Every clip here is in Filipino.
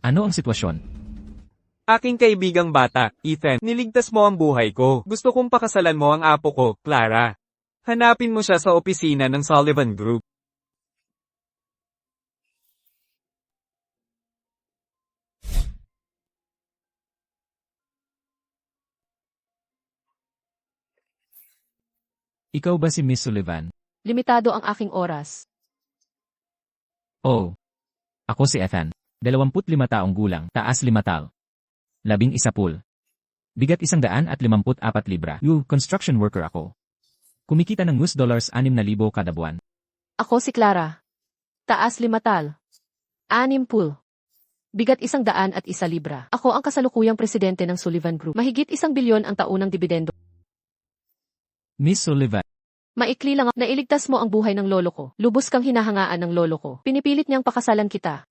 Ano ang sitwasyon? Aking kaibigang bata, Ethan, niligtas mo ang buhay ko. Gusto kong pakasalan mo ang apo ko, Clara. Hanapin mo siya sa opisina ng Sullivan Group. Ikaw ba si Miss Sullivan? Limitado ang aking oras. Oh. Ako si Ethan. 25 taong gulang, taas 5 tal. 11 pool. Bigat 154 libra. Construction worker ako. Kumikita ng $6,000 kada buwan. Ako si Clara. Taas 5 tal. 6 pool. Bigat 101 libra. Ako ang kasalukuyang presidente ng Sullivan Group. Mahigit 1 bilyon ang taunang dibidendo. Miss Sullivan. Maikli lang nailigtas mo ang buhay ng lolo ko. Lubos kang hinahangaan ng lolo ko. Pinipilit niyang pakasalan kita.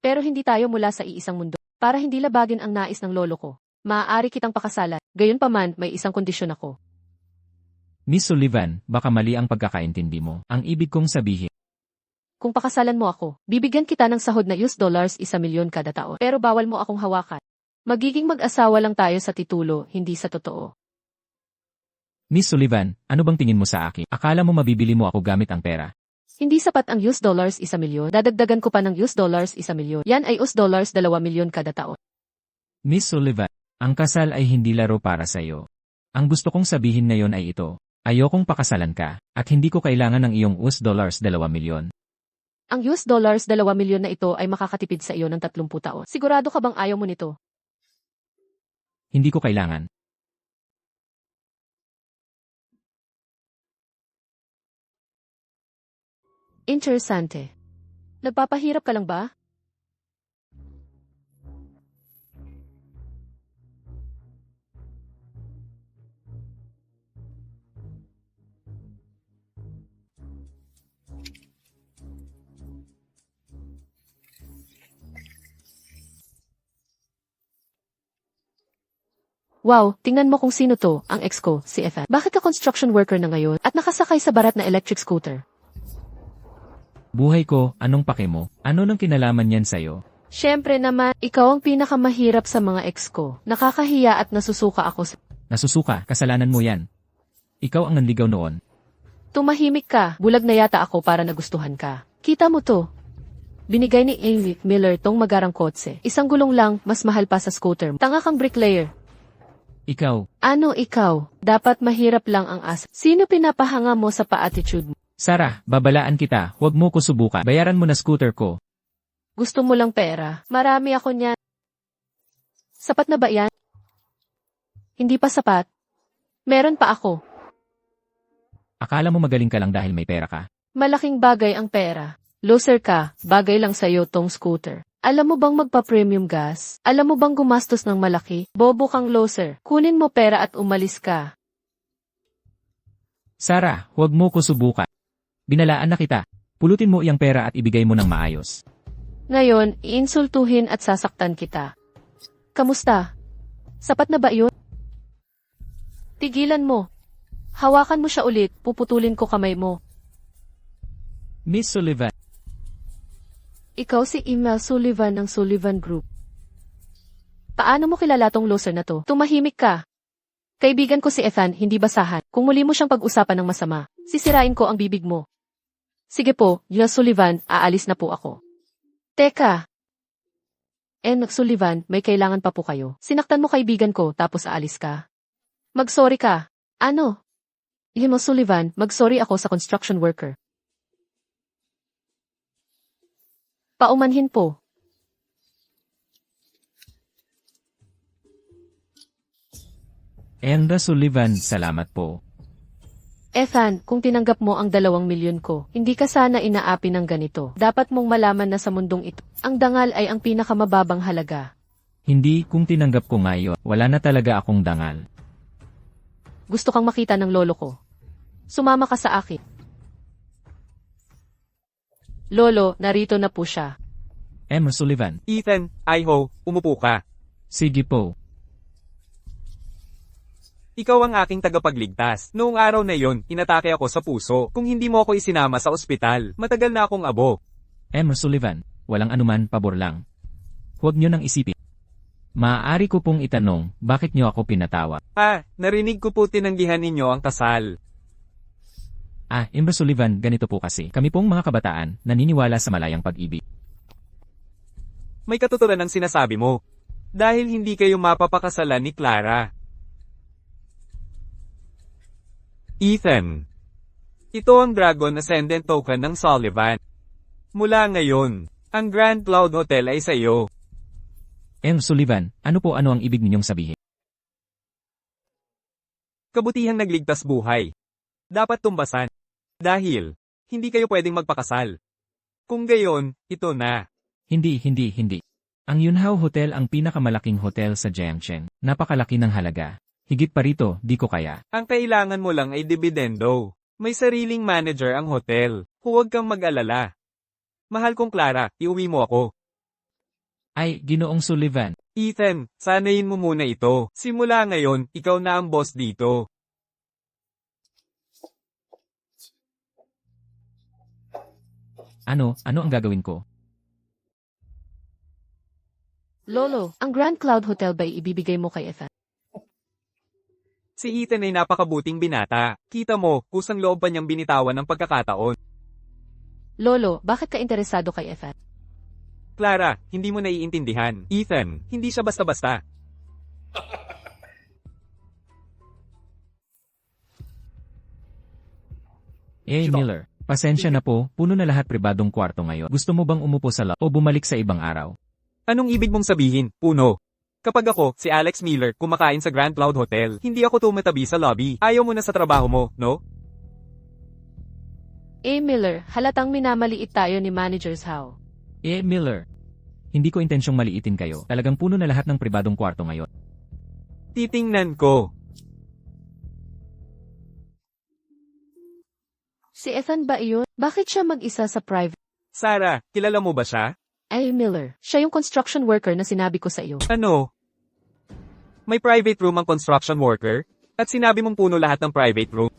Pero hindi tayo mula sa iisang mundo. Para hindi labagin ang nais ng lolo ko. Maaari kitang pakasalan. Gayunpaman, may isang kondisyon ako. Miss Sullivan, baka mali ang pagkakaintindi mo. Ang ibig kong sabihin. Kung pakasalan mo ako, bibigyan kita ng sahod na $1 milyon kada taon. Pero bawal mo akong hawakan. Magiging mag-asawa lang tayo sa titulo, hindi sa totoo. Miss Sullivan, ano bang tingin mo sa akin? Akala mo mabibili mo ako gamit ang pera? Hindi sapat ang $1 milyon. Dadagdagan ko pa ng $1 milyon. Yan ay $2 milyon kada taon. Miss Sullivan, ang kasal ay hindi laro para sa iyo. Ang gusto kong sabihin ngayon ay ito. Ayokong pakasalan ka, at hindi ko kailangan ng iyong $2 milyon. Ang $2 milyon na ito ay makakatipid sa iyo ng 30 taon. Sigurado ka bang ayaw mo nito? Hindi ko kailangan. Interesante. Nagpapahirap ka lang ba? Wow, tingnan mo kung sino to, ang ex ko, si Ethan. Bakit ka construction worker na ngayon at nakasakay sa barat na electric scooter? Buhay ko, anong pake mo? Ano nang kinalaman yan sa'yo? Siyempre naman, ikaw ang pinakamahirap sa mga ex ko. Nakakahiya at nasusuka ako sa... Nasusuka, kasalanan mo yan. Ikaw ang nanligaw noon. Tumahimik ka, bulag na yata ako para nagustuhan ka. Kita mo to. Binigay ni Amy Miller tong magarang kotse. Isang gulong lang, mas mahal pa sa scooter. Tanga kang bricklayer. Ikaw. Ano ikaw? Dapat mahirap lang ang Sino pinapahanga mo sa pa-attitude mo? Sarah, babalaan kita, huwag mo ko subukan. Bayaran mo na scooter ko. Gusto mo lang pera. Marami ako niyan. Sapat na ba yan? Hindi pa sapat. Meron pa ako. Akala mo magaling ka lang dahil may pera ka? Malaking bagay ang pera. Loser ka, bagay lang sa'yo tong scooter. Alam mo bang magpa-premium gas? Alam mo bang gumastos ng malaki? Bobo kang loser. Kunin mo pera at umalis ka. Sarah, huwag mo ko subukan. Binalaan na kita. Pulutin mo iyang pera at ibigay mo ng maayos. Ngayon, iinsultuhin at sasaktan kita. Kamusta? Sapat na ba yun? Tigilan mo. Hawakan mo siya ulit, puputulin ko kamay mo. Miss Sullivan. Ikaw si Emma Sullivan ng Sullivan Group. Paano mo kilala tong loser na to? Tumahimik ka. Kaibigan ko si Ethan, hindi basahan. Kung muli mo siyang pag-usapan ng masama, sisirain ko ang bibig mo. Sige po, Miss Sullivan, aalis na po ako. Teka. Sullivan, may kailangan pa po kayo. Sinaktan mo kaibigan ko, tapos aalis ka. Mag-sorry ka. Ano? Miss Sullivan, mag-sorry ako sa construction worker. Paumanhin po. Sullivan, salamat po. Ethan, kung tinanggap mo ang 2 milyon ko, hindi ka sana inaapi ng ganito. Dapat mong malaman na sa mundong ito, ang dangal ay ang pinakamababang halaga. Hindi, kung tinanggap ko ngayon, wala na talaga akong dangal. Gusto kang makita ng lolo ko. Sumama ka sa akin. Lolo, narito na po siya. Sullivan. Ethan, Iho, umupo ka. Sige po. Ikaw ang aking tagapagligtas. Noong araw na yon, inatake ako sa puso. Kung hindi mo ako isinama sa ospital, matagal na akong abo. Sullivan, walang anuman, pabor lang. Huwag nyo nang isipin. Maaari ko pong itanong, bakit nyo ako pinatawa? Narinig ko po tinanggihan ninyo ang kasal. Mr. Sullivan, ganito po kasi. Kami pong mga kabataan, naniniwala sa malayang pag-ibig. May katuturan ang sinasabi mo. Dahil hindi kayo mapapakasalan ni Clara. Ethan. Ito ang Dragon Ascendant Token ng Sullivan. Mula ngayon, ang Grand Cloud Hotel ay sa iyo. Sullivan, ano ang ibig ninyong sabihin? Kabutihang nagligtas buhay. Dapat tumbasan. Dahil, hindi kayo pwedeng magpakasal. Kung gayon, ito na. Hindi. Ang Yunhao Hotel ang pinakamalaking hotel sa Jiangchen. Napakalaki ng halaga. Higit pa rito, di ko kaya. Ang kailangan mo lang ay dividendo. May sariling manager ang hotel. Huwag kang mag-alala. Mahal kong Clara, iuwi mo ako. Ginoong Sullivan. Ethan, sanayin mo muna ito. Simula ngayon, ikaw na ang boss dito. Ano ang gagawin ko? Lolo, ang Grand Cloud Hotel ba ibibigay mo kay Ethan? Si Ethan ay napakabuting binata. Kita mo, kusang loob pa niyang binitawan ng pagkakataon. Lolo, bakit ka interesado kay Ethan? Clara, hindi mo naiintindihan. Ethan, hindi siya basta-basta. Miller, pasensya na po, puno na lahat pribadong kwarto ngayon. Gusto mo bang umupo sa lobby o bumalik sa ibang araw? Anong ibig mong sabihin, puno? Kapag ako, si Alex Miller, kumakain sa Grand Cloud Hotel, hindi ako tumatabi sa lobby. Ayaw mo na sa trabaho mo, no? Miller, halatang minamaliit tayo ni Manager Zhao. Miller, hindi ko intensyong maliitin kayo. Talagang puno na lahat ng pribadong kwarto ngayon. Titingnan ko. Si Ethan ba iyon? Bakit siya mag-isa sa private? Sarah, kilala mo ba siya? Miller, siya yung construction worker na sinabi ko sa iyo. Ano? May private room ang construction worker? At sinabi mong puno lahat ng private room?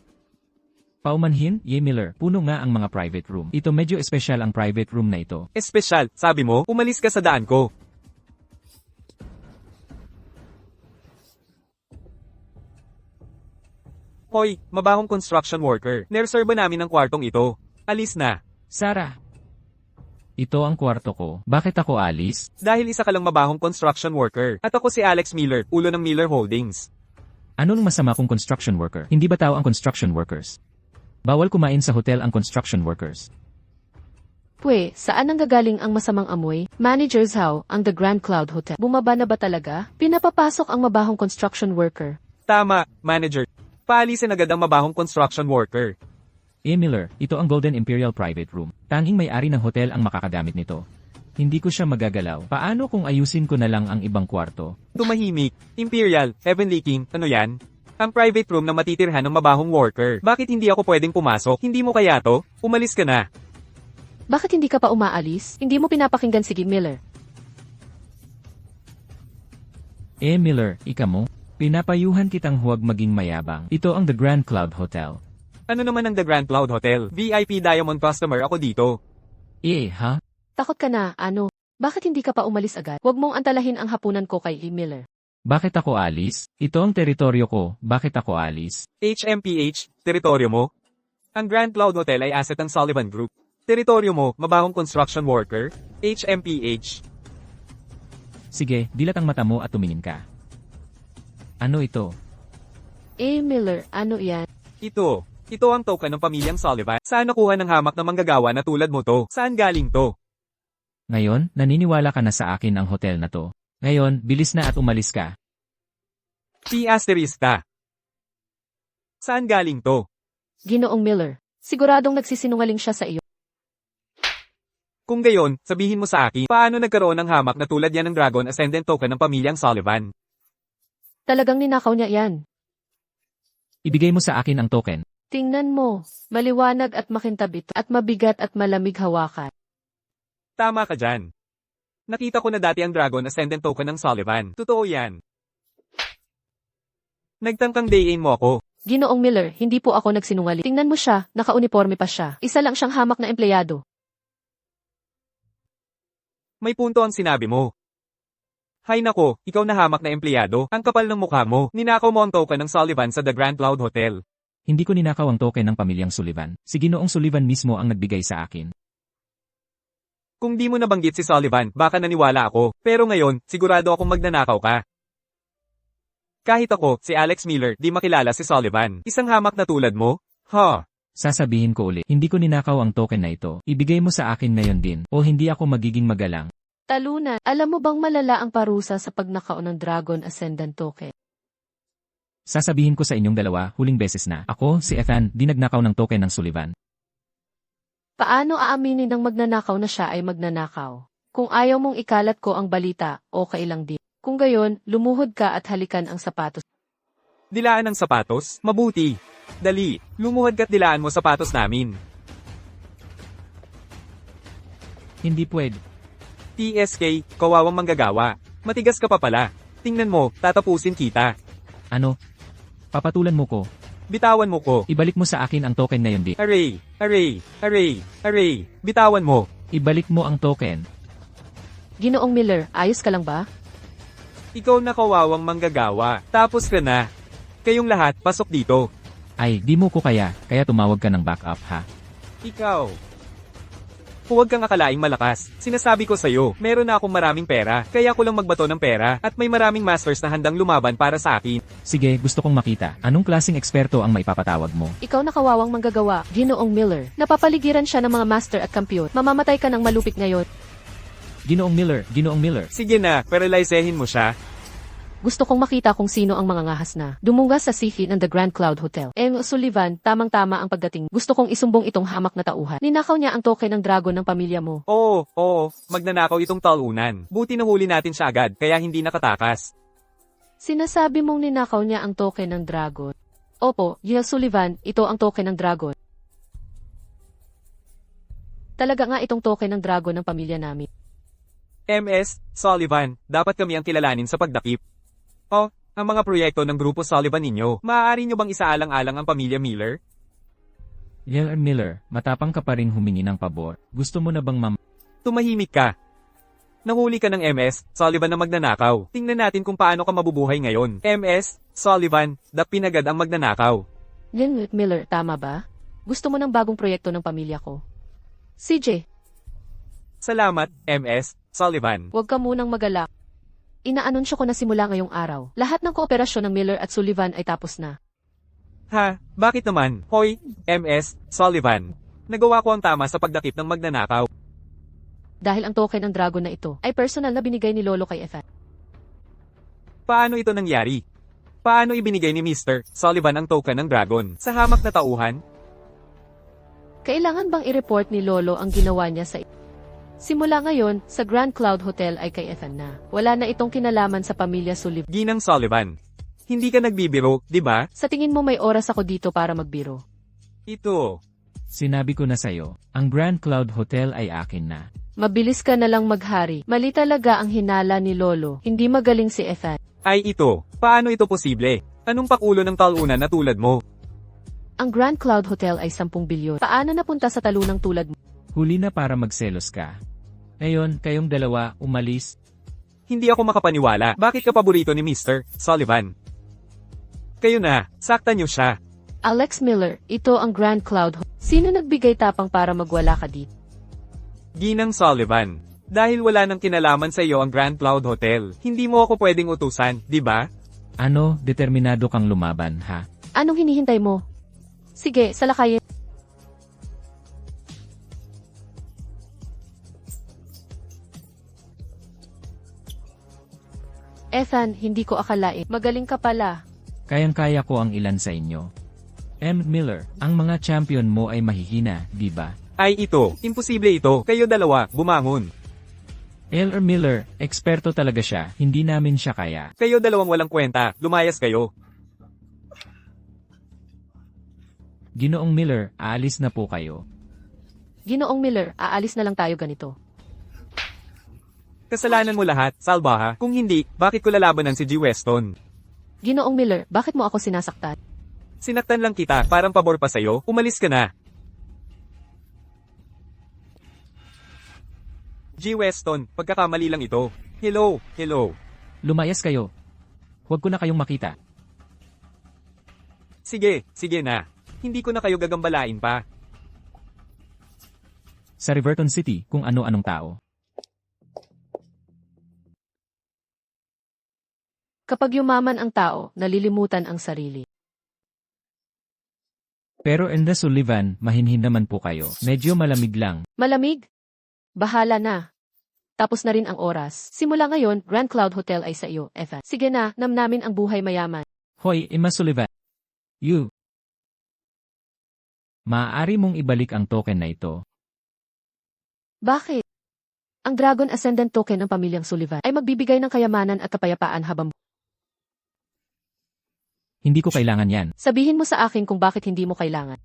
Paumanhin, Miller, puno nga ang mga private room. Ito medyo espesyal ang private room na ito. Espesyal, sabi mo, umalis ka sa daan ko. Hoy, mabahong construction worker. Nereserba namin ang kwartong ito. Alis na. Sarah! Ito ang kwarto ko. Bakit ako alis? Dahil isa ka lang mabahong construction worker. At ako si Alex Miller, ulo ng Miller Holdings. Anong masama kung construction worker? Hindi ba tao ang construction workers? Bawal kumain sa hotel ang construction workers. Saan nanggagaling ang masamang amoy? Manager Zhao, ang The Grand Cloud Hotel. Bumaba na ba talaga? Pinapapasok ang mabahong construction worker. Tama, manager. Paalisin agad ang mabahong construction worker. Miller, ito ang Golden Imperial Private Room. Tanging may-ari ng hotel ang makakagamit nito. Hindi ko siya magagalaw. Paano kung ayusin ko na lang ang ibang kwarto? Tumahimik. Imperial, Heavenly King, ano yan? Ang private room na matitirhan ng mabahong worker. Bakit hindi ako pwedeng pumasok? Hindi mo kaya to? Umalis ka na. Bakit hindi ka pa umaalis? Hindi mo pinapakinggan si Miller. Miller, ika mo? Pinapayuhan kitang huwag maging mayabang. Ito ang The Grand Cloud Hotel. Ano naman ang The Grand Cloud Hotel? VIP Diamond customer ako dito. Ha? Takot ka na, ano? Bakit hindi ka pa umalis agad? Huwag mong antalahin ang hapunan ko kay Miller. Bakit ako alis? Ito ang teritoryo ko, bakit ako alis? HMPH, teritoryo mo? Ang Grand Cloud Hotel ay asset ng Sullivan Group. Teritoryo mo, mabahong construction worker? HMPH. Sige, dilat ang mata mo at tumingin ka. Ano ito? Miller, ano yan? Ito ang token ng pamilyang Sullivan. Saan nakuha ng hamak na manggagawa na tulad mo to? Saan galing to? Ngayon, naniniwala ka na sa akin ang hotel na to. Ngayon, bilis na at umalis ka. P***. Saan galing to? Ginoong Miller, siguradong nagsisinungaling siya sa iyo. Kung gayon, sabihin mo sa akin, paano nagkaroon ng hamak na tulad yan ng Dragon Ascendant token ng pamilyang Sullivan? Talagang ninakaw niya yan. Ibigay mo sa akin ang token. Tingnan mo, maliwanag at makintab ito, at mabigat at malamig hawakan. Tama ka dyan. Nakita ko na dati ang Dragon Ascendant token ng Sullivan. Totoo yan. Nagtangkang dayin mo ako. Ginoong Miller, hindi po ako nagsinungaling. Tingnan mo siya, naka-uniforme pa siya. Isa lang siyang hamak na empleyado. May punto ang sinabi mo. Hay nako, ikaw na hamak na empleyado, ang kapal ng mukha mo. Ninakaw mo ang token ng Sullivan sa The Grand Cloud Hotel. Hindi ko ninakaw ang token ng pamilyang Sullivan. Si Ginoong Sullivan mismo ang nagbigay sa akin. Kung di mo nabanggit si Sullivan, baka naniwala ako. Pero ngayon, sigurado akong magnanakaw ka. Kahit ako, si Alex Miller, di makilala si Sullivan. Isang hamak na tulad mo? Ha? Sasabihin ko ulit, hindi ko ninakaw ang token na ito. Ibigay mo sa akin ngayon din, o hindi ako magiging magalang. Talunan, alam mo bang malala ang parusa sa pagnakaw ng Dragon Ascendant token? Sasabihin ko sa inyong dalawa, huling beses na. Ako, si Ethan, di nagnakaw ng token ng Sullivan. Paano aaminin ng magnanakaw na siya ay magnanakaw? Kung ayaw mong ikalat ko ang balita, okay lang din. Kung gayon, lumuhod ka at halikan ang sapatos. Dilaan ng sapatos? Mabuti. Dali, lumuhod ka't dilaan mo sapatos namin. Hindi pwede. TSK, kawawang manggagawa. Matigas ka pa pala. Tingnan mo, tatapusin kita. Ano? Papatulan mo ko. Bitawan mo ko. Ibalik mo sa akin ang token na yun di. Array, array, array, array. Bitawan mo. Ibalik mo ang token. Ginoong Miller, ayos ka lang ba? Ikaw na kawawang manggagawa. Tapos ka na. Kayong lahat, pasok dito. Ay, di mo ko kaya tumawag ka ng backup ha. Ikaw. Huwag kang akalaing malakas. Sinasabi ko sa'yo, meron na akong maraming pera, kaya ko lang magbato ng pera, at may maraming masters na handang lumaban para sa akin. Sige, gusto kong makita. Anong klaseng eksperto ang maipapatawag mo? Ikaw na kawawang manggagawa, Ginoong Miller. Napapaligiran siya ng mga master at kampiyon. Mamamatay ka ng malupit ngayon. Ginoong Miller. Sige na, paralyzehin mo siya. Gusto kong makita kung sino ang mga ngahas na dumunga sa sihi ng The Grand Cloud Hotel. Sullivan, tamang-tama ang pagdating. Gusto kong isumbong itong hamak na tauhan. Ninakaw niya ang token ng dragon ng pamilya mo. Oo, magnanakaw itong talunan. Buti nahuli natin siya agad, kaya hindi nakatakas. Sinasabi mong ninakaw niya ang token ng dragon. Opo, Sullivan, ito ang token ng dragon. Talaga nga itong token ng dragon ng pamilya namin. MS, Sullivan, dapat kami ang kilalanin sa pagdakip. Oh, ang mga proyekto ng Grupo Sullivan ninyo, maaari nyo bang isaalang-alang ang pamilya Miller? Miller, matapang ka pa rin humingi ng pabor. Gusto mo na bang Tumahimik ka. Nahuli ka ng MS, Sullivan na magnanakaw. Tingnan natin kung paano ka mabubuhay ngayon. MS, Sullivan, dapinagad ang magnanakaw. Miller, tama ba? Gusto mo ng bagong proyekto ng pamilya ko? CJ, Salamat, MS, Sullivan. huwag ka munang magalak. Inaanunsyo ko na simula ngayong araw. Lahat ng kooperasyon ng Miller at Sullivan ay tapos na. Ha, bakit naman? Hoy, MS, Sullivan. Nagawa ko ang tama sa pagdakip ng magnanakaw. Dahil ang token ng dragon na ito ay personal na binigay ni Lolo kay Ethan. Paano ito nangyari? Paano ibinigay ni Mr. Sullivan ang token ng dragon sa hamak na tauhan? Kailangan bang i-report ni Lolo ang ginawa niya sa Simula ngayon, sa Grand Cloud Hotel ay kay Ethan na. Wala na itong kinalaman sa pamilya Sullivan. Ginang Sullivan. Hindi ka nagbibiro, di ba? Sa tingin mo may oras ako dito para magbiro. Ito. Sinabi ko na sa'yo, ang Grand Cloud Hotel ay akin na. Mabilis ka na lang maghari. Mali talaga ang hinala ni Lolo. Hindi magaling si Ethan. Ay ito. Paano ito posible? Anong pakulo ng talunan na tulad mo? Ang Grand Cloud Hotel ay 10 bilyon. Paano napunta sa talunang tulad mo? Huli na para magselos ka. Ngayon, kayong dalawa, umalis. Hindi ako makapaniwala. Bakit ka paborito ni Mr. Sullivan? Kayo na, saktan niyo siya. Alex Miller, ito ang Grand Cloud Hotel. Sino nagbigay tapang para magwala ka dito? Ginang Sullivan. Dahil wala nang kinalaman sa iyo ang Grand Cloud Hotel, hindi mo ako pwedeng utusan, di ba? Ano, determinado kang lumaban, ha? Anong hinihintay mo? Sige, salakayin. Ethan, hindi ko akalain. Magaling ka pala. Kayang-kaya ko ang ilan sa inyo. Miller, ang mga champion mo ay mahihina, di ba? Ay ito, imposible ito. Kayo dalawa, bumangon. Miller, eksperto talaga siya, hindi namin siya kaya. Kayo dalawang walang kwenta, lumayas kayo. Ginoong Miller, aalis na po kayo. Ginoong Miller, aalis na lang tayo ganito. Kasalanan mo lahat, salbaha. Kung hindi, bakit ko lalabanan si G. Weston? Ginoong Miller, bakit mo ako sinasaktan? Sinaktan lang kita, parang pabor pa sa'yo, umalis ka na. G. Weston, pagkakamali lang ito. Hello. Lumayas kayo. Huwag ko na kayong makita. Sige, sige na. Hindi ko na kayo gagambalain pa. Sa Riverton City, kung ano-anong tao. Kapag yumaman ang tao, nalilimutan ang sarili. Pero in the Sullivan, mahinhin naman po kayo. Medyo malamig lang. Malamig? Bahala na. Tapos na rin ang oras. Simula ngayon, Grand Cloud Hotel ay sa iyo, Evan. Sige na, namnamin ang buhay mayaman. Hoy, Emma Sullivan. You. Maaari mong ibalik ang token na ito. Bakit? Ang Dragon Ascendant token ng pamilyang Sullivan ay magbibigay ng kayamanan at kapayapaan habang Hindi ko kailangan yan. sabihin mo sa akin kung bakit hindi mo kailangan.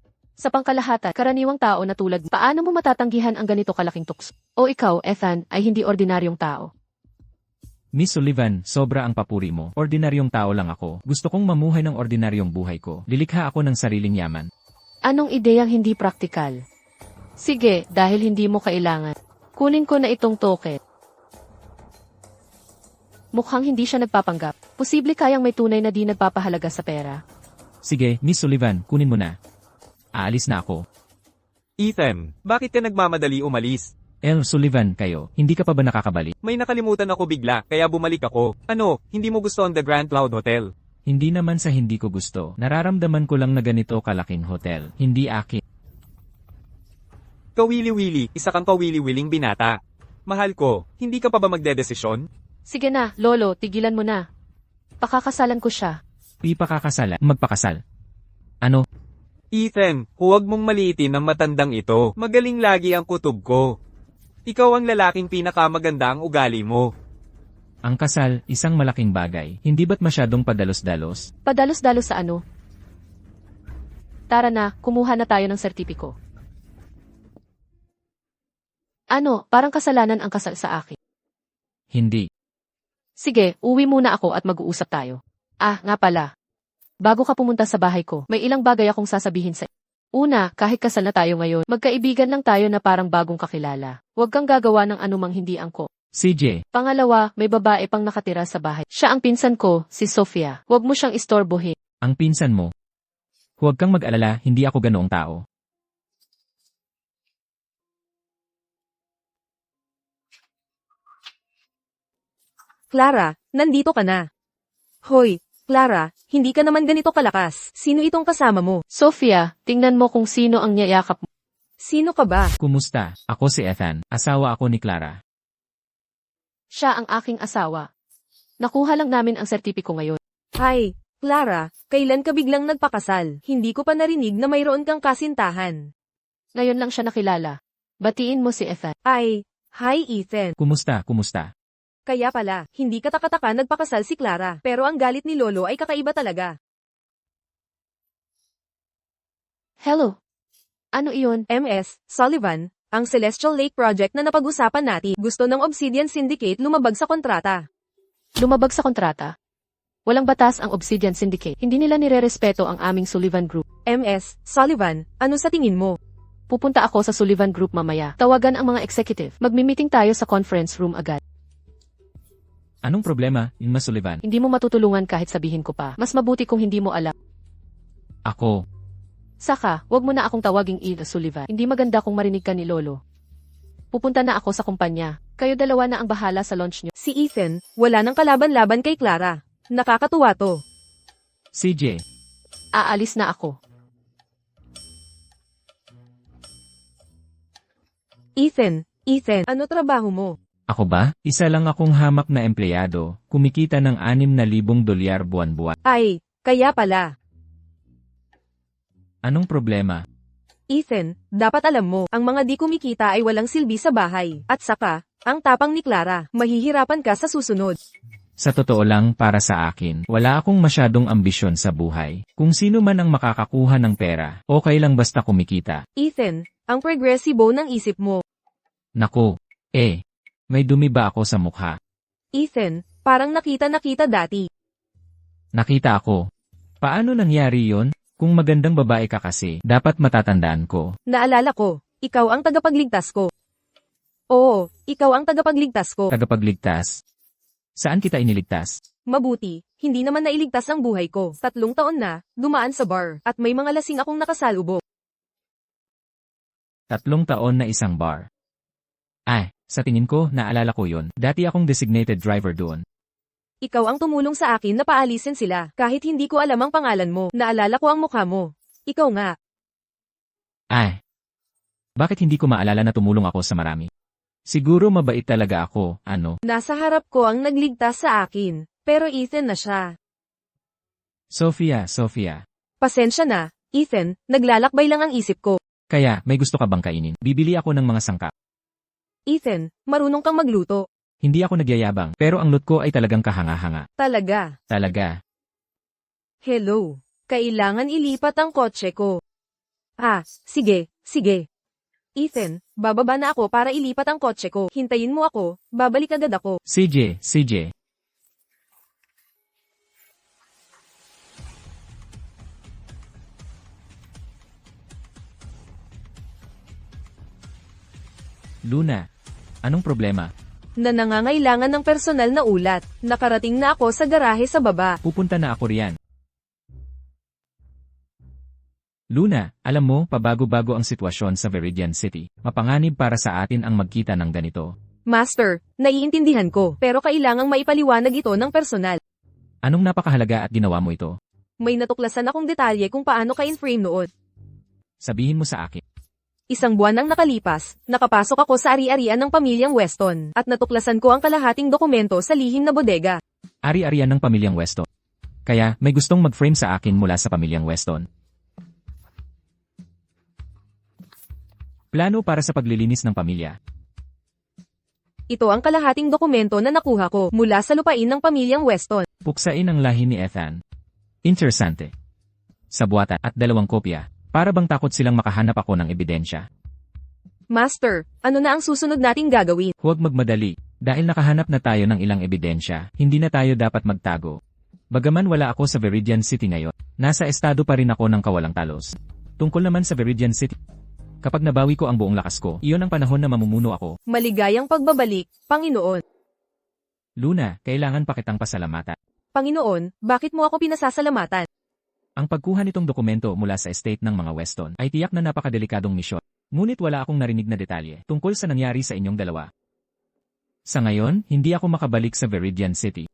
Sa pangkalahatan, karaniwang tao na tulad, paano mo matatanggihan ang ganito kalaking tukso? O ikaw, Ethan, ay hindi ordinaryong tao. Miss Sullivan, sobra ang papuri mo. Ordinaryong tao lang ako. Gusto kong mamuhay ng ordinaryong buhay ko. Lilikha ako ng sariling yaman. Anong ideyang hindi praktikal? Sige, dahil hindi mo kailangan. Kunin ko na itong token. Mukhang hindi siya nagpapanggap. Posible kayang may tunay na di nagpapahalaga sa pera. Sige, Miss Sullivan, kunin mo na. Aalis na ako. Ethan, bakit ka nagmamadali umalis? El Sullivan kayo, hindi ka pa ba nakakabalik? May nakalimutan ako bigla, kaya bumalik ako. Ano, hindi mo gusto ang The Grand Cloud Hotel? Hindi naman sa hindi ko gusto. Nararamdaman ko lang na ganito kalaking hotel. Hindi akin. Kawili-wili, isa kang kawili-wiling binata. Mahal ko, hindi ka pa ba magdedesisyon? Sige na, Lolo, tigilan mo na. Pakakasalan ko siya. Ipakakasala, magpakasal. Ano? Ethan, huwag mong maliitin ang matandang ito. Magaling lagi ang kutob ko. Ikaw ang lalaking pinakamaganda ang ugali mo. Ang kasal, isang malaking bagay. Hindi ba't masyadong padalos-dalos? Padalos-dalos sa ano? Tara na, kumuha na tayo ng sertipiko. Ano, parang kasalanan ang kasal sa akin. Hindi. Sige, uwi muna ako at mag-uusap tayo. Ah, nga pala. Bago ka pumunta sa bahay ko, may ilang bagay akong sasabihin sa Una, kahit kasal na tayo ngayon, magkaibigan lang tayo na parang bagong kakilala. Huwag kang gagawa ng anumang hindi angko. CJ, Pangalawa, may babae pang nakatira sa bahay. Siya ang pinsan ko, si Sofia. Huwag mo siyang istorbohin. ang pinsan mo. Huwag kang mag-alala, hindi ako ganoong tao. Clara, nandito ka na. Hoy, Clara, hindi ka naman ganito kalakas. Sino itong kasama mo? Sofia, tingnan mo kung sino ang niyayakap mo. Sino ka ba? Kumusta? Ako si Ethan. Asawa ako ni Clara. Siya ang aking asawa. Nakuha lang namin ang sertipiko ngayon. Hi, Clara, kailan ka biglang nagpakasal? Hindi ko pa narinig na mayroon kang kasintahan. Ngayon lang siya nakilala. Batiin mo si Ethan. Ay, hi Ethan. Kumusta? Kumusta? Kaya pala, hindi katakataka nagpakasal si Clara. Pero ang galit ni Lolo ay kakaiba talaga. Hello. Ano iyon? MS, Sullivan, ang Celestial Lake Project na napag-usapan natin. Gusto ng Obsidian Syndicate lumabag sa kontrata. Lumabag sa kontrata? Walang batas ang Obsidian Syndicate. Hindi nila nirerespeto ang aming Sullivan Group. MS, Sullivan, ano sa tingin mo? Pupunta ako sa Sullivan Group mamaya. Tawagan ang mga executive. Magmi-meeting tayo sa conference room agad. Anong problema, Inma Sullivan? Hindi mo matutulungan kahit sabihin ko pa. Mas mabuti kung hindi mo alam. Ako. Saka, wag mo na akong tawaging Ida Sullivan. Hindi maganda kung marinig ka ni Lolo. Pupunta na ako sa kumpanya. Kayo dalawa na ang bahala sa launch nyo. Si Ethan, wala nang kalaban-laban kay Clara. Nakakatuwa to. CJ, Aalis na ako. Ethan, ano trabaho mo? ako ba? Isa lang akong hamak na empleyado, kumikita ng $6,000 buwan-buwan. Ay, kaya pala. Anong problema? Ethan, dapat alam mo, ang mga di kumikita ay walang silbi sa bahay. At saka, ang tapang ni Clara, mahihirapan ka sa susunod. Sa totoo lang, para sa akin, wala akong masyadong ambisyon sa buhay. Kung sino man ang makakakuha ng pera, okay lang basta kumikita. Ethan, ang progresibo ng isip mo. Naku, may dumi ba ako sa mukha? Ethan, parang nakita dati. Nakita ako. Paano nangyari yon? Kung magandang babae ka kasi, dapat matatandaan ko. Naalala ko, ikaw ang tagapagligtas ko. Oo, ikaw ang tagapagligtas ko. Tagapagligtas. Saan kita iniligtas? Mabuti, hindi naman nailigtas ang buhay ko. 3 taon na, dumaan sa bar, at may mga lasing akong nakasalubong. 3 taon na isang bar. Ay, sa tingin ko, naalala ko yon. Dati akong designated driver doon. Ikaw ang tumulong sa akin na paalisin sila, kahit hindi ko alam ang pangalan mo. Naalala ko ang mukha mo. Ikaw nga. Ay. Bakit hindi ko maalala na tumulong ako sa marami? Siguro mabait talaga ako, ano? Nasa harap ko ang nagligtas sa akin, pero Ethan na siya. Sophia. Pasensya na, Ethan, naglalakbay lang ang isip ko. Kaya, may gusto ka bang kainin? Bibili ako ng mga sangkap. Ethan, marunong kang magluto. Hindi ako nagyayabang, pero ang loot ko ay talagang kahanga-hanga. Talaga. Hello. Kailangan ilipat ang kotse ko. Sige. Ethan, bababa na ako para ilipat ang kotse ko. Hintayin mo ako, babalik agad ako. CJ. Luna, anong problema? Na nangangailangan ng personal na ulat. Nakarating na ako sa garahe sa baba. Pupunta na ako riyan. Luna, alam mo, pabago-bago ang sitwasyon sa Viridian City. Mapanganib para sa atin ang magkita ng ganito. Master, naiintindihan ko, pero kailangang maipaliwanag ito ng personal. Anong napakahalaga at ginawa mo ito? May natuklasan akong detalye kung paano ka in-frame noon. Sabihin mo sa akin. 1 buwan ang nakalipas, nakapasok ako sa ari-arian ng pamilyang Weston, at natuklasan ko ang kalahating dokumento sa lihim na bodega. Ari-arian ng pamilyang Weston. Kaya, may gustong mag-frame sa akin mula sa pamilyang Weston. Plano para sa paglilinis ng pamilya. Ito ang kalahating dokumento na nakuha ko mula sa lupain ng pamilyang Weston. Puksain ang lahi ni Ethan. Interesante. Sa buwata at 2 kopya. Para bang takot silang makahanap ako ng ebidensya. Master, ano na ang susunod nating gagawin? Huwag magmadali. Dahil nakahanap na tayo ng ilang ebidensya, hindi na tayo dapat magtago. Bagaman wala ako sa Viridian City ngayon, nasa estado pa rin ako ng kawalang talos. Tungkol naman sa Viridian City. Kapag nabawi ko ang buong lakas ko, iyon ang panahon na mamumuno ako. Maligayang pagbabalik, Panginoon. Luna, kailangan pa kitang pasalamatan. Panginoon, bakit mo ako pinasasalamatan? Ang pagkuha nitong dokumento mula sa estate ng mga Weston ay tiyak na napakadelikadong misyon. Ngunit wala akong narinig na detalye tungkol sa nangyari sa inyong dalawa. Sa ngayon, hindi ako makabalik sa Viridian City.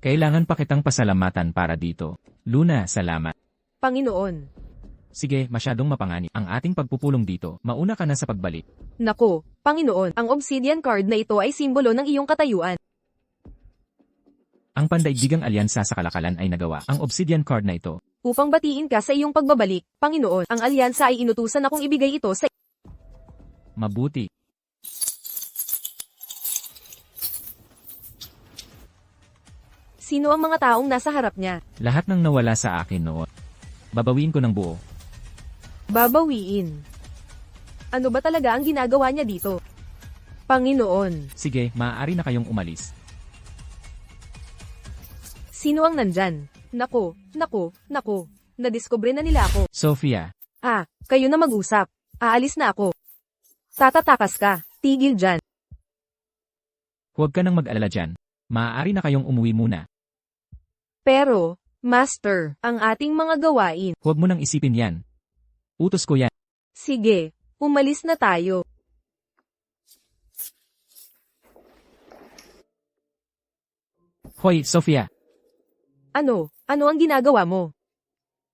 Kailangan pa kitang pasalamatan para dito. Luna, salamat. Panginoon. Sige, masyadong mapanganib ang ating pagpupulong dito. Mauna ka na sa pagbalik. Nako, Panginoon, ang obsidian card na ito ay simbolo ng iyong katayuan. Ang pandaigdigang alyansa sa kalakalan ay nagawa. Ang obsidian card na ito. Upang batiin ka sa iyong pagbabalik, Panginoon, ang alyansa ay inutusan akong ibigay ito sa... Mabuti. Sino ang mga taong nasa harap niya? Lahat ng nawala sa akin noon. Babawiin ko ng buo. Babawiin. Ano ba talaga ang ginagawa niya dito? Panginoon, Sige, maaari na kayong umalis. sino ang nandyan? Nako. Nadiskubre na nila ako. Sophia, Kayo na mag-usap. Aalis na ako. Tatatakas ka. Tigil dyan. huwag ka nang mag-alala dyan. Maaari na kayong umuwi muna. Pero, Master, ang ating mga gawain. Huwag mo nang isipin yan. Utos ko yan. Sige, umalis na tayo. Hoy, Sophia. Ano ang ginagawa mo?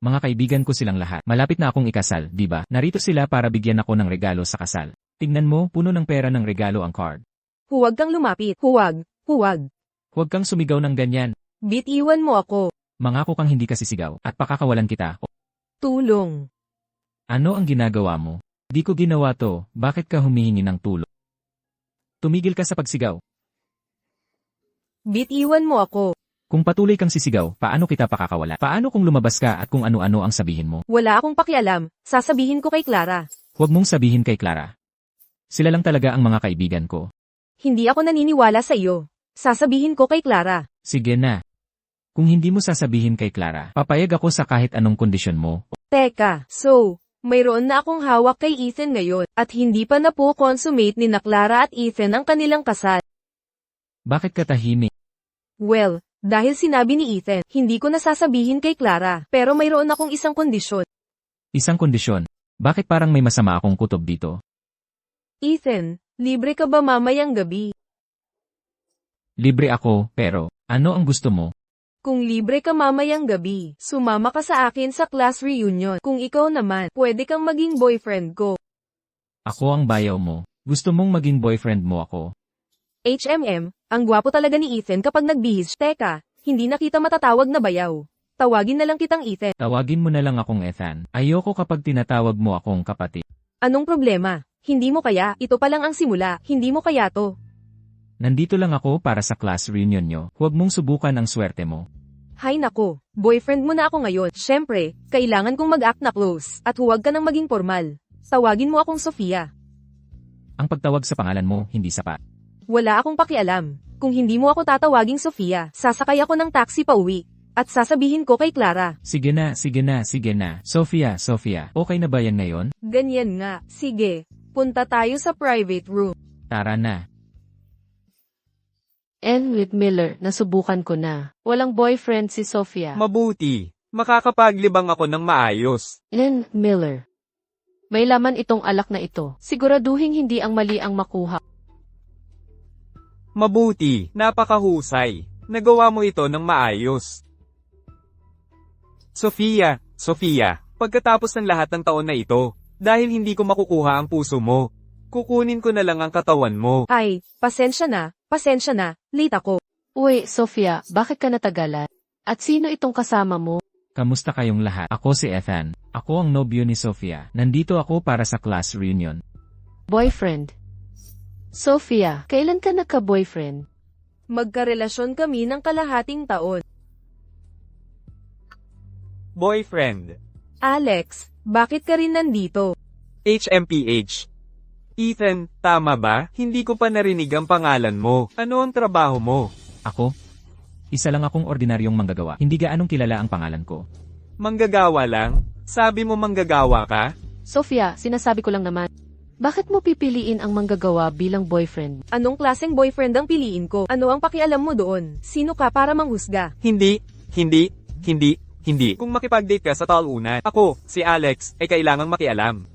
Mga kaibigan ko silang lahat. Malapit na akong ikasal, di ba? Narito sila para bigyan ako ng regalo sa kasal. Tingnan mo, puno ng pera ng regalo ang card. Huwag kang lumapit. Huwag. Huwag kang sumigaw ng ganyan. Bitiwan mo ako. Mangako kang hindi ka sisigaw at pakakawalan kita. Tulong. Ano ang ginagawa mo? Di ko ginawa to, bakit ka humihingi ng tulong? Tumigil ka sa pagsigaw. Bitiwan mo ako. Kung patuloy kang sisigaw, paano kita pakakawala? Paano kung lumabas ka at kung ano-ano ang sabihin mo? Wala akong pakialam. Sasabihin ko kay Clara. Huwag mong sabihin kay Clara. Sila lang talaga ang mga kaibigan ko. Hindi ako naniniwala sa iyo. Sasabihin ko kay Clara. Sige na. Kung hindi mo sasabihin kay Clara, papayag ako sa kahit anong kondisyon mo. Teka, so, mayroon na akong hawak kay Ethan ngayon, at hindi pa na po consummate ni na Clara at Ethan ang kanilang kasal. Bakit ka tahimik? Well, dahil sinabi ni Ethan, hindi ko nasasabihin kay Clara, pero mayroon akong isang kondisyon. Isang kondisyon. Bakit parang may masama akong kutob dito? Ethan, libre ka ba mamayang gabi? Libre ako, pero ano ang gusto mo? Kung libre ka mamayang gabi, sumama ka sa akin sa class reunion. Kung ikaw naman, pwede kang maging boyfriend ko. Ako ang bayaw mo. Gusto mong maging boyfriend mo ako. HMM, ang gwapo talaga ni Ethan kapag nagbihis. Teka, hindi na kita matatawag na bayaw. Tawagin na lang kitang Ethan. Tawagin mo na lang akong Ethan. Ayoko kapag tinatawag mo akong kapatid. Anong problema? Hindi mo kaya, ito pa lang ang simula, hindi mo kaya to. Nandito lang ako para sa class reunion nyo. Huwag mong subukan ang swerte mo. Hay nako, boyfriend mo na ako ngayon. Syempre, kailangan kong mag-act na close, at huwag ka nang maging formal. Tawagin mo akong Sofia. Ang pagtawag sa pangalan mo, hindi sapat. Wala akong pakialam. Kung hindi mo ako tatawaging Sofia, sasakay ako ng taxi pa uwi. At sasabihin ko kay Clara. Sige na, sige na, sige na. Sofia, Sofia, okay na ba yan ngayon? Ganyan nga, sige. Punta tayo sa private room. Tara na. And with Miller, nasubukan ko na. Walang boyfriend si Sofia. Mabuti. Makakapaglibang ako ng maayos. And Miller. May laman itong alak na ito. Siguraduhin hindi ang mali ang makuha. Mabuti. Napakahusay. Nagawa mo ito ng maayos. Sofia, Sofia, pagkatapos ng lahat ng taon na ito, dahil hindi ko makukuha ang puso mo, kukunin ko na lang ang katawan mo. Ay, pasensya na, late ako. Uy, Sofia, bakit ka natagalan? At sino itong kasama mo? Kamusta kayong lahat? Ako si Ethan. Ako ang nobyo ni Sofia. Nandito ako para sa class reunion. Boyfriend. Sofia, kailan ka nagka-boyfriend? Magkarelasyon kami ng kalahating taon. Boyfriend. Alex, bakit ka rin nandito? HMPH. Ethan, tama ba? Hindi ko pa narinig ang pangalan mo. Ano ang trabaho mo? Ako? Isa lang akong ordinaryong manggagawa. Hindi gaanong kilala ang pangalan ko. Manggagawa lang? Sabi mo manggagawa ka? Sofia, sinasabi ko lang naman. Bakit mo pipiliin ang manggagawa bilang boyfriend? Anong klaseng boyfriend ang piliin ko? Ano ang pakialam mo doon? Sino ka para manghusga? Hindi. Kung makipag-date ka sa talunan, ako, si Alex, ay kailangang makialam.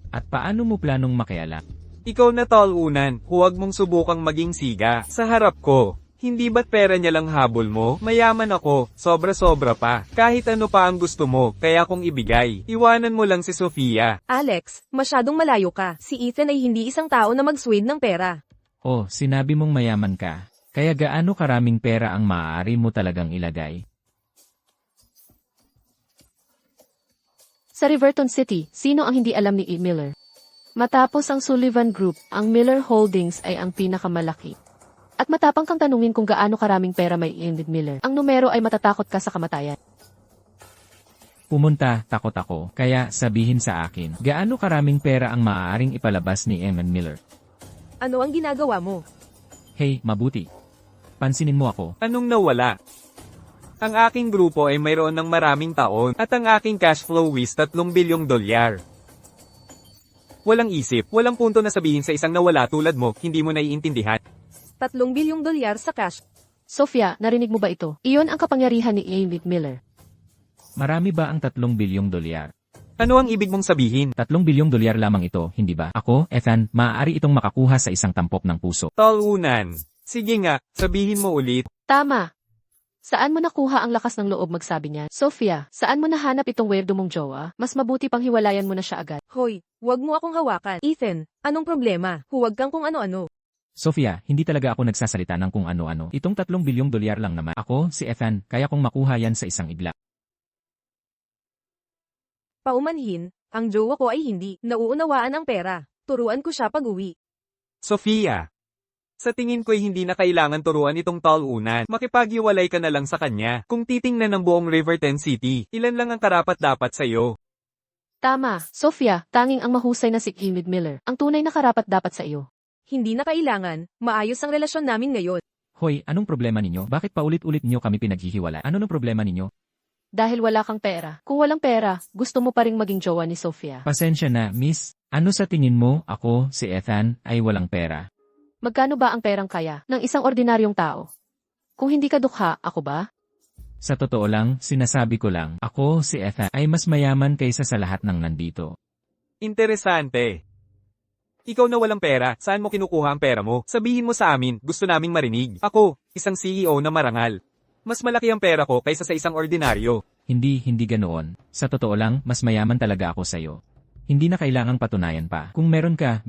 At paano mo planong makialam? Ikaw na talunan, huwag mong subukang maging siga. Sa harap ko, hindi ba't pera niya lang habol mo? Mayaman ako, sobra-sobra pa. Kahit ano pa ang gusto mo, kaya kong ibigay. Iwanan mo lang si Sofia. Alex, masyadong malayo ka. Si Ethan ay hindi isang tao na mag-swing ng pera. Oh, sinabi mong mayaman ka. Kaya gaano karaming pera ang maaari mo talagang ilagay? Sa Riverton City, sino ang hindi alam ni E. Miller? Matapos ang Sullivan Group, ang Miller Holdings ay ang pinakamalaki. At matapang kang tanungin kung gaano karaming pera may E. Miller. Ang numero ay matatakot ka sa kamatayan. Pumunta, takot ako. Kaya sabihin sa akin, gaano karaming pera ang maaaring ipalabas ni Eman Miller? Ano ang ginagawa mo? Hey, mabuti. Pansinin mo ako. Anong nawala? Ang aking grupo ay mayroon ng maraming taon, at ang aking cash flow is $3 bilyong. Walang isip, walang punto na sabihin sa isang nawala tulad mo, hindi mo naiintindihan. $3 bilyong sa cash. Sofia, narinig mo ba ito? Iyon ang kapangyarihan ni E. Miller. Marami ba ang $3 bilyong? Ano ang ibig mong sabihin? $3 bilyong lamang ito, hindi ba? Ako, Ethan, maaari itong makakuha sa isang tampok ng puso. Talunan. Sige nga, sabihin mo ulit. Tama. Saan mo nakuha ang lakas ng loob magsabi niya? Sofia, saan mo nahanap itong weirdo mong jowa? Mas mabuti pang hiwalayan mo na siya agad. Hoy, wag mo akong hawakan. Ethan, anong problema? Huwag kang kung ano-ano. Sofia, hindi talaga ako nagsasalita ng kung ano-ano. Itong $3 bilyong lang naman. Ako, si Ethan, kaya kong makuha yan sa isang igla. Paumanhin, ang jowa ko ay hindi. Nauunawaan ang pera. Turuan ko siya pag-uwi. Sofia. Sa tingin ko'y hindi na kailangan turuan itong talunan. Makipaghiwalay ka na lang sa kanya. Kung titingnan ng buong Riverton City, ilan lang ang karapat-dapat sa'yo? Tama, Sofia, tanging ang mahusay na si E. Miller. Ang tunay na karapat-dapat sa iyo. Hindi na kailangan. Maayos ang relasyon namin ngayon. Hoy, anong problema ninyo? Bakit paulit-ulit niyo kami pinaghihiwala? Ano nang problema ninyo? Dahil wala kang pera. Kung walang pera, gusto mo pa ring maging jowa ni Sofia. Pasensya na, miss. Ano sa tingin mo, ako, si Ethan, ay walang pera? Magkano ba ang perang kaya ng isang ordinaryong tao? Kung hindi ka dukha, ako ba? Sa totoo lang, sinasabi ko lang, ako, si Ethan, ay mas mayaman kaysa sa lahat ng nandito. Interesante. Ikaw na walang pera, saan mo kinukuha ang pera mo? Sabihin mo sa amin, gusto naming marinig. Ako, isang CEO na marangal. Mas malaki ang pera ko kaysa sa isang ordinaryo. Hindi ganoon. Sa totoo lang, mas mayaman talaga ako sa'yo. Hindi na kailangang patunayan pa. Kung meron ka,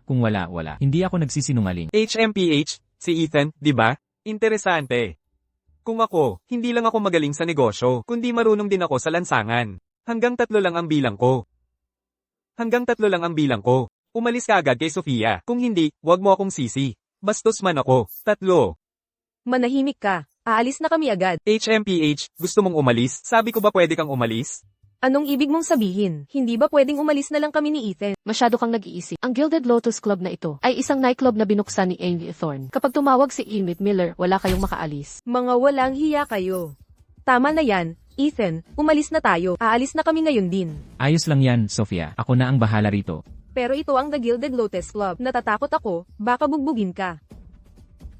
kung wala, wala. Hindi ako nagsisinungaling. HMPH, si Ethan, di ba? Interesante. Kung ako, hindi lang ako magaling sa negosyo, kundi marunong din ako sa lansangan. Hanggang 3 lang ang bilang ko. Umalis ka agad kay Sofia. Kung hindi, wag mo akong sisi. Bastos man ako. 3. Manahimik ka. Aalis na kami agad. HMPH, gusto mong umalis? Sabi ko ba pwede kang umalis? Anong ibig mong sabihin? Hindi ba pwedeng umalis na lang kami ni Ethan? Masyado kang nag-iisip. Ang Gilded Lotus Club na ito ay isang nightclub na binuksan ni Amy Thorne. Kapag tumawag si Emmett Miller, wala kayong makaalis. Mga walang hiya kayo. Tama na yan, Ethan. Umalis na tayo. Aalis na kami ngayon din. Ayos lang yan, Sofia. Ako na ang bahala rito. Pero ito ang The Gilded Lotus Club. Natatakot ako, baka bugbugin ka.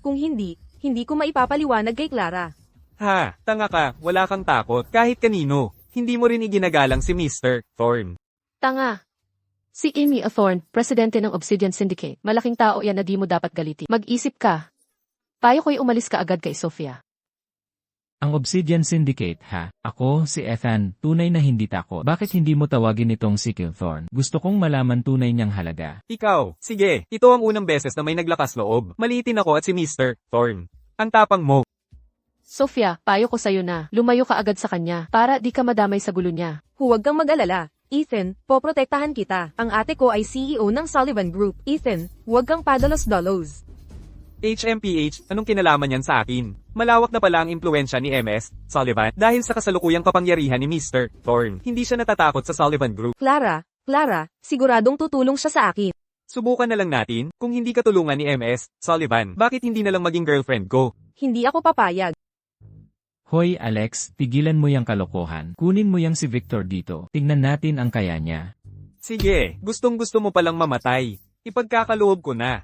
Kung hindi ko maipapaliwanag kay Clara. Ha, tanga ka, wala kang takot. Kahit kanino, hindi mo rin iginagalang si Mr. Thorne. Tanga. Si Amy Thorne, presidente ng Obsidian Syndicate. Malaking tao yan na di mo dapat galitin. Mag-isip ka. Payo ko'y umalis ka agad kay Sofia. Ang Obsidian Syndicate, ha? Ako, si Ethan, tunay na hindi takot. Bakit hindi mo tawagin itong si Kilthorne? Gusto kong malaman tunay niyang halaga. Ikaw, sige, ito ang unang beses na may naglakas loob. Maliitin ako at si Mr. Thorne. Ang tapang mo. Sofia, payo ko sa'yo na. Lumayo ka agad sa kanya para di ka madamay sa gulo niya. Huwag kang mag-alala. Ethan, poprotektahan kita. Ang ate ko ay CEO ng Sullivan Group. Ethan, huwag kang padalos-dalos. HMPH, anong kinalaman yan sa akin? Malawak na pala ang impluensya ni MS, Sullivan, dahil sa kasalukuyang kapangyarihan ni Mr. Thorne. Hindi siya natatakot sa Sullivan Group. Clara, siguradong tutulong siya sa akin. Subukan na lang natin, kung hindi ka tulungan ni MS, Sullivan, bakit hindi na lang maging girlfriend ko? Hindi ako papayag. Hoy Alex, tigilan mo yung kalokohan. Kunin mo yung si Victor dito. Tingnan natin ang kaya niya. Sige, gustong-gusto mo palang mamatay. Ipagkakaloob ko na.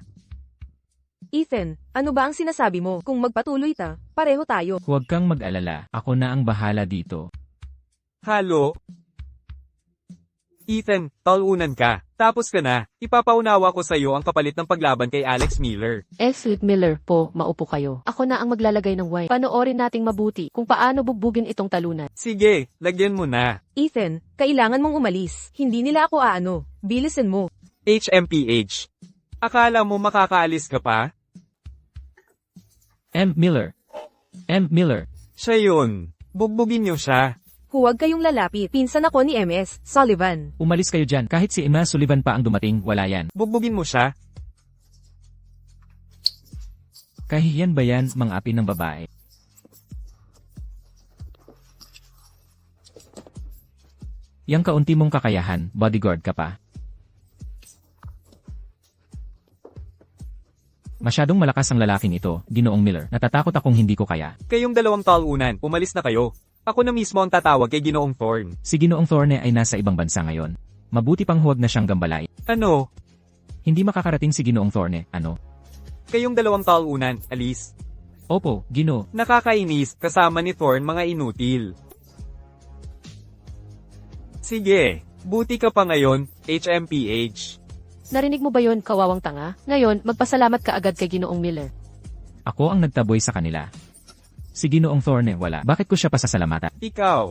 Ethan, ano ba ang sinasabi mo? Kung magpatuloy pareho tayo. Huwag kang mag-alala. Ako na ang bahala dito. Halo? Ethan, talunan ka. Tapos ka na. Ipapaunawa ko sa'yo ang kapalit ng paglaban kay Alex Miller. Emmett Miller po, maupo kayo. Ako na ang maglalagay ng wine. Panoorin nating mabuti kung paano bugbugin itong talunan. Sige, lagyan mo na. Ethan, kailangan mong umalis. Hindi nila ako bilisan mo. HMPH. Akala mo makakaalis ka pa? Miller. Siya yun. Bugbugin niyo siya. Huwag kayong lalapit. Pinsan ako ni MS, Sullivan. Umalis kayo dyan. Kahit si Emma Sullivan pa ang dumating, wala yan. Bugbugin mo siya. Kahihiyan ba yan, mga api ng babae? Yang kaunti mong kakayahan, bodyguard ka pa. Masyadong malakas ang lalaking ito, Ginoong Miller. Natatakot akong hindi ko kaya. Kayong dalawang talunan, umalis na kayo. Ako na mismo ang tatawag kay Ginoong Thorne. Si Ginoong Thorne ay nasa ibang bansa ngayon. Mabuti pang huwag na siyang gambalay. Ano? Hindi makakarating si Ginoong Thorne, ano? Kayong dalawang talunan, alis. Opo, Gino. Nakakainis, kasama ni Thorne mga inutil. Sige, buti ka pa ngayon, HMPH. Narinig mo ba yon, kawawang tanga? Ngayon, magpasalamat ka agad kay Ginoong Miller. Ako ang nagtaboy sa kanila. Si Ginoong Thorne wala. Bakit ko siya pasasalamatan? Ikaw.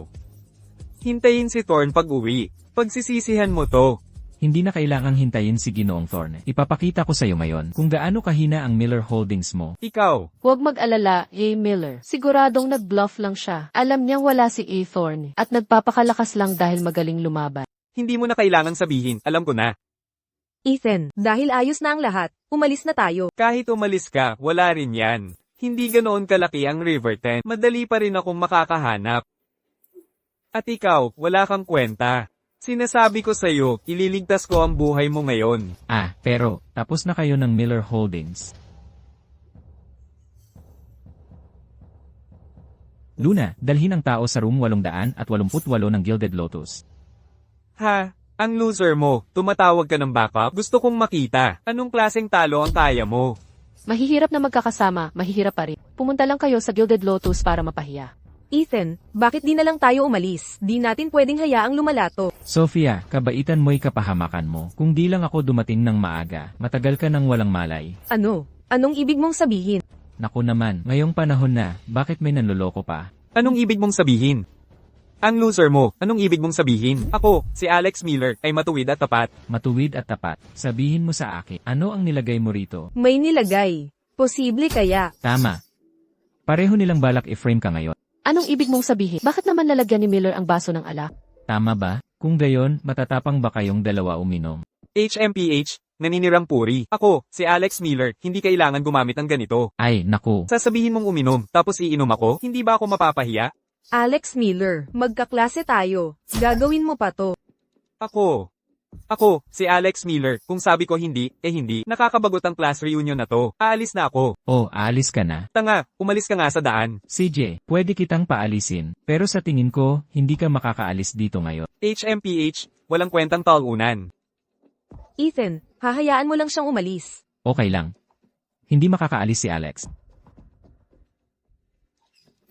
Hintayin si Thorne pag-uwi. Pagsisisihan mo to. Hindi na kailangang hintayin si Ginoong Thorne. Ipapakita ko sa iyo ngayon kung gaano kahina ang Miller Holdings mo. Ikaw. Huwag mag-alala, Miller. Siguradong nag-bluff lang siya. Alam niyang wala si Thorne at nagpapakalakas lang dahil magaling lumaban. Hindi mo na kailangang sabihin, alam ko na. Ethan, dahil ayos na ang lahat, umalis na tayo. Kahit umalis ka, wala rin yan. Hindi ganoon kalaki ang River 10. Madali pa rin akong makakahanap. At ikaw, wala kang kwenta. Sinasabi ko sa'yo, ililigtas ko ang buhay mo ngayon. Pero, tapos na kayo ng Miller Holdings. Luna, dalhin ang tao sa room 888 ng Gilded Lotus. Ha? Ang loser mo, tumatawag ka ng backup? Gusto kong makita. Anong klaseng talo ang kaya mo? Mahihirap na magkakasama, mahihirap pa rin. Pumunta lang kayo sa Gilded Lotus para mapahiya. Ethan, bakit di na lang tayo umalis? Di natin pwedeng hayaang lumalato. Sophia, kabaitan mo'y kapahamakan mo. Kung di lang ako dumating ng maaga, matagal ka nang walang malay. Ano? Anong ibig mong sabihin? Naku naman, ngayong panahon na, bakit may nanloloko pa? Anong ibig mong sabihin? Ang loser mo, anong ibig mong sabihin? Ako, si Alex Miller, ay matuwid at tapat. Matuwid at tapat. Sabihin mo sa akin, ano ang nilagay mo rito? May nilagay. Posible kaya? Tama. Pareho nilang balak i-frame ka ngayon. Anong ibig mong sabihin? Bakit naman lalagyan ni Miller ang baso ng alak? Tama ba? Kung gayon, matatapang ba kayong dalawa uminom? HMPH, naninirang puri. Ako, si Alex Miller, hindi kailangan gumamit ng ganito. Ay, naku. Sasabihin mong uminom, tapos iinom ako, hindi ba ako mapapahiya? Alex Miller, magkaklase tayo. Gagawin mo pa to. Ako, si Alex Miller, kung sabi ko hindi, eh hindi, nakakabagot ang class reunion na to. Aalis na ako. Oh, aalis ka na. Tanga, umalis ka nga sa daan. CJ, pwede kitang paalisin, pero sa tingin ko, hindi ka makakaalis dito ngayon. HMPH, walang kwentang talunan. Ethan, hahayaan mo lang siyang umalis. Okay lang. Hindi makakaalis si Alex.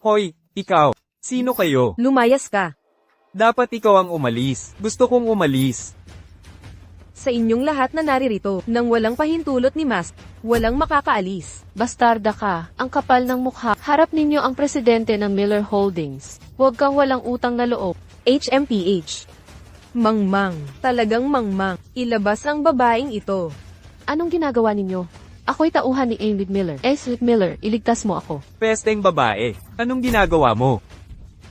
Hoy, ikaw, sino kayo? Lumayas ka. Dapat ikaw ang umalis. Gusto kong umalis. Sa inyong lahat na naririto, nang walang pahintulot ni Mas, walang makakaalis. Bastarda ka, ang kapal ng mukha. Harap ninyo ang presidente ng Miller Holdings. Huwag kang walang utang na loob. HMPH. Mangmang. Talagang mangmang. Ilabas ang babaeng ito. Anong ginagawa ninyo? Ako'y tauhan ni Amy Miller. Miller, iligtas mo ako. Pesteng babae. Anong ginagawa mo?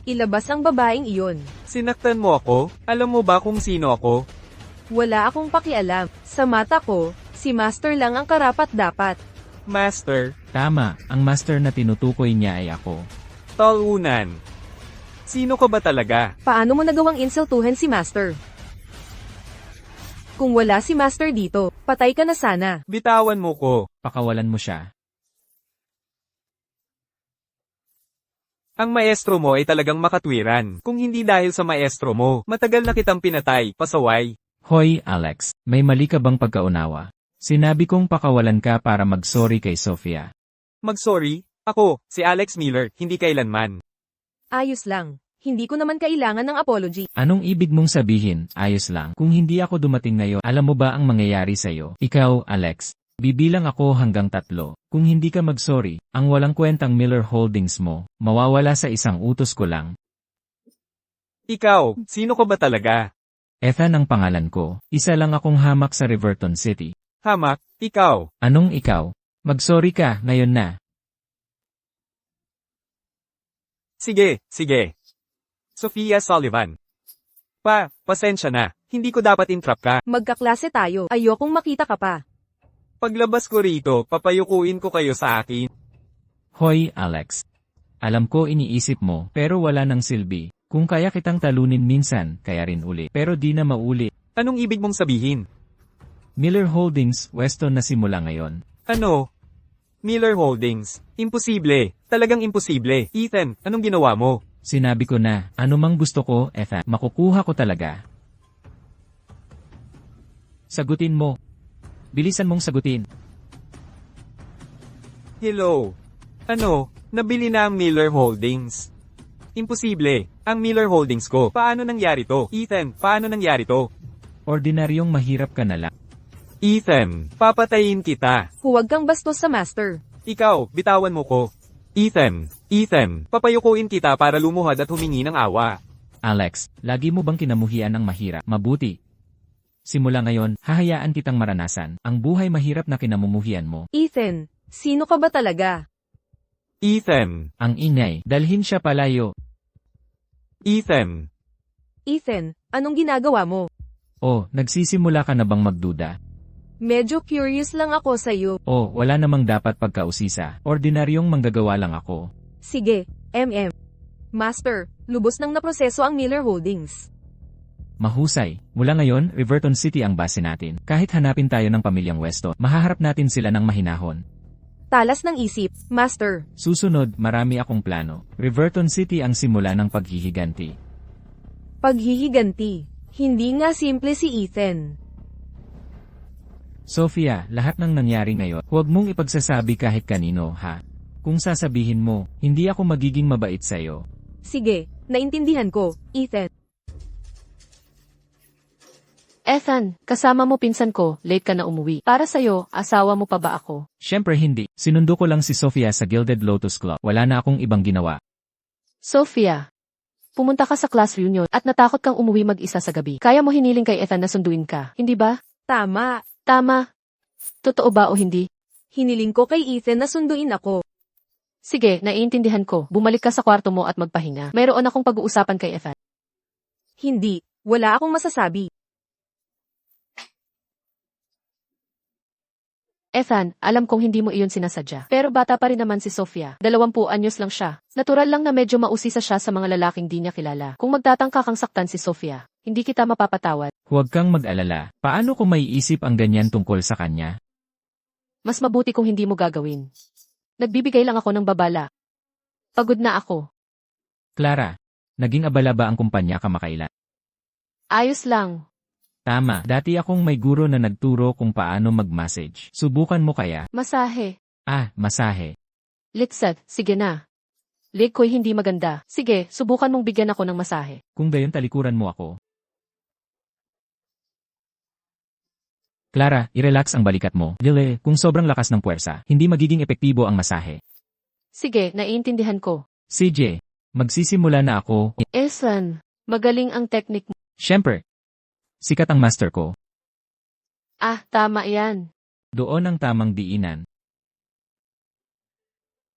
Ilabas ang babaeng iyon. Sinaktan mo ako? Alam mo ba kung sino ako? Wala akong pakialam. Sa mata ko, si Master lang ang karapat-dapat. Master, Tama, ang master na tinutukoy niya ay ako. talunan. Sino ka ba talaga? Paano mo nagawang insultuhin si Master? Kung wala si Master dito, patay ka na sana. Bitawan mo ko. Pakawalan mo siya. Ang maestro mo ay talagang makatwiran. Kung hindi dahil sa maestro mo, matagal na kitang pinatay, pasaway. Hoy, Alex, may mali ka bang pagkaunawa? Sinabi kong pakawalan ka para mag-sorry kay Sophia. Mag-sorry? Ako, si Alex Miller, hindi kailanman. Ayos lang. Hindi ko naman kailangan ng apology. Anong ibig mong sabihin? Ayos lang. Kung hindi ako dumating ngayon, alam mo ba ang mangyayari sa'yo? Ikaw, Alex. Bibilang ako hanggang 3. Kung hindi ka mag-sorry, ang walang kwentang Miller Holdings mo, mawawala sa isang utos ko lang. Ikaw, sino ka ba talaga? Ethan ang pangalan ko. Isa lang akong hamak sa Riverton City. Hamak, ikaw. Anong ikaw? Mag-sorry ka, ngayon na. Sige. Sophia Sullivan. Pasensya na. Hindi ko dapat intrap ka. Magkaklase tayo. Ayokong makita ka pa. Paglabas ko rito, papayukuin ko kayo sa akin. Hoy, Alex. Alam ko iniisip mo, pero wala nang silbi. Kung kaya kitang talunin minsan, kaya rin uli. Pero di na mauli. Anong ibig mong sabihin? Miller Holdings, Weston na simula ngayon. Ano? Miller Holdings. Imposible. Talagang imposible. Ethan, anong ginawa mo? Sinabi ko na, anumang gusto ko, Ethan, makukuha ko talaga. Sagutin mo. Bilisan mong sagutin. Hello. Ano? Nabili na ang Miller Holdings. Imposible. Ang Miller Holdings ko. Paano nangyari to? Ethan, paano nangyari to? Ordinaryong mahirap ka na lang. Ethan, papatayin kita. Huwag kang bastos sa Master. Ikaw, bitawan mo ko. Ethan, papayukuin kita para lumuhad at humingi ng awa. Alex, lagi mo bang kinamuhian ang mahirap? Mabuti. Simula ngayon, hahayaan kitang maranasan ang buhay mahirap na kinamumuhian mo. Ethan, sino ka ba talaga? Ethan, Ang ingay, dalhin siya palayo. Ethan, Ethan, anong ginagawa mo? Oh, nagsisimula ka na bang magduda? Medyo curious lang ako sa'yo. Oh, wala namang dapat pagkausisa. Ordinaryong manggagawa lang ako. Sige, Master, lubos nang naproseso ang Miller Holdings. Mahusay. Mula ngayon, Riverton City ang base natin. Kahit hanapin tayo ng pamilyang Weston, mahaharap natin sila ng mahinahon. Talas ng isip, Master. Susunod, marami akong plano. Riverton City ang simula ng paghihiganti. Paghihiganti. Hindi nga simple si Ethan. Sophia, lahat ng nangyari ngayon, huwag mong ipagsasabi kahit kanino, ha? Kung sasabihin mo, hindi ako magiging mabait sa'yo. Sige, naintindihan ko, Ethan. Ethan, kasama mo pinsan ko, late ka na umuwi. Para sa'yo, asawa mo pa ba ako? Siyempre hindi. Sinundo ko lang si Sophia sa Gilded Lotus Club. Wala na akong ibang ginawa. Sophia, pumunta ka sa class reunion at natakot kang umuwi mag-isa sa gabi. Kaya mo hiniling kay Ethan na sunduin ka, hindi ba? Tama. Tama. Totoo ba o hindi? Hiniling ko kay Ethan na sunduin ako. Sige, naiintindihan ko. Bumalik ka sa kwarto mo at magpahinga. Mayroon akong pag-uusapan kay Ethan. Hindi, wala akong masasabi. Ethan, alam kong hindi mo iyon sinasadya. Pero bata pa rin naman si Sophia. 20 anyos lang siya. Natural lang na medyo mausisa siya sa mga lalaking di niya kilala. Kung magtatangka kang saktan si Sophia, hindi kita mapapatawad. Huwag kang mag-alala. Paano kung maiisip ang ganyan tungkol sa kanya? Mas mabuti kung hindi mo gagawin. Nagbibigay lang ako ng babala. Pagod na ako. Clara, naging abala ba ang kumpanya kamakailan? Ayos lang. Tama, dati akong may guro na nagturo kung paano mag-massage. Subukan mo kaya? Masahe. Masahe. Litsat, sige na. Leg ko'y hindi maganda. Sige, subukan mong bigyan ako ng masahe. Kung gayon talikuran mo ako. Clara, i-relax ang balikat mo. Dile, kung sobrang lakas ng puwersa, hindi magiging epektibo ang masahe. Sige, naiintindihan ko. CJ, magsisimula na ako. Ethan, magaling ang teknik mo. Siyempre, sikat ang master ko. Tama yan. Doon ang tamang diinan.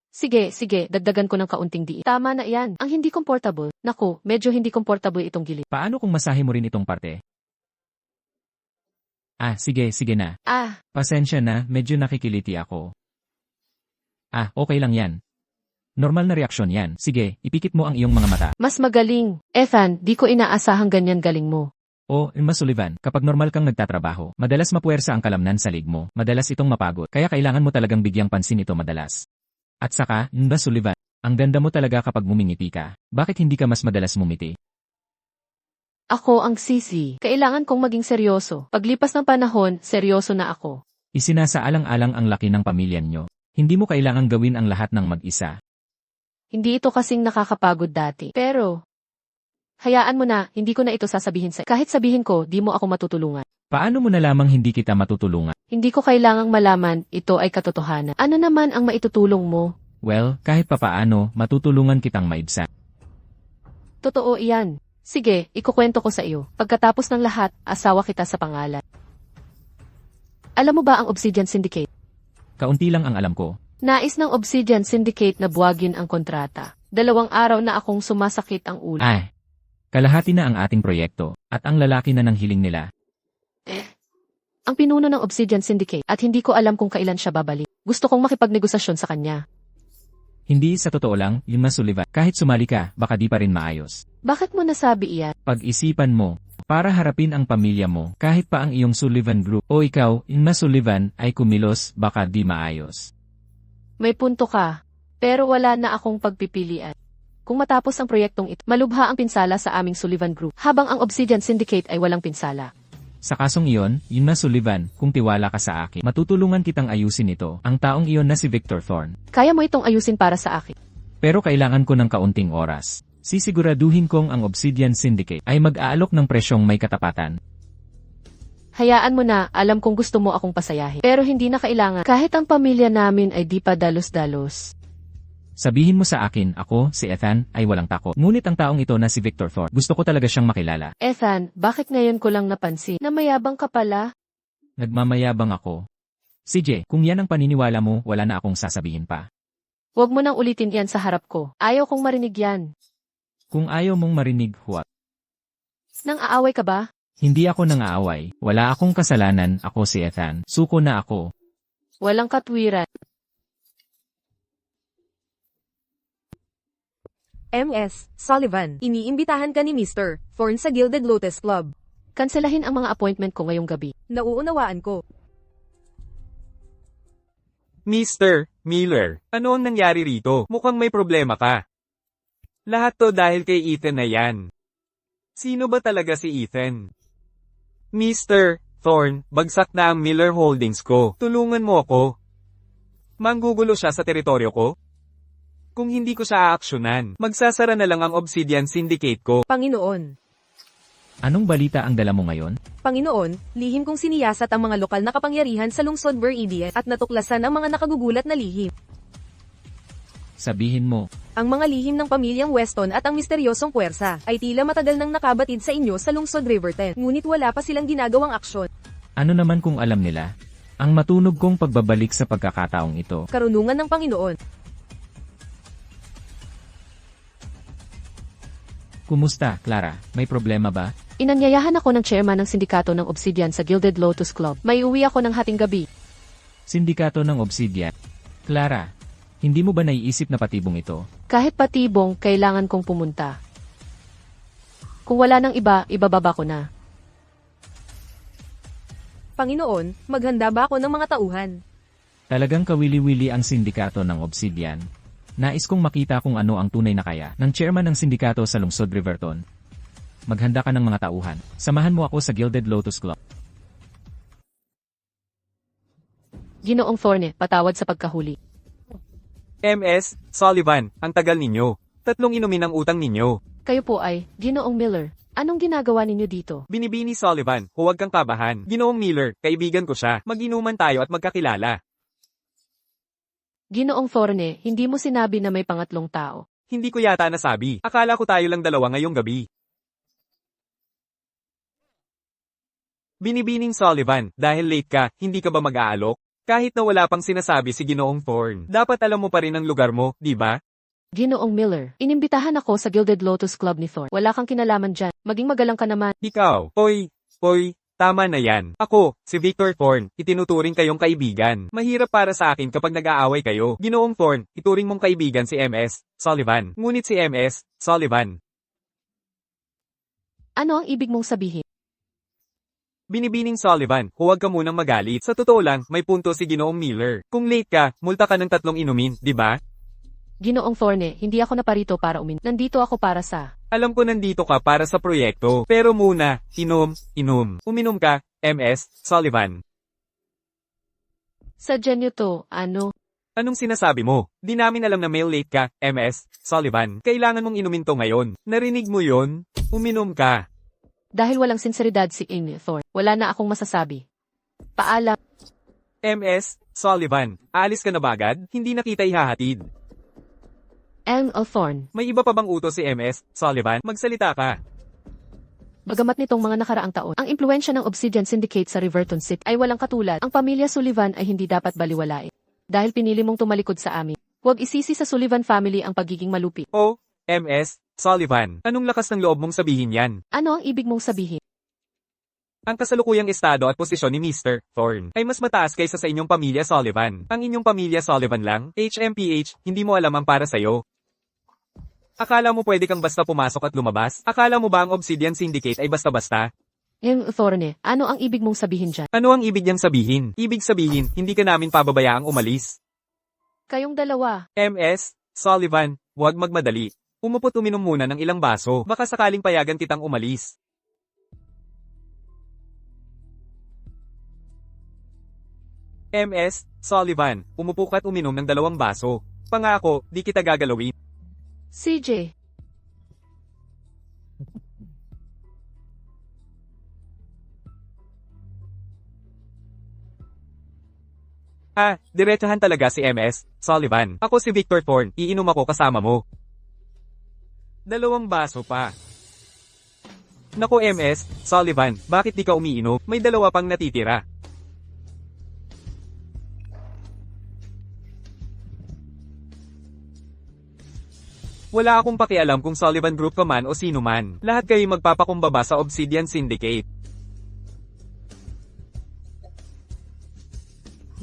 Sige, dagdagan ko ng kaunting diin. Tama na yan. Ang hindi comfortable. Naku, medyo hindi comfortable itong gilid. Paano kung masahe mo rin itong parte? Sige na. Pasensya na, medyo nakikiliti ako. Okay lang yan. Normal na reaksyon yan. Sige, ipikit mo ang iyong mga mata. Mas magaling. Ethan, di ko inaasahang ganyan galing mo. Mas Sullivan, kapag normal kang nagtatrabaho, madalas mapuwersa ang kalamnan sa lig mo. Madalas itong mapagod. Kaya kailangan mo talagang bigyang pansin ito madalas. At saka, Mas Sullivan, ang ganda mo talaga kapag mumingiti ka. Bakit hindi ka mas madalas mumiti? Ako ang sisi. Kailangan kong maging seryoso. Paglipas ng panahon, seryoso na ako. Isinasaalang-alang ang laki ng pamilya nyo. Hindi mo kailangang gawin ang lahat ng mag-isa. Hindi ito kasing nakakapagod dati. Pero, hayaan mo na, hindi ko na ito sasabihin sa. Kahit sabihin ko, di mo ako matutulungan. Paano mo nalamang hindi kita matutulungan? Hindi ko kailangang malaman, ito ay katotohanan. Ano naman ang maitutulong mo? Well, kahit papaano, matutulungan kitang maibsan. Totoo iyan. Sige, ikukwento ko sa iyo. Pagkatapos ng lahat, asawa kita sa pangalan. Alam mo ba ang Obsidian Syndicate? Kaunti lang ang alam ko. Nais ng Obsidian Syndicate na buwagin ang kontrata. 2 araw na akong sumasakit ang ulo. Kalahati na ang ating proyekto, at ang lalaki na ng hiling nila. Ang pinuno ng Obsidian Syndicate at hindi ko alam kung kailan siya babalik. Gusto kong makipagnegosasyon sa kanya. Hindi sa totoo lang, Mas Sullivan, kahit sumali ka, baka di pa rin maayos. Bakit mo nasabi iyan? Pag-isipan mo, para harapin ang pamilya mo, kahit pa ang iyong Sullivan Group o ikaw, Mas Sullivan, ay kumilos, baka di maayos. May punto ka, pero wala na akong pagpipilian. Kung matapos ang proyektong ito, malubha ang pinsala sa aming Sullivan Group, habang ang Obsidian Syndicate ay walang pinsala. Sa kasong iyon, Mas Sullivan, kung tiwala ka sa akin, matutulungan kitang ayusin ito, ang taong iyon na si Victor Thorne. Kaya mo itong ayusin para sa akin. Pero kailangan ko ng kaunting oras. Sisiguraduhin kong ang Obsidian Syndicate ay mag-aalok ng presyong may katapatan. Hayaan mo na, alam kong gusto mo akong pasayahin. Pero hindi na kailangan, kahit ang pamilya namin ay di pa dalos-dalos. Sabihin mo sa akin, ako, si Ethan, ay walang takot. Ngunit ang taong ito na si Victor Thorne, gusto ko talaga siyang makilala. Ethan, bakit ngayon ko lang napansin na mayabang ka pala? Nagmamayabang ako. CJ, kung yan ang paniniwala mo, wala na akong sasabihin pa. Huwag mo nang ulitin yan sa harap ko. Ayaw kong marinig yan. Kung ayaw mong marinig, huwag. Nang aaway ka ba? Hindi ako nang-aaway. Wala akong kasalanan, ako si Ethan. Suko na ako. Walang katwiran. MS. Sullivan, iniimbitahan ka ni Mr. Thorne sa Gilded Lotus Club. Kanselahin ang mga appointment ko ngayong gabi. Nauunawaan ko. Mr. Miller, ano ang nangyari rito? Mukhang may problema ka. Lahat to dahil kay Ethan na yan. Sino ba talaga si Ethan? Mr. Thorn, bagsak na ang Miller Holdings ko. Tulungan mo ako. Manggugulo siya sa teritoryo ko? Kung hindi ko siya aaksyonan, magsasara na lang ang Obsidian Syndicate ko. Panginoon. Anong balita ang dala mo ngayon? Panginoon, lihim kong siniyasat ang mga lokal na kapangyarihan sa lungsod Viridian at natuklasan ang mga nakagugulat na lihim. Sabihin mo, Ang mga lihim ng pamilyang Weston at ang misteryosong puwersa ay tila matagal nang nakabatid sa inyo sa lungsod Riverton, ngunit wala pa silang ginagawang aksyon. ano naman kung alam nila? Ang matunog kong pagbabalik sa pagkakataong ito. Karunungan ng Panginoon. Kumusta, Clara? May problema ba? Inanyayahan ako ng chairman ng sindikato ng Obsidian sa Gilded Lotus Club. May uwi ako ng hating gabi. Sindikato ng Obsidian. Clara, hindi mo ba naiisip na patibong ito? Kahit patibong, kailangan kong pumunta. Kung wala nang iba, ibababa ko na. Panginoon, maghanda ba ako ng mga tauhan? Talagang kawili-wili ang sindikato ng Obsidian. Nais kong makita kung ano ang tunay na kaya ng chairman ng sindikato sa lungsod Riverton. Maghanda ka ng mga tauhan. Samahan mo ako sa Gilded Lotus Club. Ginoong Thorne, patawad sa pagkahuli. MS, Sullivan, ang tagal ninyo. 3 inumin ang utang ninyo. Kayo po ay, Ginoong Miller. Anong ginagawa ninyo dito? Binibini Sullivan, huwag kang kabahan. Ginoong Miller, kaibigan ko siya. Mag-inuman tayo at magkakilala. Ginoong Thorne, hindi mo sinabi na may pangatlong tao. Hindi ko yata nasabi. Akala ko tayo lang dalawa ngayong gabi. Binibining Sullivan, dahil late ka, hindi ka ba mag-aalok? Kahit na wala pang sinasabi si Ginoong Thorn, dapat alam mo pa rin ang lugar mo, di ba? Ginoong Miller, inimbitahan ako sa Gilded Lotus Club ni Thor. Wala kang kinalaman dyan. Maging magalang ka naman. Ikaw, Hoy, tama na yan. Ako, si Victor Thorn, itinuturing kayong kaibigan. Mahirap para sa akin kapag nag-aaway kayo. Ginoong Thorn, ituring mong kaibigan si MS, Sullivan. Ngunit si MS, Sullivan. Ano ang ibig mong sabihin? Binibining Sullivan, huwag ka munang magalit. Sa totoo lang, may punto si Ginoong Miller. Kung late ka, multa ka ng 3 inumin, di ba? Ginoong Thorne, hindi ako naparito para umin. Nandito ako para sa... Alam ko nandito ka para sa proyekto. Pero muna, inom. Uminom ka, MS, Sullivan. Sadya niyo to, ano? Anong sinasabi mo? Di namin alam na may late ka, MS, Sullivan. Kailangan mong inumin to ngayon. Narinig mo yon? Uminom ka. Dahil walang sinseridad si Amy Thorne, wala na akong masasabi. Paalam. MS, Sullivan. Aalis ka na ba agad? Hindi na kita ihahatid. Thorne. May iba pa bang utos si MS, Sullivan? Magsalita ka. Bagamat nitong mga nakaraang taon, ang impluensya ng Obsidian Syndicate sa Riverton City ay walang katulad. Ang pamilya Sullivan ay hindi dapat baliwalain. Dahil pinili mong tumalikod sa amin, huwag isisi sa Sullivan family ang pagiging malupi. Oh, MS, Sullivan. Anong lakas ng loob mong sabihin yan? Ano ang ibig mong sabihin? Ang kasalukuyang estado at posisyon ni Mr. Thorne ay mas mataas kaysa sa inyong pamilya Sullivan. Ang inyong pamilya Sullivan lang, HMPH, hindi mo alam ang para sa'yo. Akala mo pwede kang basta pumasok at lumabas? Akala mo ba ang Obsidian Syndicate ay basta-basta? Thorne, ano ang ibig mong sabihin dyan? Ano ang ibig niyang sabihin? Ibig sabihin, hindi ka namin pababayaang umalis. Kayong dalawa. MS, Sullivan, huwag magmadali. Umupot uminom muna ng ilang baso, baka sakaling payagan kitang umalis. MS, Sullivan, umupo ka at uminom ng 2 baso. Pangako, di kita gagalawin. CJ. Diretsahan talaga si MS, Sullivan. Ako si Victor Thorne, iinom ako kasama mo. 2 baso pa. Naku MS, Sullivan, bakit di ka umiinom? May 2 pang natitira. Wala akong pakialam kung Sullivan Group ka man o sino man. Lahat kayo magpapakumbaba sa Obsidian Syndicate.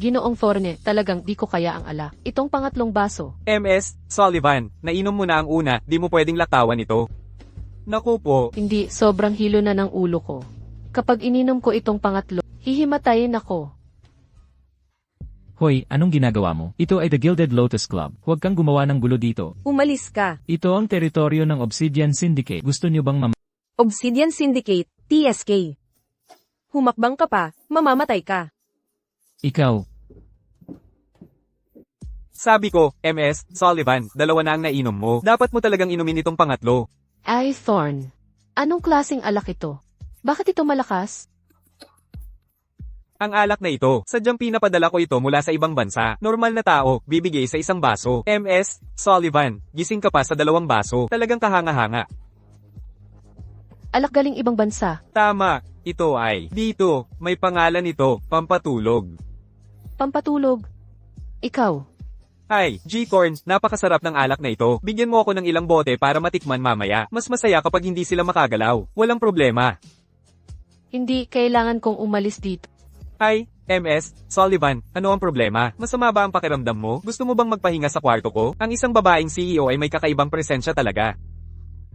Ginoong Thorne, talagang di ko kaya ang ala. Itong pangatlong baso. MS, Sullivan, nainom mo na ang una, di mo pwedeng laktawan ito. Naku po. Hindi, sobrang hilo na ng ulo ko. Kapag ininom ko itong pangatlo, hihimatayin ako. Hoy, anong ginagawa mo? Ito ay The Gilded Lotus Club. Huwag kang gumawa ng gulo dito. Umalis ka. Ito ang teritoryo ng Obsidian Syndicate. Gusto niyo bang Obsidian Syndicate, TSK. Humakbang ka pa, mamamatay ka. Ikaw, Sabi ko, MS, Sullivan, dalawa na ang nainom mo. Dapat mo talagang inumin itong pangatlo. Ay, Thorn. Anong klaseng alak ito? Bakit ito malakas? Ang alak na ito, sadyang pinapadala ko ito mula sa ibang bansa. Normal na tao, bibigay sa isang baso. MS, Sullivan, gising ka pa sa 2 baso. Talagang kahanga-hanga. Alak galing ibang bansa. Tama, ito ay, dito, may pangalan ito, pampatulog. Pampatulog. Ikaw. Ay, G-Corn, napakasarap ng alak na ito. Bigyan mo ako ng ilang bote para matikman mamaya. Mas masaya kapag hindi sila makagalaw. Walang problema. Hindi kailangan kong umalis dito. Ay, MS, Sullivan, ano ang problema? Masama ba ang pakiramdam mo? Gusto mo bang magpahinga sa kwarto ko? Ang isang babaeng CEO ay may kakaibang presensya talaga.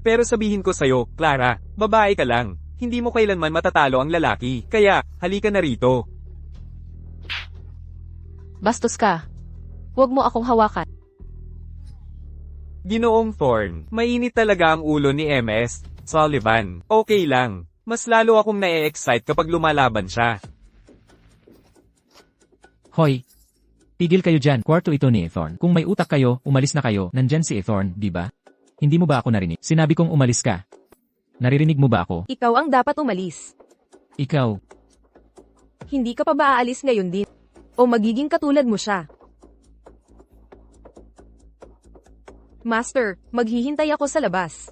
Pero sabihin ko sa'yo, Clara, babae ka lang. Hindi mo kailanman matatalo ang lalaki. Kaya, halika na rito. Bastos ka. Huwag mo akong hawakan. Ginoong Thorn, mainit talaga ang ulo ni MS, Sullivan. Okay lang. Mas lalo akong na-excite kapag lumalaban siya. hoy. Tigil kayo dyan, kwarto ito ni Thorn. Kung may utak kayo, umalis na kayo, nandyan si Thorn, di ba? Hindi mo ba ako narinig? Sinabi kong umalis ka. Naririnig mo ba ako? Ikaw ang dapat umalis. Ikaw, Hindi ka pa ba aalis ngayon din? O magiging katulad mo siya? Master, maghihintay ako sa labas.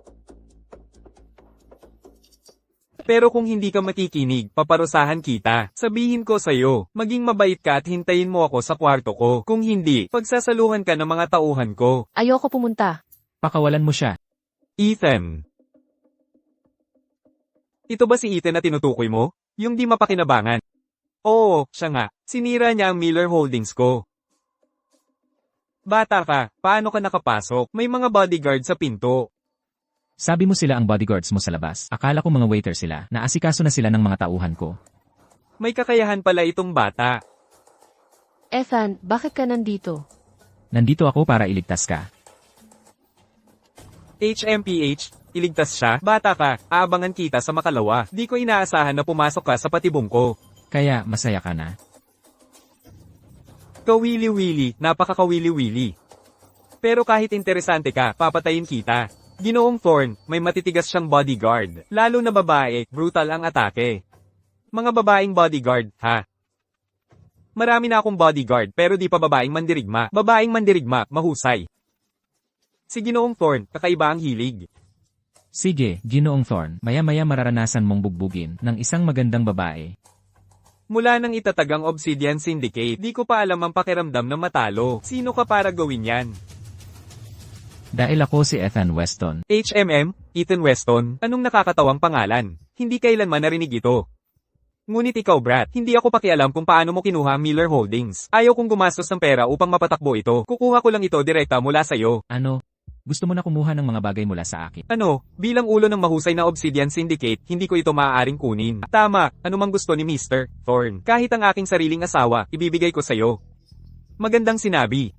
Pero kung hindi ka makikinig, paparusahan kita. Sabihin ko sa'yo, maging mabait ka at hintayin mo ako sa kwarto ko. Kung hindi, pagsasaluhan ka ng mga tauhan ko. Ayoko pumunta. pakawalan mo siya. Ethan. Ito ba si Ethan na tinutukoy mo? Yung di mapakinabangan? Oo, siya nga. Sinira niya ang Miller Holdings ko. Bata ka, paano ka nakapasok? May mga bodyguard sa pinto. Sabi mo sila ang bodyguards mo sa labas. Akala ko mga waiter sila. Naasikaso na sila ng mga tauhan ko. May kakayahan pala itong bata. Ethan, bakit ka nandito? Nandito ako para iligtas ka. HMPH, iligtas siya? Bata ka, aabangan kita sa makalawa. Di ko inaasahan na pumasok ka sa patibong ko. Kaya, masaya ka na. Kawili-wili, napakakawili-wili. Pero kahit interesante ka, papatayin kita. Ginoong Thorn, may matitigas siyang bodyguard. Lalo na babae, brutal ang atake. Mga babaeng bodyguard, ha? Marami na akong bodyguard pero di pa babaeng mandirigma. Babaeng mandirigma, mahusay. Si Ginoong Thorn, kakaiba ang hilig. Sige, Ginoong Thorn, maya-maya mararanasan mong bugbugin ng isang magandang babae. Mula nang itatag ang Obsidian Syndicate, di ko pa alam ang pakiramdam na matalo. Sino ka para gawin yan? Dahil ako si Ethan Weston. HMM, Ethan Weston, anong nakakatawang pangalan? Hindi kailanman narinig ito. Ngunit ikaw Brat, hindi ako pakialam kung paano mo kinuha ang Miller Holdings. Ayaw kong gumastos ng pera upang mapatakbo ito. Kukuha ko lang ito direkta mula sa'yo. Ano? Gusto mo na kumuha ng mga bagay mula sa akin? Ano, bilang ulo ng mahusay na Obsidian Syndicate, hindi ko ito maaaring kunin. Tama, anumang gusto ni Mr. Thorn. Kahit ang aking sariling asawa, ibibigay ko sa'yo. Magandang sinabi.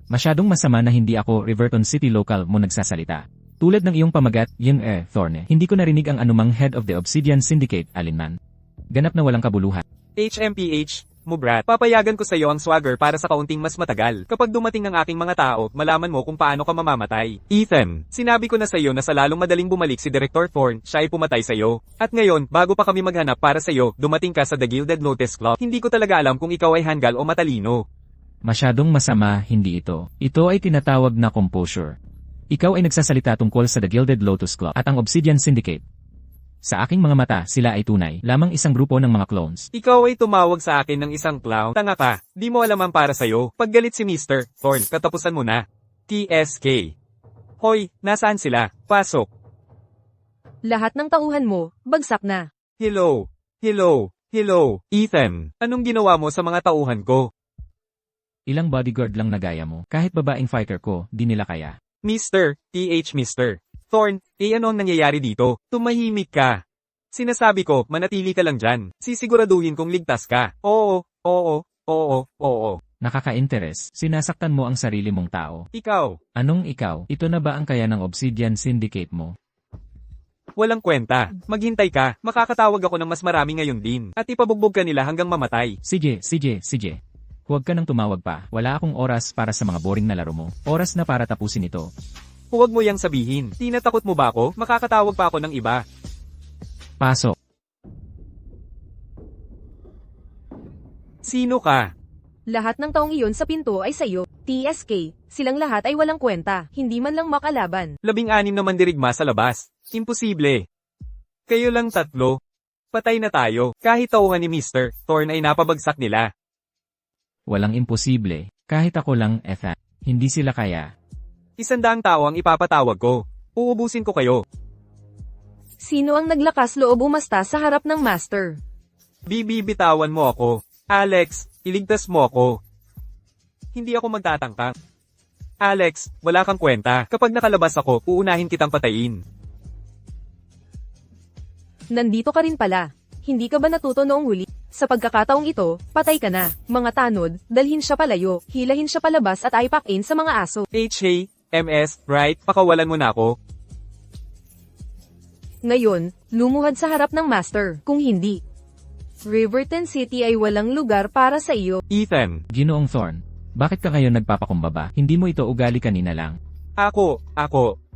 Masyadong masama na hindi ako Riverton City local mo nagsasalita. Tulad ng iyong pamagat, Thorn, hindi ko narinig ang anumang head of the Obsidian Syndicate, alinman. Ganap na walang kabuluhan. HMPH, mo Brat, papayagan ko sa iyo ang swagger para sa kaunting mas matagal. Kapag dumating ang aking mga tao, malaman mo kung paano ka mamamatay. Ethan, sinabi ko na sa iyo na sa lalong madaling bumalik si Director Thorn, siya ay pumatay sa iyo. At ngayon, bago pa kami maghanap para sa iyo, dumating ka sa The Gilded Lotus Club. Hindi ko talaga alam kung ikaw ay hanggal o matalino. Masyadong masama, hindi ito. Ito ay tinatawag na composure. Ikaw ay nagsasalita tungkol sa The Gilded Lotus Club at ang Obsidian Syndicate. Sa aking mga mata, sila ay tunay, lamang isang grupo ng mga clones. Ikaw ay tumawag sa akin ng isang clown. Tanga ka, di mo alam ang para sa'yo. Paggalit si Mr. Thorn, katapusan mo na. TSK. Hoy, nasaan sila? Pasok. Lahat ng tauhan mo, bagsak na. Hello. Hello. Hello. Ethan, anong ginawa mo sa mga tauhan ko? Ilang bodyguard lang nagaya mo. Kahit babaeng fighter ko, di nila kaya. Mr. Mr. Thorn, ano ang nangyayari dito? Tumahimik ka. Sinasabi ko, manatili ka lang dyan. Sisiguraduhin kong ligtas ka. Oo. Nakaka-interes, sinasaktan mo ang sarili mong tao. Ikaw. Anong ikaw? Ito na ba ang kaya ng Obsidian Syndicate mo? Walang kwenta. Maghintay ka, makakatawag ako ng mas marami ngayon din. At ipabugbog ka nila hanggang mamatay. Sige. Huwag ka nang tumawag pa. Wala akong oras para sa mga boring na laro mo. Oras na para tapusin ito. Huwag mo yang sabihin. Tinatakot mo ba ako? Makakatawag pa ako ng iba. Pasok. Sino ka? Lahat ng taong iyon sa pinto ay sayo. TSK, silang lahat ay walang kwenta, hindi man lang makalaban. 16 naman dirigma sa labas. Imposible. Kayo lang 3. Patay na tayo. Kahit tauhan ni Mr. Thorn ay napabagsak nila. Walang imposible. Kahit ako lang, Ethan. Hindi sila kaya. 100 tao ang ipapatawag ko. Uubusin ko kayo. Sino ang naglakas loob umasta sa harap ng master? Bibitawan mo ako. Alex, iligtas mo ako. Hindi ako magtatangka. Alex, wala kang kwenta. Kapag nakalabas ako, uunahin kitang patayin. Nandito ka rin pala. Hindi ka ba natuto noong huli? Sa pagkakataong ito, patay ka na. Mga tanod, dalhin siya palayo, hilahin siya palabas at aipakin sa mga aso. MS, right? Pakawalan mo na ako. Ngayon, lumuhad sa harap ng master. Kung hindi, Riverton City ay walang lugar para sa iyo. Ethan. Ginoong Thorn. Bakit ka ngayon nagpapakumbaba? Hindi mo ito ugali kanina lang. Ako.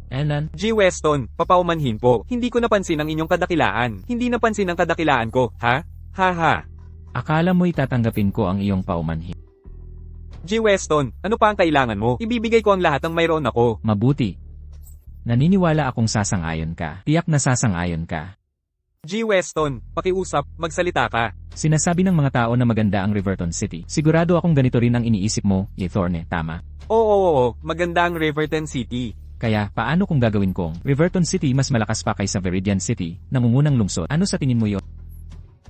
Elan, G. Weston, papaumanhin po. Hindi ko napansin ang inyong kadakilaan. Hindi napansin ang kadakilaan ko, ha? Ha. akala mo'y tatanggapin ko ang iyong paumanhin. G. Weston, ano pa ang kailangan mo? Ibibigay ko ang lahat ng mayroon ako. Mabuti. Naniniwala akong sasang-ayon ka. Tiyak na sasang-ayon ka. G. Weston, pakiusap, magsalita ka. Sinasabi ng mga tao na maganda ang Riverton City. Sigurado akong ganito rin ang iniisip mo, Thorne, tama? Oo, maganda ang Riverton City. Kaya, paano kung gagawin kong Riverton City mas malakas pa kaysa Viridian City, nangungunang lungsod? Ano sa tingin mo yon?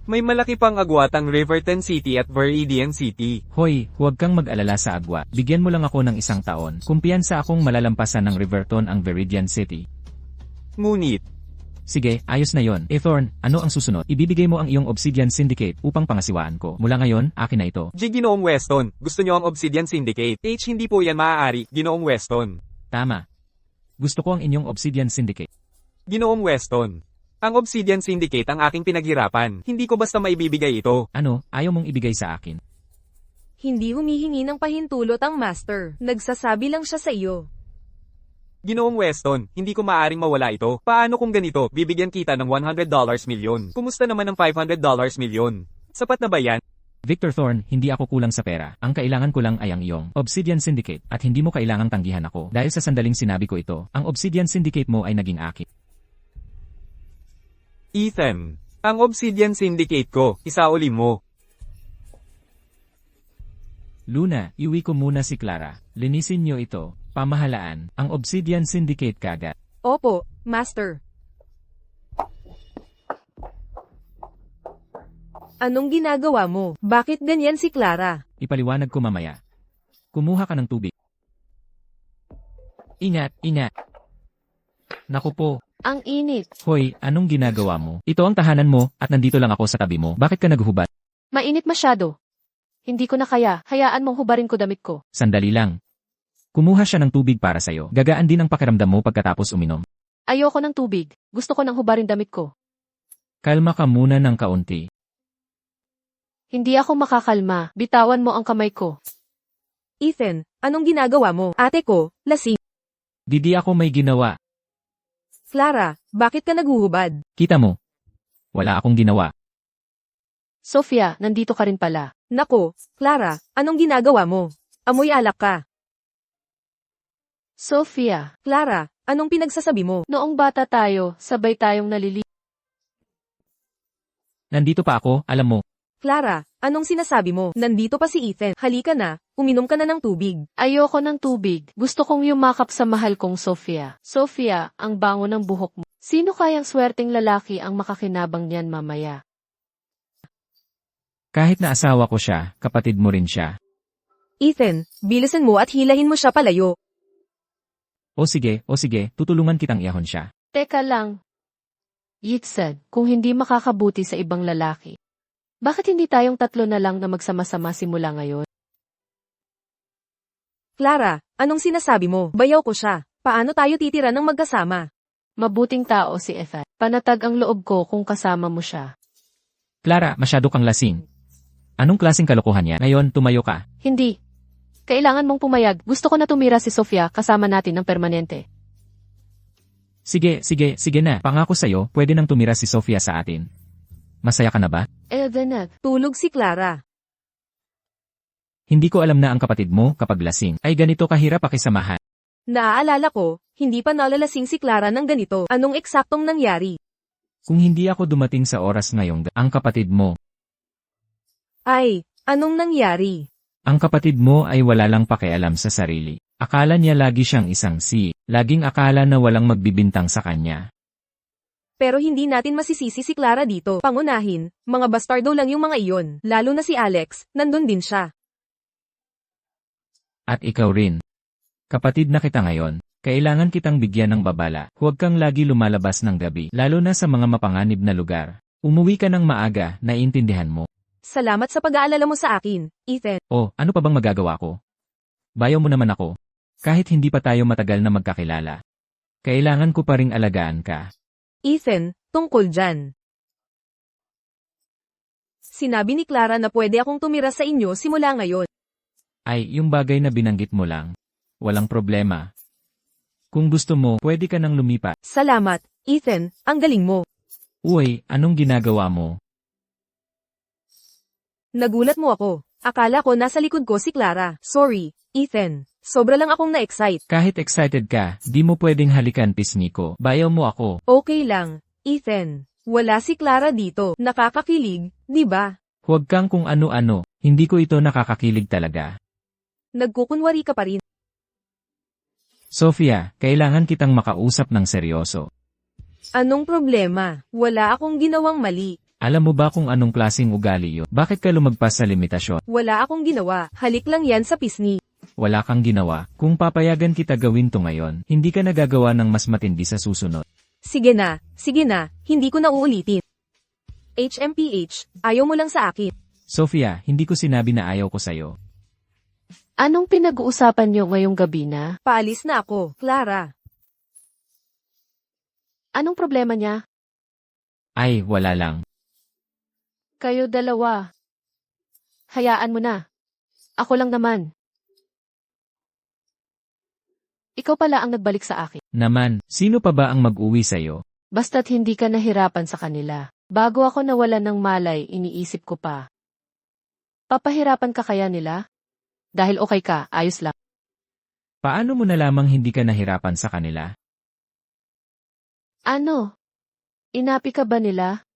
May malaki pang agwat ang Riverton City at Viridian City. Hoy, huwag kang mag-alala sa agwa. Bigyan mo lang ako ng 1 taon. Kumpiyansa akong malalampasan ng Riverton ang Viridian City. Ngunit, Sige, ayos na yon. Thorne, ano ang susunod? Ibibigay mo ang iyong Obsidian Syndicate upang pangasiwaan ko. Mula ngayon, akin na ito. G. Ginoong Weston, gusto niyo ang Obsidian Syndicate? Hindi po yan maaari, Ginoong Weston. Tama. Gusto ko ang inyong Obsidian Syndicate. Ginoong Weston. Ang Obsidian Syndicate ang aking pinaghirapan. Hindi ko basta maibibigay ito. Ano, ayaw mong ibigay sa akin? Hindi humihingi ng pahintulot ang master. Nagsasabi lang siya sa iyo. Ginoong Weston, hindi ko maaring mawala ito. Paano kung ganito, bibigyan kita ng $100 milyon? Kumusta naman ang $500 milyon? Sapat na ba yan? Victor Thorne, hindi ako kulang sa pera. Ang kailangan ko lang ay ang iyong Obsidian Syndicate at hindi mo kailangang tanggihan ako. Dahil sa sandaling sinabi ko ito, ang Obsidian Syndicate mo ay naging akin. Ethan, ang Obsidian Syndicate ko, isauli mo. Luna, iwi ko muna si Clara. Linisin niyo ito. Pamahalaan, ang Obsidian Syndicate kagat. Opo, master. Anong ginagawa mo? Bakit ganyan si Clara? Ipaliwanag ko mamaya. Kumuha ka ng tubig. Ingat. Naku po. Ang init. Hoy, anong ginagawa mo? Ito ang tahanan mo, at nandito lang ako sa tabi mo. Bakit ka naghubad? Mainit masyado. Hindi ko na kaya. Hayaan mong hubarin ko damit ko. Sandali lang. Kumuha siya ng tubig para sa'yo. Gagaan din ang pakiramdam mo pagkatapos uminom. Ayoko ng tubig. Gusto ko nang hubarin damit ko. Kalma ka muna ng kaunti. Hindi ako makakalma. Bitawan mo ang kamay ko. Ethan, anong ginagawa mo? Ate ko, lasing. Di ako may ginawa. Clara, bakit ka naghuhubad? Kita mo. Wala akong ginawa. Sofia, nandito ka rin pala. Nako, Clara, anong ginagawa mo? Amoy alak ka. Sofia, Clara, anong pinagsasabi mo? noong bata tayo, sabay tayong nalili. Nandito pa ako, alam mo. Clara, anong sinasabi mo? Nandito pa si Ethan. Halika na, uminom ka na ng tubig. Ayoko ng tubig. Gusto kong yumakap sa mahal kong Sofia. Sofia, ang bango ng buhok mo. Sino kayang swerteng lalaki ang makakinabang niyan mamaya? Kahit na asawa ko siya, kapatid mo rin siya. Ethan, bilisan mo at hilahin mo siya palayo. O sige, tutulungan kitang ihon siya. Teka lang. Yitsan, kung hindi makakabuti sa ibang lalaki. Bakit hindi tayong 3 na lang na magsama-sama simula ngayon? Clara, anong sinasabi mo? Bayaw ko siya. Paano tayo titira ng magkasama? Mabuting tao si Ethan. Panatag ang loob ko kung kasama mo siya. Clara, masyado kang lasing. Anong klaseng kalokohan yan? Ngayon, tumayo ka. Hindi. Kailangan mong pumayag. Gusto ko na tumira si Sofia kasama natin ng permanente. Sige na. Pangako sa'yo, pwede nang tumira si Sofia sa atin. Masaya ka na ba? Evanet. Tulog si Clara. Hindi ko alam na ang kapatid mo, kapag lasing, ay ganito kahirap pakisamahan. Naaalala ko, hindi pa nalalasing si Clara ng ganito. Anong eksaktong nangyari? Kung hindi ako dumating sa oras ngayong ang kapatid mo, Ay, anong nangyari? ang kapatid mo ay wala lang pakialam sa sarili. Akala niya lagi siyang isang laging akala na walang magbibintang sa kanya. Pero hindi natin masisisi si Clara dito. Pangunahin, mga bastardo lang yung mga iyon. Lalo na si Alex, nandun din siya. At ikaw rin. Kapatid na kita ngayon, kailangan kitang bigyan ng babala. Huwag kang lagi lumalabas ng gabi, lalo na sa mga mapanganib na lugar. Umuwi ka ng maaga, naiintindihan mo. Salamat sa pag-aalala mo sa akin, Ethan. Oh, ano pa bang magagawa ko? Bayaw mo naman ako. Kahit hindi pa tayo matagal na magkakilala. Kailangan ko pa ring alagaan ka. Ethan, tungkol dyan. Sinabi ni Clara na pwede akong tumira sa inyo simula ngayon. Ay, yung bagay na binanggit mo lang. Walang problema. Kung gusto mo, pwede ka nang lumipat. Salamat, Ethan, ang galing mo. Uy, anong ginagawa mo? Nagulat mo ako. Akala ko nasa likod ko si Clara. Sorry, Ethan. Sobra lang akong na-excite. Kahit excited ka, di mo pwedeng halikan pisngi ko. Bayaw mo ako. Okay lang, Ethan. Wala si Clara dito. Nakakakilig, di ba? Huwag kang kung ano-ano. Hindi ko ito nakakakilig talaga. Nagkukunwari ka pa rin. Sofia, kailangan kitang makausap ng seryoso. Anong problema? Wala akong ginawang mali. Alam mo ba kung anong klaseng ugali yun? Bakit ka lumagpas sa limitasyon? Wala akong ginawa. Halik lang yan sa pisngi. Wala kang ginawa. Kung papayagan kita gawin to ngayon, hindi ka nagagawa ng mas matindi sa susunod. Sige na, hindi ko na uulitin. HMPH, ayaw mo lang sa akin. Sofia, hindi ko sinabi na ayaw ko sa'yo. Anong pinag-uusapan niyo ngayong gabi na? Paalis na ako, Clara. Anong problema niya? Ay, wala lang. Kayo dalawa. Hayaan mo na. Ako lang naman. Ikaw pala ang nagbalik sa akin. Naman, sino pa ba ang mag-uwi sa'yo? Basta't hindi ka nahirapan sa kanila. Bago ako nawalan ng malay, iniisip ko pa. Papahirapan ka kaya nila? Dahil okay ka, ayos lang. Paano mo nalamang hindi ka nahirapan sa kanila? Ano? Inapi ka ba nila?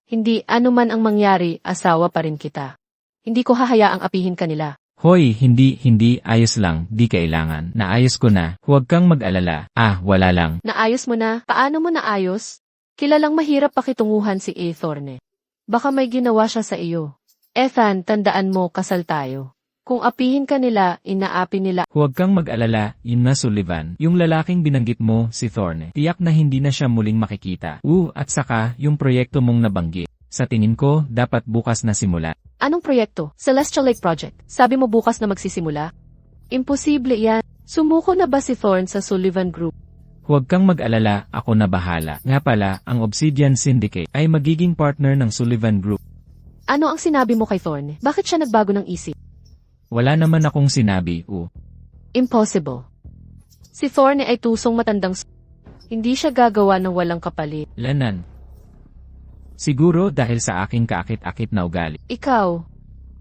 Hindi, ano man ang mangyari, asawa pa rin kita. Hindi ko hahayaang apihin ka nila. Hoy, hindi, ayos lang, di kailangan. Naayos ko na, huwag kang mag-alala. Wala lang. Naayos mo na? Paano mo naayos? Kilalang mahirap pakitunguhan si Thorne. Baka may ginawa siya sa iyo. Ethan, tandaan mo, kasal tayo. Kung apihin ka nila, inaapi nila. Huwag kang mag-alala, yun na Sullivan. Yung lalaking binanggit mo, si Thorne. Tiyak na hindi na siya muling makikita. At saka, yung proyekto mong nabanggit. Sa tingin ko, dapat bukas na simula. Anong proyekto? Celestial Lake Project. Sabi mo bukas na magsisimula? Imposible yan. Sumuko na ba si Thorne sa Sullivan Group? Huwag kang mag-alala, ako na bahala. Nga pala, ang Obsidian Syndicate ay magiging partner ng Sullivan Group. Ano ang sinabi mo kay Thorne? Bakit siya nagbago ng isip? Wala naman akong sinabi, Impossible. Si Thorne ay tusong matandang hindi siya gagawa ng walang kapalit. Lanan. Siguro dahil sa aking kaakit-akit na ugali. Ikaw.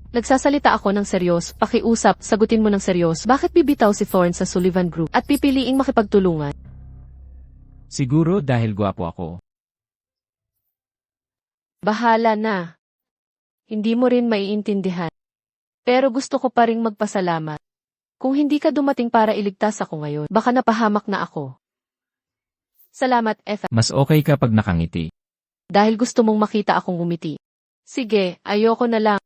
Nagsasalita ako ng seryos, pakiusap, sagutin mo ng seryos. Bakit bibitaw si Thorne sa Sullivan Group at pipiliing makipagtulungan? Siguro dahil gwapo ako. Bahala na. Hindi mo rin maiintindihan. Pero gusto ko pa ring magpasalamat. Kung hindi ka dumating para iligtas ako ngayon, baka napahamak na ako. Salamat, Ethan. Mas okay kapag nakangiti. Dahil gusto mong makita akong umiti. Sige, ayoko na lang.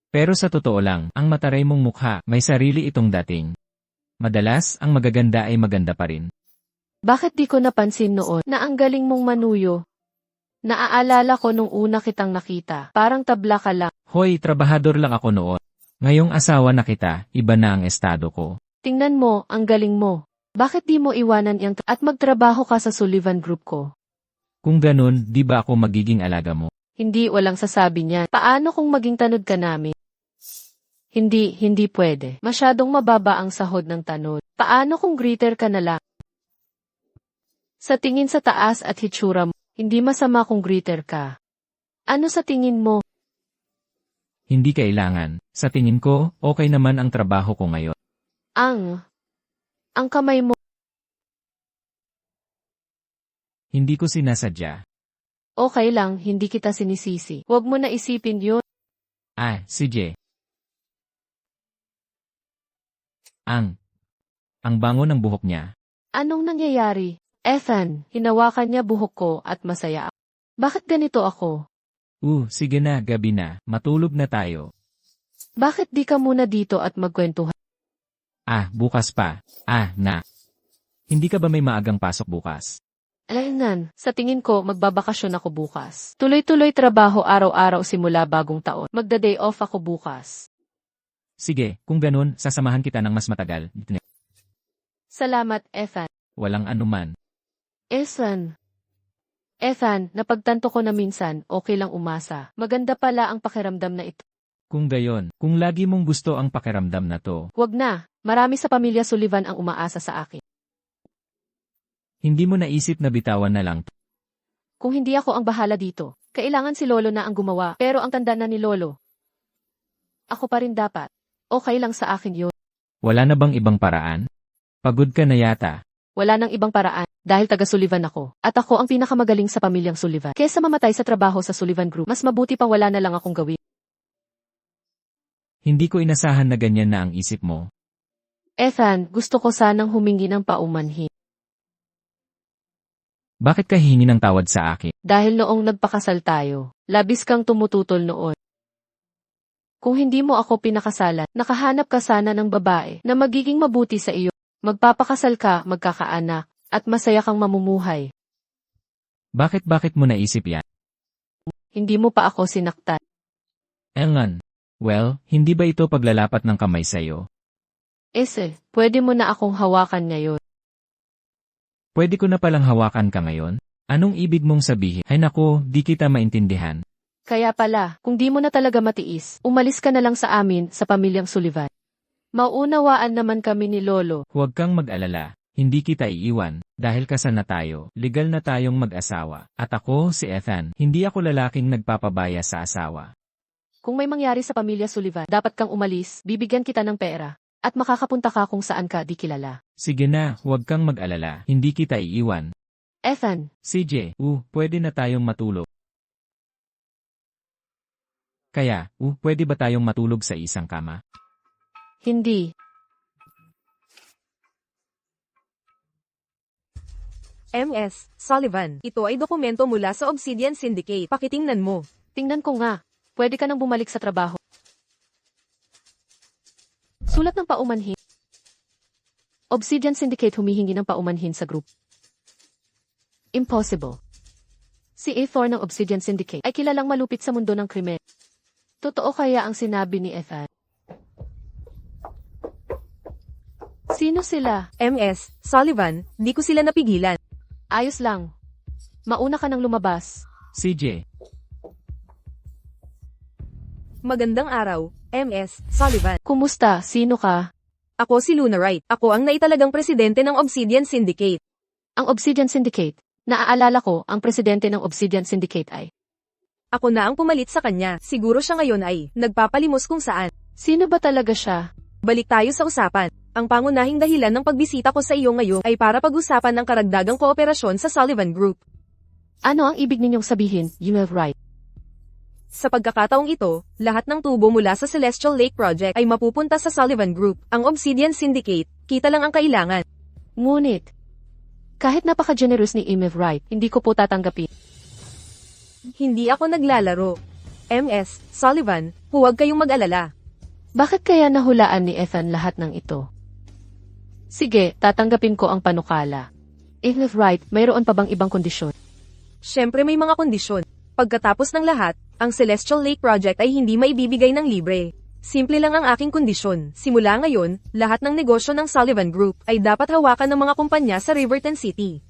Pero sa totoo lang, ang mataray mong mukha, may sarili itong dating. Madalas, ang magaganda ay maganda pa rin. Bakit di ko napansin noon na ang galing mong manuyo? Naaalala ko nung una kitang nakita, parang tabla ka lang. Hoy, trabahador lang ako noon. Ngayong asawa na kita, iba na ang estado ko. Tingnan mo, ang galing mo. Bakit di mo iwanan yang at magtrabaho ka sa Sullivan Group ko? Kung ganun, di ba ako magiging alaga mo? Hindi, walang sasabi niyan. Paano kung maging tanod ka namin? Hindi pwede. Masyadong mababa ang sahod ng tanod. Paano kung greeter ka na lang? Sa tingin sa taas at hitsura mo, hindi masama kung greeter ka. Ano sa tingin mo? Hindi kailangan. Sa tingin ko, okay naman ang trabaho ko ngayon. Ang kamay mo. Hindi ko sinasadya. Okay lang, hindi kita sinisisi. Huwag mo na isipin yun. CJ. Ang bango ng buhok niya. Anong nangyayari? Ethan, hinawakan niya buhok ko at masaya ako. Bakit ganito ako? Sige na, gabi na. Matulog na tayo. Bakit di ka muna dito at magkwentuhan? Bukas pa. Hindi ka ba may maagang pasok bukas? Alaynan, sa tingin ko magbabakasyon ako bukas. Tuloy-tuloy trabaho araw-araw simula bagong taon. Magda-day off ako bukas. Sige, kung ganun, sasamahan kita ng mas matagal. Salamat, Ethan. Walang anuman. Ethan, napagtanto ko na minsan, okay lang umasa. Maganda pala ang pakiramdam na ito. Kung gayon, kung lagi mong gusto ang pakiramdam na to, Huwag na, marami sa pamilya Sullivan ang umaasa sa akin. hindi mo naisip na bitawan na lang. Kung hindi ako ang bahala dito, kailangan si Lolo na ang gumawa, pero ang tanda na ni Lolo. Ako pa rin dapat. Okay lang sa akin yun. Wala na bang ibang paraan? Pagod ka na yata. Wala nang ibang paraan, dahil taga Sullivan ako, at ako ang pinakamagaling sa pamilyang Sullivan. Kesa mamatay sa trabaho sa Sullivan Group, mas mabuti pang wala na lang akong gawin. Hindi ko inasahan na ganyan na ang isip mo. Ethan, gusto ko sanang humingi ng paumanhin. Bakit ka hihingi ng tawad sa akin? Dahil noong nagpakasal tayo, labis kang tumututol noon. Kung hindi mo ako pinakasalan, nakahanap ka sana ng babae na magiging mabuti sa iyo. Magpapakasal ka, magkakaanak, at masaya kang mamumuhay. Bakit mo naisip yan? Hindi mo pa ako sinaktan. Engan. Well, hindi ba ito paglalapat ng kamay sa'yo? Pwede mo na akong hawakan ngayon. Pwede ko na palang hawakan ka ngayon? Anong ibig mong sabihin? Ay nako, di kita maintindihan. Kaya pala, kung di mo na talaga matiis, umalis ka na lang sa amin, sa pamilyang Sullivan. Mauunawaan naman kami ni Lolo. Huwag kang mag-alala. Hindi kita iiwan. Dahil kasal na tayo, legal na tayong mag-asawa. At ako, si Ethan, hindi ako lalaking nagpapabaya sa asawa. Kung may mangyari sa pamilya Sullivan, dapat kang umalis, bibigyan kita ng pera. At makakapunta ka kung saan ka di kilala. Sige na, huwag kang mag-alala. Hindi kita iiwan. Ethan, CJ, pwede na tayong matulog. Kaya, pwede ba tayong matulog sa isang kama? hindi. MS. Sullivan. Ito ay dokumento mula sa Obsidian Syndicate. Pakitingnan mo. Tingnan ko nga. Pwede ka nang bumalik sa trabaho. Sulat ng paumanhin. Obsidian Syndicate humihingi ng paumanhin sa group. Impossible. Si A4 ng Obsidian Syndicate ay kilalang malupit sa mundo ng krimen. Totoo kaya ang sinabi ni Ethan? Sino sila? MS. Sullivan. Di ko sila napigilan. Ayos lang. Mauna ka nang lumabas. CJ, Magandang araw, MS. Sullivan. Kumusta? Sino ka? Ako si Luna Wright. Ako ang naitalagang presidente ng Obsidian Syndicate. Ang Obsidian Syndicate. Naaalala ko, ang presidente ng Obsidian Syndicate ay. Ako na ang pumalit sa kanya. Siguro siya ngayon ay nagpapalimos kung saan. Sino ba talaga siya? Balik tayo sa usapan. Ang pangunahing dahilan ng pagbisita ko sa iyo ngayon ay para pag-usapan ng karagdagang kooperasyon sa Sullivan Group. Ano ang ibig ninyong sabihin, you have right? Sa pagkakataong ito, lahat ng tubo mula sa Celestial Lake Project ay mapupunta sa Sullivan Group. Ang Obsidian Syndicate, kita lang ang kailangan. Ngunit, kahit napaka-generous ni Imev Wright, hindi ko po tatanggapin. Hindi ako naglalaro. MS. Sullivan, huwag kayong mag-alala. Bakit kaya nahulaan ni Ethan lahat ng ito? Sige, tatanggapin ko ang panukala. Imev Wright, mayroon pa bang ibang kondisyon? Siyempre may mga kondisyon. Pagkatapos ng lahat, ang Celestial Lake Project ay hindi maibibigay ng libre. Simple lang ang aking kondisyon. Simula ngayon, lahat ng negosyo ng Sullivan Group ay dapat hawakan ng mga kumpanya sa Riverton City.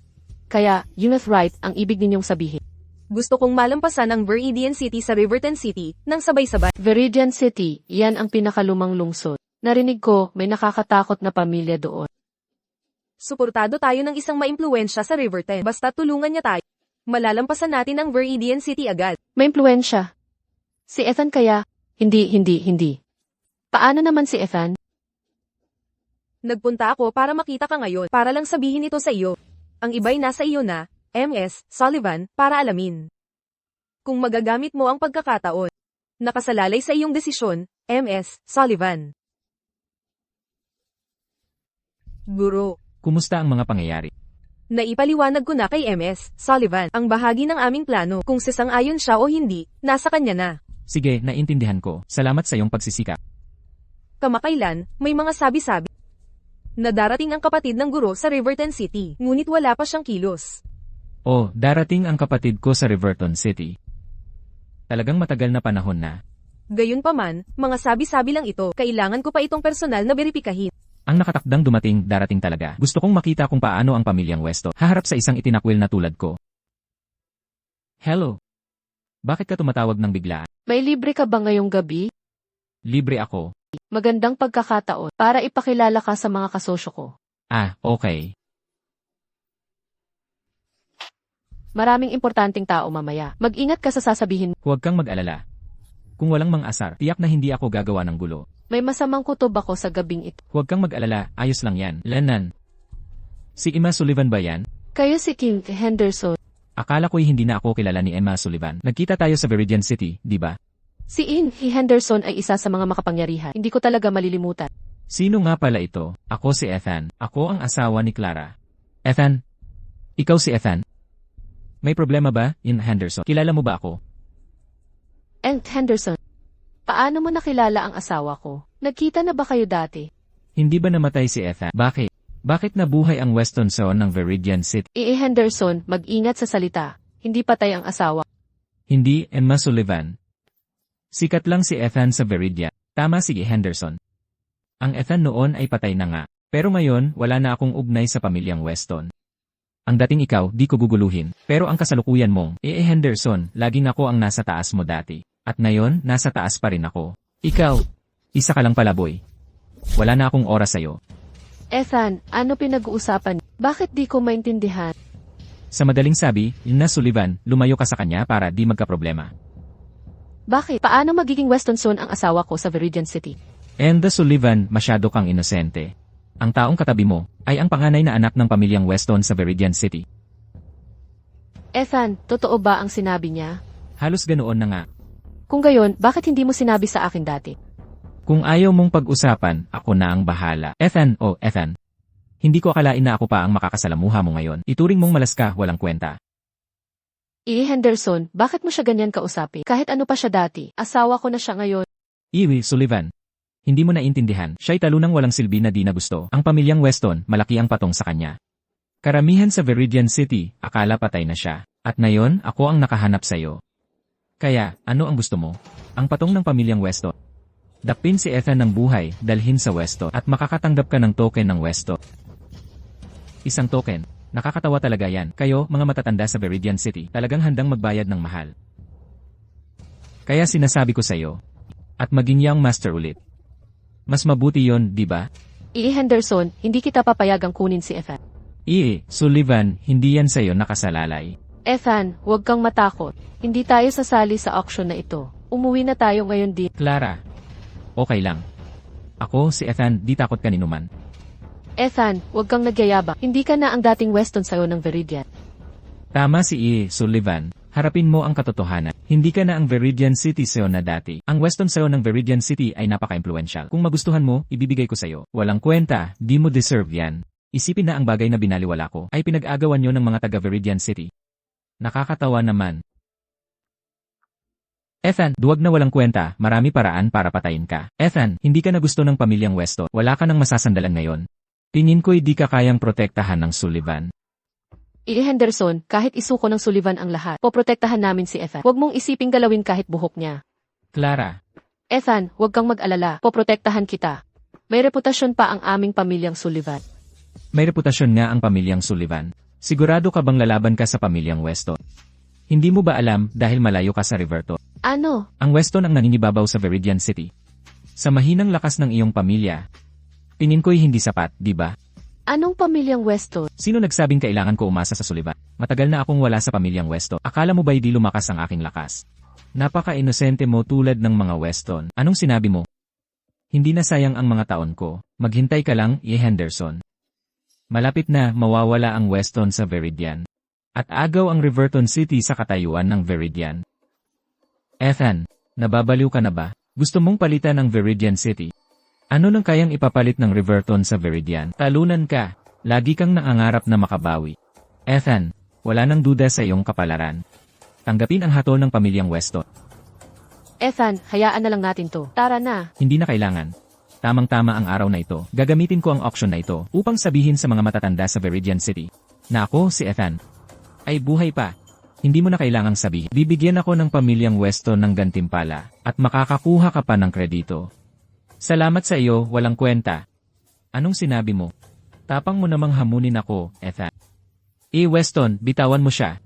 Kaya, Youth Right ang ibig ninyong sabihin. Gusto kong malampasan ang Viridian City sa Riverton City nang sabay-sabay. Viridian City, yan ang pinakalumang lungsod. Narinig ko, may nakakatakot na pamilya doon. Suportado tayo ng isang maimpluwensya sa Riverton. Basta tulungan niya tayo. Malalampasan natin ang Viridian City agad. May impluensya. Si Ethan kaya? Hindi. Paano naman si Ethan? Nagpunta ako para makita ka ngayon, para lang sabihin ito sa iyo. Ang iba'y nasa iyo na, MS. Sullivan, para alamin. Kung magagamit mo ang pagkakataon. Nakasalalay sa iyong desisyon, MS. Sullivan. Guro. Kumusta ang mga pangyayari? Naipaliwanag ko na kay MS. Sullivan ang bahagi ng aming plano. Kung sasang-ayon siya o hindi, nasa kanya na. Sige, naintindihan ko. Salamat sa iyong pagsisikap. Kamakailan, may mga sabi-sabi na darating ang kapatid ng guro sa Riverton City, ngunit wala pa siyang kilos. Oh, darating ang kapatid ko sa Riverton City. Talagang matagal na panahon na. Gayunpaman, mga sabi-sabi lang ito, kailangan ko pa itong personal na beripikahin. Ang nakatakdang darating talaga. Gusto kong makita kung paano ang pamilyang Westo haharap sa isang itinakwil na tulad ko. Hello. Bakit ka tumatawag ng bigla? May libre ka ba ngayong gabi? Libre ako. Magandang pagkakataon para ipakilala ka sa mga kasosyo ko. Ah, okay. Maraming importanteng tao mamaya. Mag-ingat ka sa sasabihin. Huwag kang mag-alala. Kung walang mang-asar, tiyak na hindi ako gagawa ng gulo. May masamang kutob ako sa gabing ito. Huwag kang mag-alala, ayos lang yan. Lenan. Si Emma Sullivan ba yan? Kayo si King Henderson. Akala ko'y hindi na ako kilala ni Emma Sullivan. Nagkita tayo sa Viridian City, di ba? Si Ian Henderson ay isa sa mga makapangyarihan. Hindi ko talaga malilimutan. Sino nga pala ito? Ako si Ethan. Ako ang asawa ni Clara. Ethan? Ikaw si Ethan? May problema ba, Ian Henderson? Kilala mo ba ako? Henderson. Paano mo nakilala ang asawa ko? Nagkita na ba kayo dati? Hindi ba namatay si Ethan? Bakit? Bakit nabuhay ang Weston Zone ng Viridian City? Henderson, mag-ingat sa salita. Hindi patay ang asawa. Hindi, Emma Sullivan. Sikat lang si Ethan sa Viridian. Tama si Henderson. Ang Ethan noon ay patay na nga. Pero ngayon, wala na akong ugnay sa pamilyang Weston. Ang dating ikaw, di ko guguluhin. Pero ang kasalukuyan mong, Henderson, laging ako ang nasa taas mo dati. At ngayon, nasa taas pa rin ako. Ikaw, isa ka lang pala boy. Wala na akong oras sa'yo. Ethan, ano pinag-uusapan? Bakit di ko maintindihan? Sa madaling sabi, Ina Sullivan, lumayo ka sa kanya para di magkaproblema. Bakit? Paano magiging Weston Zone ang asawa ko sa Viridian City? And the Sullivan, masyado kang inosente. Ang taong katabi mo, ay ang panganay na anak ng pamilyang Weston sa Viridian City. Ethan, totoo ba ang sinabi niya? Halos ganoon na nga. Kung gayon, bakit hindi mo sinabi sa akin dati? Kung ayaw mong pag-usapan, ako na ang bahala. Ethan, Ethan. Hindi ko akalain na ako pa ang makakasalamuha mo ngayon. Ituring mong malas ka, walang kwenta. Henderson, bakit mo siya ganyan kausapin? Kahit ano pa siya dati, asawa ko na siya ngayon. Sullivan. Hindi mo naintindihan, siya'y talunang walang silbi na di na gusto. Ang pamilyang Weston, malaki ang patong sa kanya. Karamihan sa Viridian City, akala patay na siya. At ngayon, ako ang nakahanap sa'yo. Kaya, ano ang gusto mo? Ang patong ng pamilyang Weston. Dakpin si Ethan ng buhay, dalhin sa Weston, at makakatanggap ka ng token ng Weston. Isang token. Nakakatawa talaga yan. Kayo, mga matatanda sa Viridian City, talagang handang magbayad ng mahal. Kaya sinasabi ko sa'yo. At maging young master ulit. Mas mabuti yon, di ba? Henderson, hindi kita papayagang kunin si Ethan. Sullivan, hindi yan sa'yo nakasalalay. Ethan, huwag kang matakot. Hindi tayo sasali sa auction na ito. Umuwi na tayo ngayon din. Clara. Okay lang. Ako, si Ethan, di takot kaninuman. Ethan, huwag kang nagyayabang. Hindi ka na ang dating Weston sa'yo ng Viridian. Tama si Sullivan. Harapin mo ang katotohanan. Hindi ka na ang Viridian City sa'yo na dati. Ang Weston sa'yo ng Viridian City ay napaka-influential. Kung magustuhan mo, ibibigay ko sa'yo. Walang kwenta, di mo deserve yan. Isipin na ang bagay na binaliwala ko ay pinag-agawan nyo ng mga taga-Viridian City. Nakakatawa naman. Ethan, duwag na walang kwenta, marami paraan para patayin ka. Ethan, hindi ka na gusto ng pamilyang Weston. Wala ka nang masasandalan ngayon. Tingin ko'y di ka kayang protektahan ng Sullivan. Henderson, kahit isuko ng Sullivan ang lahat, poprotektahan namin si Ethan. Huwag mong isiping galawin kahit buhok niya. Clara. Ethan, huwag kang mag-alala. Poprotektahan kita. May reputasyon pa ang aming pamilyang Sullivan. May reputasyon nga ang pamilyang Sullivan. Sigurado ka bang lalaban ka sa pamilyang Weston? Hindi mo ba alam dahil malayo ka sa Riverton? Ano? Ang Weston ang nangingibabaw sa Viridian City. Sa mahinang lakas ng iyong pamilya, tingin ko'y hindi sapat, di ba? Anong pamilyang Weston? Sino nagsabing kailangan ko umasa sa Sullivan? Matagal na akong wala sa pamilyang Weston. Akala mo ba'y di lumakas ang aking lakas? Napaka-inosente mo tulad ng mga Weston. Anong sinabi mo? Hindi na sayang ang mga taon ko. Maghintay ka lang, Henderson. Malapit na mawawala ang Weston sa Viridian. At agaw ang Riverton City sa katayuan ng Viridian. Ethan, nababaliw ka na ba? Gusto mong palitan ang Viridian City? Ano nang kayang ipapalit ng Riverton sa Viridian? Talunan ka. Lagi kang nangangarap na makabawi. Ethan, wala nang duda sa iyong kapalaran. Tanggapin ang hatol ng pamilyang Weston. Ethan, hayaan na lang natin to. Tara na. Hindi na kailangan. Tamang-tama ang araw na ito. Gagamitin ko ang auction na ito upang sabihin sa mga matatanda sa Viridian City na ako, si Ethan, ay buhay pa. Hindi mo na kailangang sabihin. Bibigyan ako ng pamilyang Weston ng gantimpala at makakakuha ka pa ng kredito. Salamat sa iyo, walang kwenta. Anong sinabi mo? Tapang mo namang hamunin ako, Ethan. Weston, bitawan mo siya.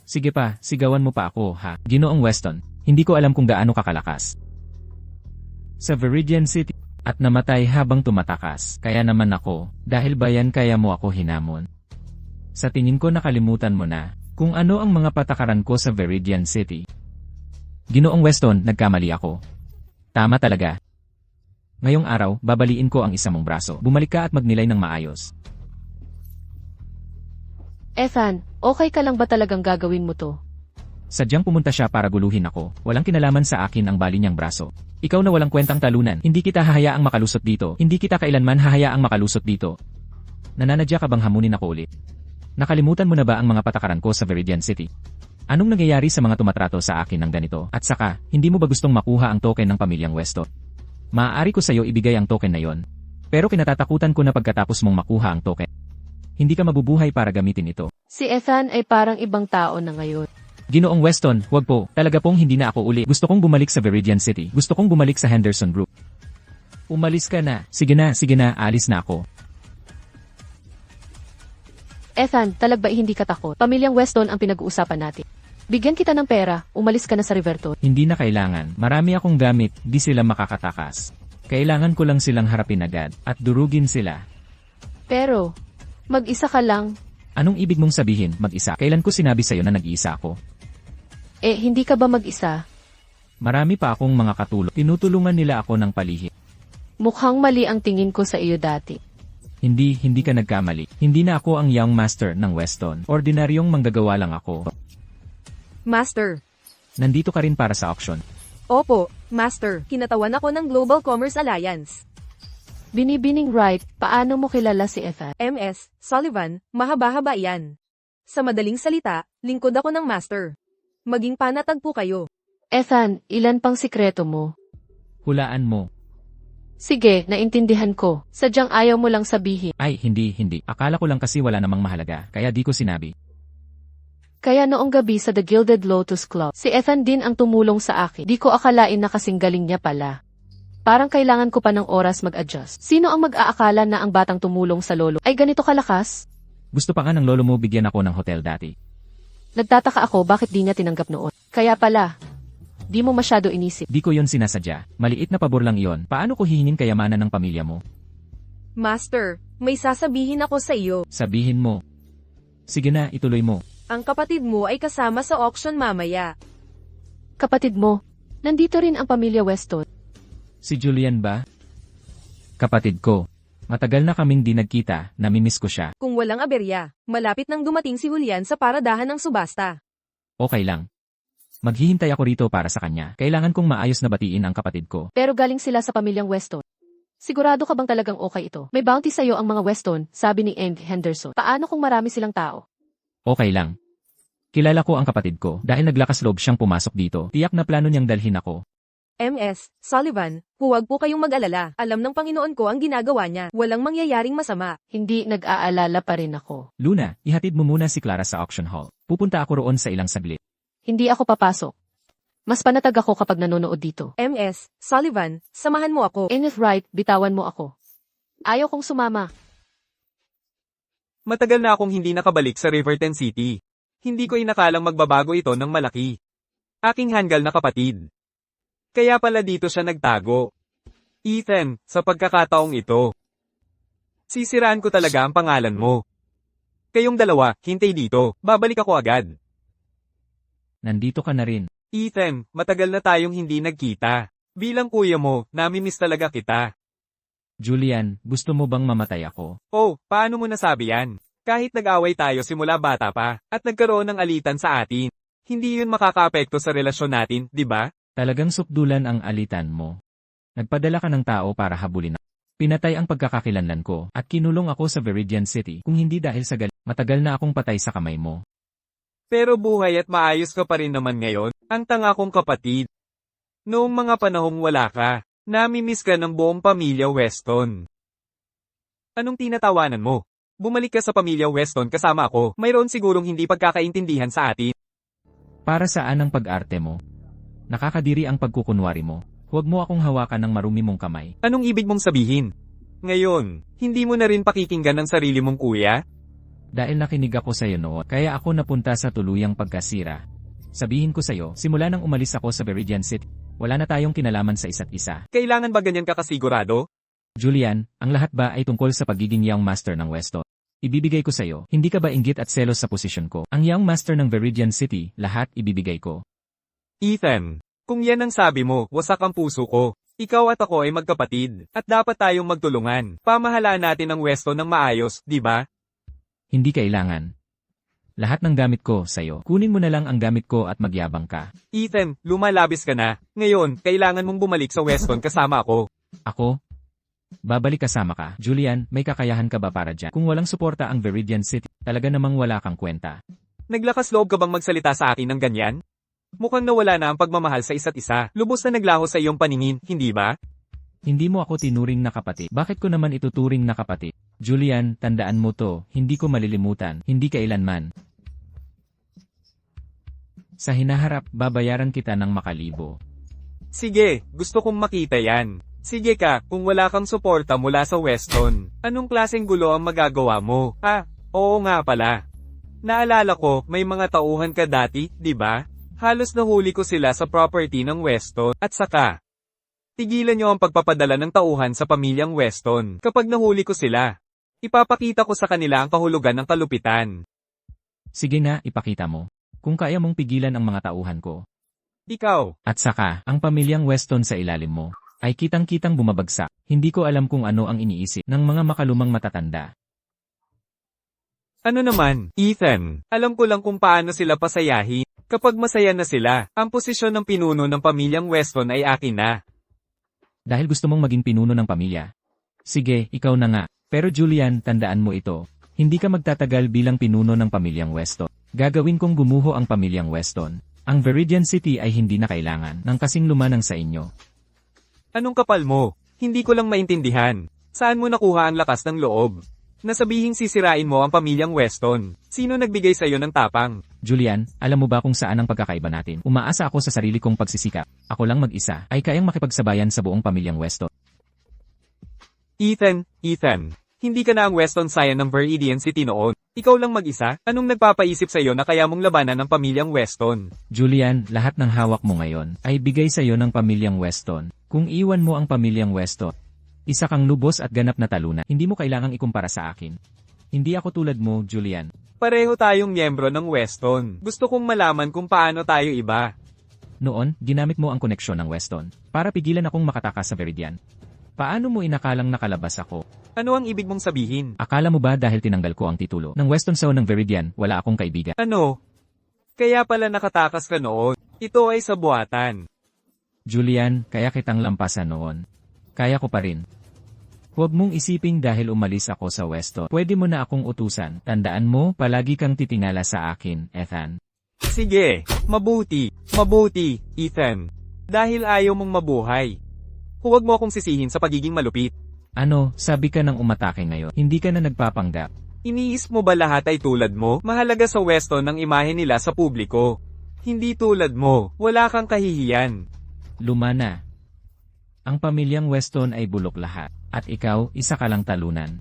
Sige pa, sigawan mo pa ako, ha? Ginoong Weston, hindi ko alam kung gaano kakalakas. Sa Viridian City, at namatay habang tumatakas. Kaya naman ako, dahil bayan kaya mo ako hinamon. Sa tingin ko nakalimutan mo na, kung ano ang mga patakaran ko sa Viridian City. Ginoong Weston, nagkamali ako. Tama talaga. Ngayong araw, babaliin ko ang isa mong braso. Bumalik ka at magnilay ng maayos. Ethan, okay ka lang ba talagang gagawin mo to? Sadyang pumunta siya para guluhin ako. Walang kinalaman sa akin ang bali niyang braso. Ikaw na walang kwentang talunan. Hindi kita hahayaang makalusot dito. Hindi kita kailanman hahayaang makalusot dito. Nananadya ka bang hamunin ako ulit? Nakalimutan mo na ba ang mga patakaran ko sa Viridian City? Anong nangyayari sa mga tumatrato sa akin ng ganito? At saka, hindi mo ba gustong makuha ang token ng pamilyang Weston? Maaari ko sa iyo ibigay ang token na yon. Pero kinatatakutan ko na pagkatapos mong makuha ang token, hindi ka mabubuhay para gamitin ito. Si Ethan ay parang ibang tao na ngayon. Ginoong Weston, wag po. Talaga pong hindi na ako uli. Gusto kong bumalik sa Viridian City. Gusto kong bumalik sa Henderson Group. Umalis ka na. Sige na, alis na ako. Ethan, talag ba hindi ka takot? Pamilyang Weston ang pinag-uusapan natin. Bigyan kita ng pera, umalis ka na sa Riverton. Hindi na kailangan. Marami akong gamit, di sila makakatakas. Kailangan ko lang silang harapin agad, at durugin sila. Pero, mag-isa ka lang. Anong ibig mong sabihin, mag-isa? Kailan ko sinabi sa'yo na nag-iisa ako? Hindi ka ba mag-isa? Marami pa akong mga katulong. Tinutulungan nila ako ng palihim. Mukhang mali ang tingin ko sa iyo dati. Hindi ka nagkamali. Hindi na ako ang young master ng Weston. Ordinaryong manggagawa lang ako. Master. Nandito ka rin para sa auction. Opo, Master. Kinatawan ako ng Global Commerce Alliance. Binibining right, paano mo kilala si Ethan? MS, Sullivan, mahaba-haba yan. Sa madaling salita, lingkod ako ng Master. Maging panatag po kayo. Ethan, ilan pang sikreto mo? Hulaan mo. Sige, naintindihan ko. Sadyang ayaw mo lang sabihin. Ay, hindi. Akala ko lang kasi wala namang mahalaga, kaya di ko sinabi. Kaya noong gabi sa The Gilded Lotus Club, si Ethan din ang tumulong sa akin. Di ko akalain na kasing galing niya pala. Parang kailangan ko pa ng oras mag-adjust. Sino ang mag-aakala na ang batang tumulong sa lolo ay ganito kalakas? Gusto pa nga ng lolo mo bigyan ako ng hotel dati. Nagtataka ako bakit di niya tinanggap noon. Kaya pala, di mo masyado inisip. Di ko yon sinasadya. Maliit na pabor lang yon. Paano ko hihingin kayamanan ng pamilya mo? Master, may sasabihin ako sa iyo. Sabihin mo. Sige na, ituloy mo. Ang kapatid mo ay kasama sa auction mamaya. Kapatid mo, nandito rin ang pamilya Weston. Si Julian ba? Kapatid ko. Matagal na kaming di nagkita, namimiss ko siya. Kung walang aberya, malapit nang dumating si Julian sa paradahan ng subasta. Okay lang. Maghihintay ako rito para sa kanya. Kailangan kong maayos na batiin ang kapatid ko. Pero galing sila sa pamilyang Weston. Sigurado ka bang talagang okay ito? May bounty sa'yo ang mga Weston, sabi ni Henderson. Paano kung marami silang tao? Okay lang. Kilala ko ang kapatid ko dahil naglakas loob siyang pumasok dito. Tiyak na plano niyang dalhin ako. MS, Sullivan, huwag po kayong mag-alala. Alam ng Panginoon ko ang ginagawa niya. Walang mangyayaring masama. Hindi nag-aalala pa rin ako. Luna, ihatid mo muna si Clara sa auction hall. Pupunta ako roon sa ilang saglit. Hindi ako papasok. Mas panatag ako kapag nanonood dito. MS, Sullivan, samahan mo ako. Enough right, bitawan mo ako. Ayaw kong sumama. Matagal na akong hindi nakabalik sa Riverton City. Hindi ko inakalang magbabago ito ng malaki. Aking hanggal na kapatid. Kaya pala dito siya nagtago. Ethan, sa pagkakataong ito, sisiraan ko talaga ang pangalan mo. Kayong dalawa, hintay dito, babalik ako agad. Nandito ka na rin. Ethan, matagal na tayong hindi nagkita. Bilang kuya mo, namimiss talaga kita. Julian, gusto mo bang mamatay ako? Oh, paano mo nasabi yan? Kahit nag-away tayo simula bata pa, at nagkaroon ng alitan sa atin, hindi yun makakaapekto sa relasyon natin, di ba? Talagang supdulan ang alitan mo. Nagpadala ka ng tao para habulin ako. Pinatay ang pagkakakilanlan ko, at kinulong ako sa Viridian City, kung hindi dahil sa matagal na akong patay sa kamay mo. Pero buhay at maayos ka pa rin naman ngayon, ang tanga kong kapatid. Noong mga panahong wala ka, namimiss ka ng buong pamilya Weston. Anong tinatawanan mo? Bumalik ka sa pamilya Weston kasama ako, mayroon sigurong hindi pagkakaintindihan sa atin. Para saan ang pag-arte mo? Nakakadiri ang pagkukunwari mo. Huwag mo akong hawakan ng marumi mong kamay. Anong ibig mong sabihin? Ngayon, hindi mo na rin pakikinggan ang sarili mong kuya? Dahil nakinig ako sa iyo noon, kaya ako napunta sa tuluyang pagkasira. Sabihin ko sa iyo, simula nang umalis ako sa Viridian City, wala na tayong kinalaman sa isa't isa. Kailangan ba ganyan ka kasigurado? Julian, ang lahat ba ay tungkol sa pagiging young master ng Weston? Ibibigay ko sa iyo, hindi ka ba inggit at selos sa posisyon ko? Ang young master ng Viridian City, lahat ibibigay ko. Ethan, kung yan ang sabi mo, wasak ang puso ko. Ikaw at ako ay magkapatid, at dapat tayong magtulungan. Pamahalaan natin ang Weston ng maayos, di ba? Hindi kailangan. Lahat ng gamit ko sa'yo. Kunin mo na lang ang gamit ko at magyabang ka. Ethan, lumalabis ka na. Ngayon, kailangan mong bumalik sa Weston kasama ako. Ako? Babalik kasama ka. Julian, may kakayahan ka ba para dyan? Kung walang suporta ang Viridian City, talaga namang wala kang kwenta. Naglakas loob ka bang magsalita sa akin ng ganyan? Mukhang nawala na ang pagmamahal sa isa't isa. Lubos na naglaho sa iyong paningin, hindi ba? Hindi mo ako tinuring na kapatid. Bakit ko naman ituturing na kapatid? Julian, tandaan mo to, hindi ko malilimutan, hindi kailanman. Sa hinaharap, babayaran kita ng makalibo. Sige, gusto kong makita yan. Sige ka, kung wala kang suporta mula sa Weston, anong klaseng gulo ang magagawa mo? Oo nga pala. Naalala ko, may mga tauhan ka dati, di ba? Halos nahuli ko sila sa property ng Weston, at saka, tigilan niyo ang pagpapadala ng tauhan sa pamilyang Weston. Kapag nahuli ko sila, ipapakita ko sa kanila ang kahulugan ng kalupitan. Sige na, ipakita mo. Kung kaya mong pigilan ang mga tauhan ko. Ikaw. At saka, ang pamilyang Weston sa ilalim mo, ay kitang-kitang bumabagsak. Hindi ko alam kung ano ang iniisip ng mga makalumang matatanda. Ano naman, Ethan? Alam ko lang kung paano sila pasayahin. Kapag masaya na sila, ang posisyon ng pinuno ng pamilyang Weston ay akin na. Dahil gusto mong maging pinuno ng pamilya. Sige, ikaw na nga. Pero Julian, tandaan mo ito. Hindi ka magtatagal bilang pinuno ng pamilyang Weston. Gagawin kong gumuho ang pamilyang Weston. Ang Viridian City ay hindi na kailangan ng kasing lumanang sa inyo. Anong kapal mo? Hindi ko lang maintindihan. Saan mo nakuha ang lakas ng loob? Nasabihing sisirain mo ang pamilyang Weston. Sino nagbigay sa'yo ng tapang? Julian, alam mo ba kung saan ang pagkakaiba natin? Umaasa ako sa sarili kong pagsisikap. Ako lang mag-isa ay kayang makipagsabayan sa buong pamilyang Weston. Ethan, hindi ka na ang Weston Scion ng Viridian City noon. Ikaw lang mag-isa? Anong nagpapaisip sa'yo na kaya mong labanan ng pamilyang Weston? Julian, lahat ng hawak mo ngayon ay bigay sa'yo ng pamilyang Weston. Kung iwan mo ang pamilyang Weston, isa kang lubos at ganap na talunan. Hindi mo kailangang ikumpara sa akin. Hindi ako tulad mo, Julian. Pareho tayong miyembro ng Weston. Gusto kong malaman kung paano tayo iba. Noon, ginamit mo ang koneksyon ng Weston para pigilan akong makatakas sa Viridian. Paano mo inakalang nakalabas ako? Ano ang ibig mong sabihin? Akala mo ba dahil tinanggal ko ang titulo ng Weston Zone ng Viridian, wala akong kaibigan? Ano? Kaya pala nakatakas ka noon. Ito ay sa buhatan. Julian, kaya kitang lampasan noon. Kaya ko pa rin. Huwag mong isiping dahil umalis ako sa Weston. Pwede mo na akong utusan. Tandaan mo, palagi kang titingala sa akin, Ethan. Sige, mabuti, Ethan. Dahil ayaw mong mabuhay. Huwag mo akong sisihin sa pagiging malupit. Ano, sabi ka nang umatake ngayon, hindi ka na nagpapanggap. Iniisip mo ba lahat ay tulad mo? Mahalaga sa Weston ang imahe nila sa publiko. Hindi tulad mo, wala kang kahihiyan. Lumana. Ang pamilyang Weston ay bulok lahat, at ikaw, isa ka lang talunan.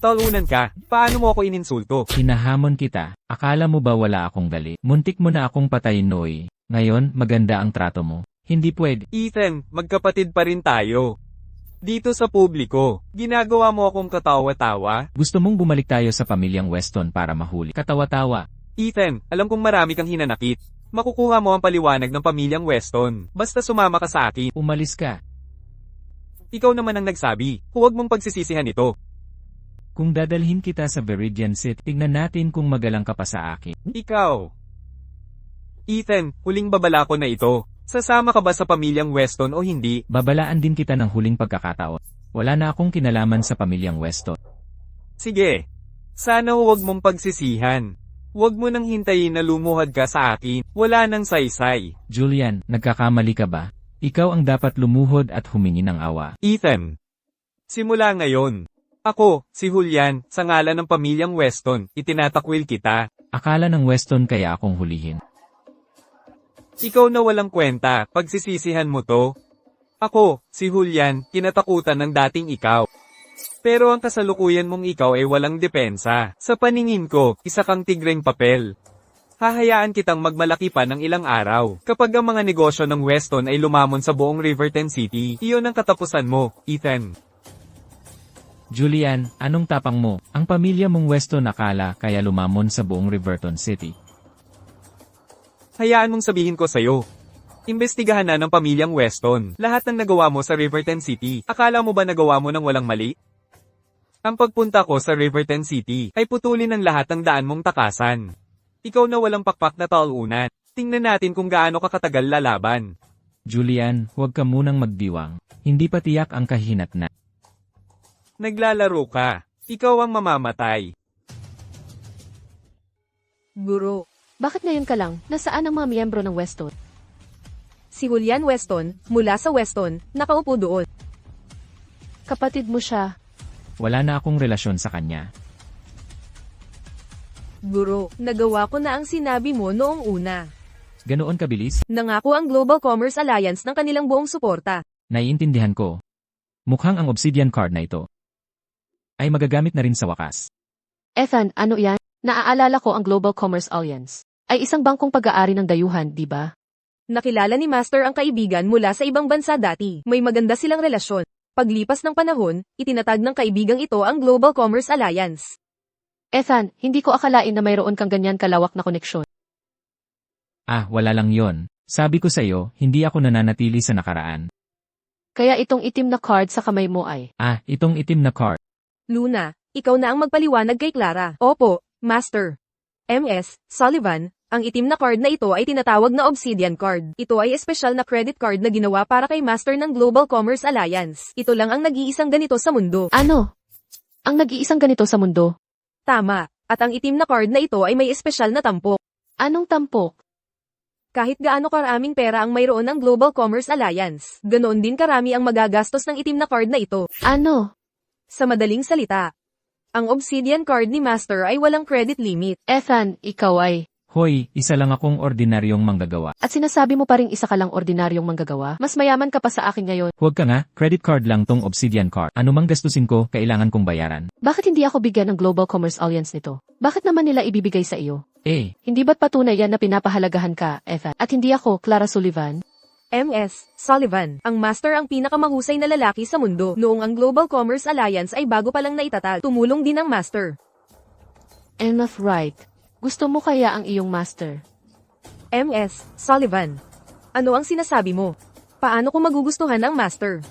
Talunan ka, paano mo ako ininsulto? Hinahamon kita, akala mo ba wala akong gali? Muntik mo na akong patayin, Noy. Ngayon, maganda ang trato mo. Hindi pwede. Ethan, magkapatid pa rin tayo. Dito sa publiko, ginagawa mo akong katawa-tawa? Gusto mong bumalik tayo sa pamilyang Weston para mahuli. Katawa-tawa. Ethan, alam kong marami kang hinanakit. Makukuha mo ang paliwanag ng pamilyang Weston. Basta sumama ka sa akin. Umalis ka. Ikaw naman ang nagsabi. Huwag mong pagsisisihan ito. Kung dadalhin kita sa Viridian City, tignan natin kung magalang ka pa sa akin. Ikaw. Ethan, huling babala ko na ito. Sasama ka ba sa pamilyang Weston o hindi? Babalaan din kita ng huling pagkakataon. Wala na akong kinalaman sa pamilyang Weston. Sige. Sana huwag mong pagsisihan. Huwag mo nang hintayin na lumuhad ka sa akin. Wala nang saysay. Julian, nagkakamali ka ba? Ikaw ang dapat lumuhod at humingi ng awa. Ethan. Simula ngayon. Ako, si Julian, sa ngalan ng pamilyang Weston, itinatakwil kita. Akala ng Weston kaya akong hulihin. Ikaw na walang kwenta, pagsisisihan mo to. Ako, si Julian, kinatakutan ng dating ikaw. Pero ang kasalukuyan mong ikaw ay walang depensa. Sa paningin ko, isa kang tigreng papel. Hahayaan kitang magmalaki pa ng ilang araw. Kapag ang mga negosyo ng Weston ay lumamon sa buong Riverton City, iyon ang katapusan mo, Ethan. Julian, anong tapang mo? Ang pamilya mong Weston akala kaya lumamon sa buong Riverton City. Hayaan mong sabihin ko sa'yo. Imbestigahan na ng pamilyang Weston. Lahat ng nagawa mo sa Riverton City, akala mo ba nagawa mo ng walang mali? Ang pagpunta ko sa Riverton City ay putulin ng lahat ng daan mong takasan. Ikaw na walang pakpak na talunan. Tingnan natin kung gaano ka katagal lalaban. Julian, huwag ka munang magdiwang. Hindi pa tiyak ang kahinat na. Naglalaro ka. Ikaw ang mamamatay. Guro, Bakit ngayon ka lang? Nasaan ang mga miyembro ng Weston? si Julian Weston, mula sa Weston, nakaupo doon. Kapatid mo siya. Wala na akong relasyon sa kanya. Guro, nagawa ko na ang sinabi mo noong una. Ganoon kabilis? Nangako ang Global Commerce Alliance ng kanilang buong suporta. Naiintindihan ko. Mukhang ang Obsidian card na ito ay magagamit na rin sa wakas. Ethan, ano yan? Naaalala ko ang Global Commerce Alliance. Ay isang bangkong pag-aari ng dayuhan, di ba? Nakilala ni Master ang kaibigan mula sa ibang bansa dati. May maganda silang relasyon. Paglipas ng panahon, itinatag ng kaibigang ito ang Global Commerce Alliance. Ethan, hindi ko akalain na mayroon kang ganyan kalawak na koneksyon. Ah, wala lang yon. Sabi ko sa'yo, hindi ako nananatili sa nakaraan. Kaya itong itim na card sa kamay mo ay, Ah, itong itim na card. Luna, ikaw na ang magpaliwanag kay Clara. Opo, Master. MS, Sullivan, ang itim na card na ito ay tinatawag na Obsidian Card. Ito ay espesyal na credit card na ginawa para kay Master ng Global Commerce Alliance. Ito lang ang nag-iisang ganito sa mundo. ano? Ang nag-iisang ganito sa mundo? Tama, at ang itim na card na ito ay may espesyal na tampok. Anong tampok? Kahit gaano karaming pera ang mayroon ng Global Commerce Alliance, ganoon din karami ang magagastos ng itim na card na ito. Ano? Sa madaling salita, ang Obsidian Card ni Master ay walang credit limit. Ethan, ikaw ay, Hoy, isa lang akong ordinaryong manggagawa. at sinasabi mo pa ring isa ka lang ordinaryong manggagawa? Mas mayaman ka pa sa akin ngayon. Huwag ka nga, credit card lang tong Obsidian card. Ano mang gastusin ko, kailangan kong bayaran. Bakit hindi ako bigyan ng Global Commerce Alliance nito? Bakit naman nila ibibigay sa iyo? Eh, Hindi ba't patunay yan na pinapahalagahan ka, Ethan? At hindi ako, Clara Sullivan? MS, Sullivan, ang Master ang pinakamahusay na lalaki sa mundo. Noong ang Global Commerce Alliance ay bago pa lang naitatag, tumulong din ang Master. Enough right. Gusto mo kaya ang iyong master? MS, Sullivan. Ano ang sinasabi mo? Paano ko magugustuhan ang Master?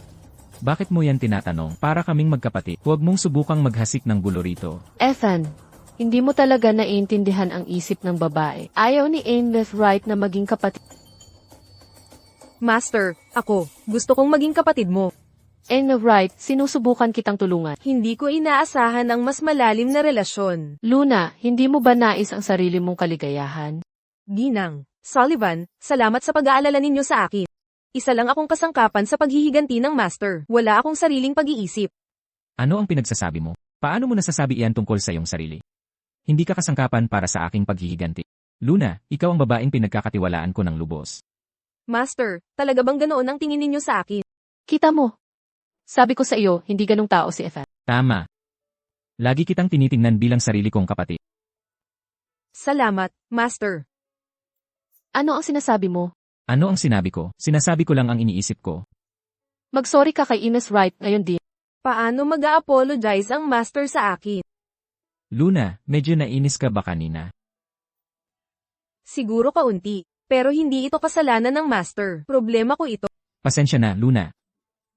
bakit mo yan tinatanong? Para kaming magkapatid. Huwag mong subukang maghasik ng gulo rito. Ethan, hindi mo talaga naiintindihan ang isip ng babae. Ayaw ni Enough right na maging kapatid. Master, ako, gusto kong maging kapatid mo. Enough right, sinusubukan kitang tulungan. Hindi ko inaasahan ang mas malalim na relasyon. Luna, hindi mo ba nais ang sarili mong kaligayahan? Ginang, Sullivan, salamat sa pag-aalala ninyo sa akin. Isa lang akong kasangkapan sa paghihiganti ng Master. Wala akong sariling pag-iisip. Ano ang pinagsasabi mo? Paano mo nasasabi iyan tungkol sa iyong sarili? Hindi ka kasangkapan para sa aking paghihiganti. Luna, ikaw ang babaeng pinagkakatiwalaan ko ng lubos. Master, talaga bang ganoon ang tingin ninyo sa akin? Kita mo. Sabi ko sa iyo, hindi ganong tao si Ethan. Tama. Lagi kitang tinitingnan bilang sarili kong kapatid. Salamat, Master. Ano ang sinasabi mo? Ano ang sinabi ko? Sinasabi ko lang ang iniisip ko. Mag-sorry ka kay Ines Wright ngayon din. Paano mag-a-apologize ang Master sa akin? Luna, medyo nainis ka ba kanina? Siguro kaunti. Pero hindi ito kasalanan ng Master. Problema ko ito. Pasensya na, Luna.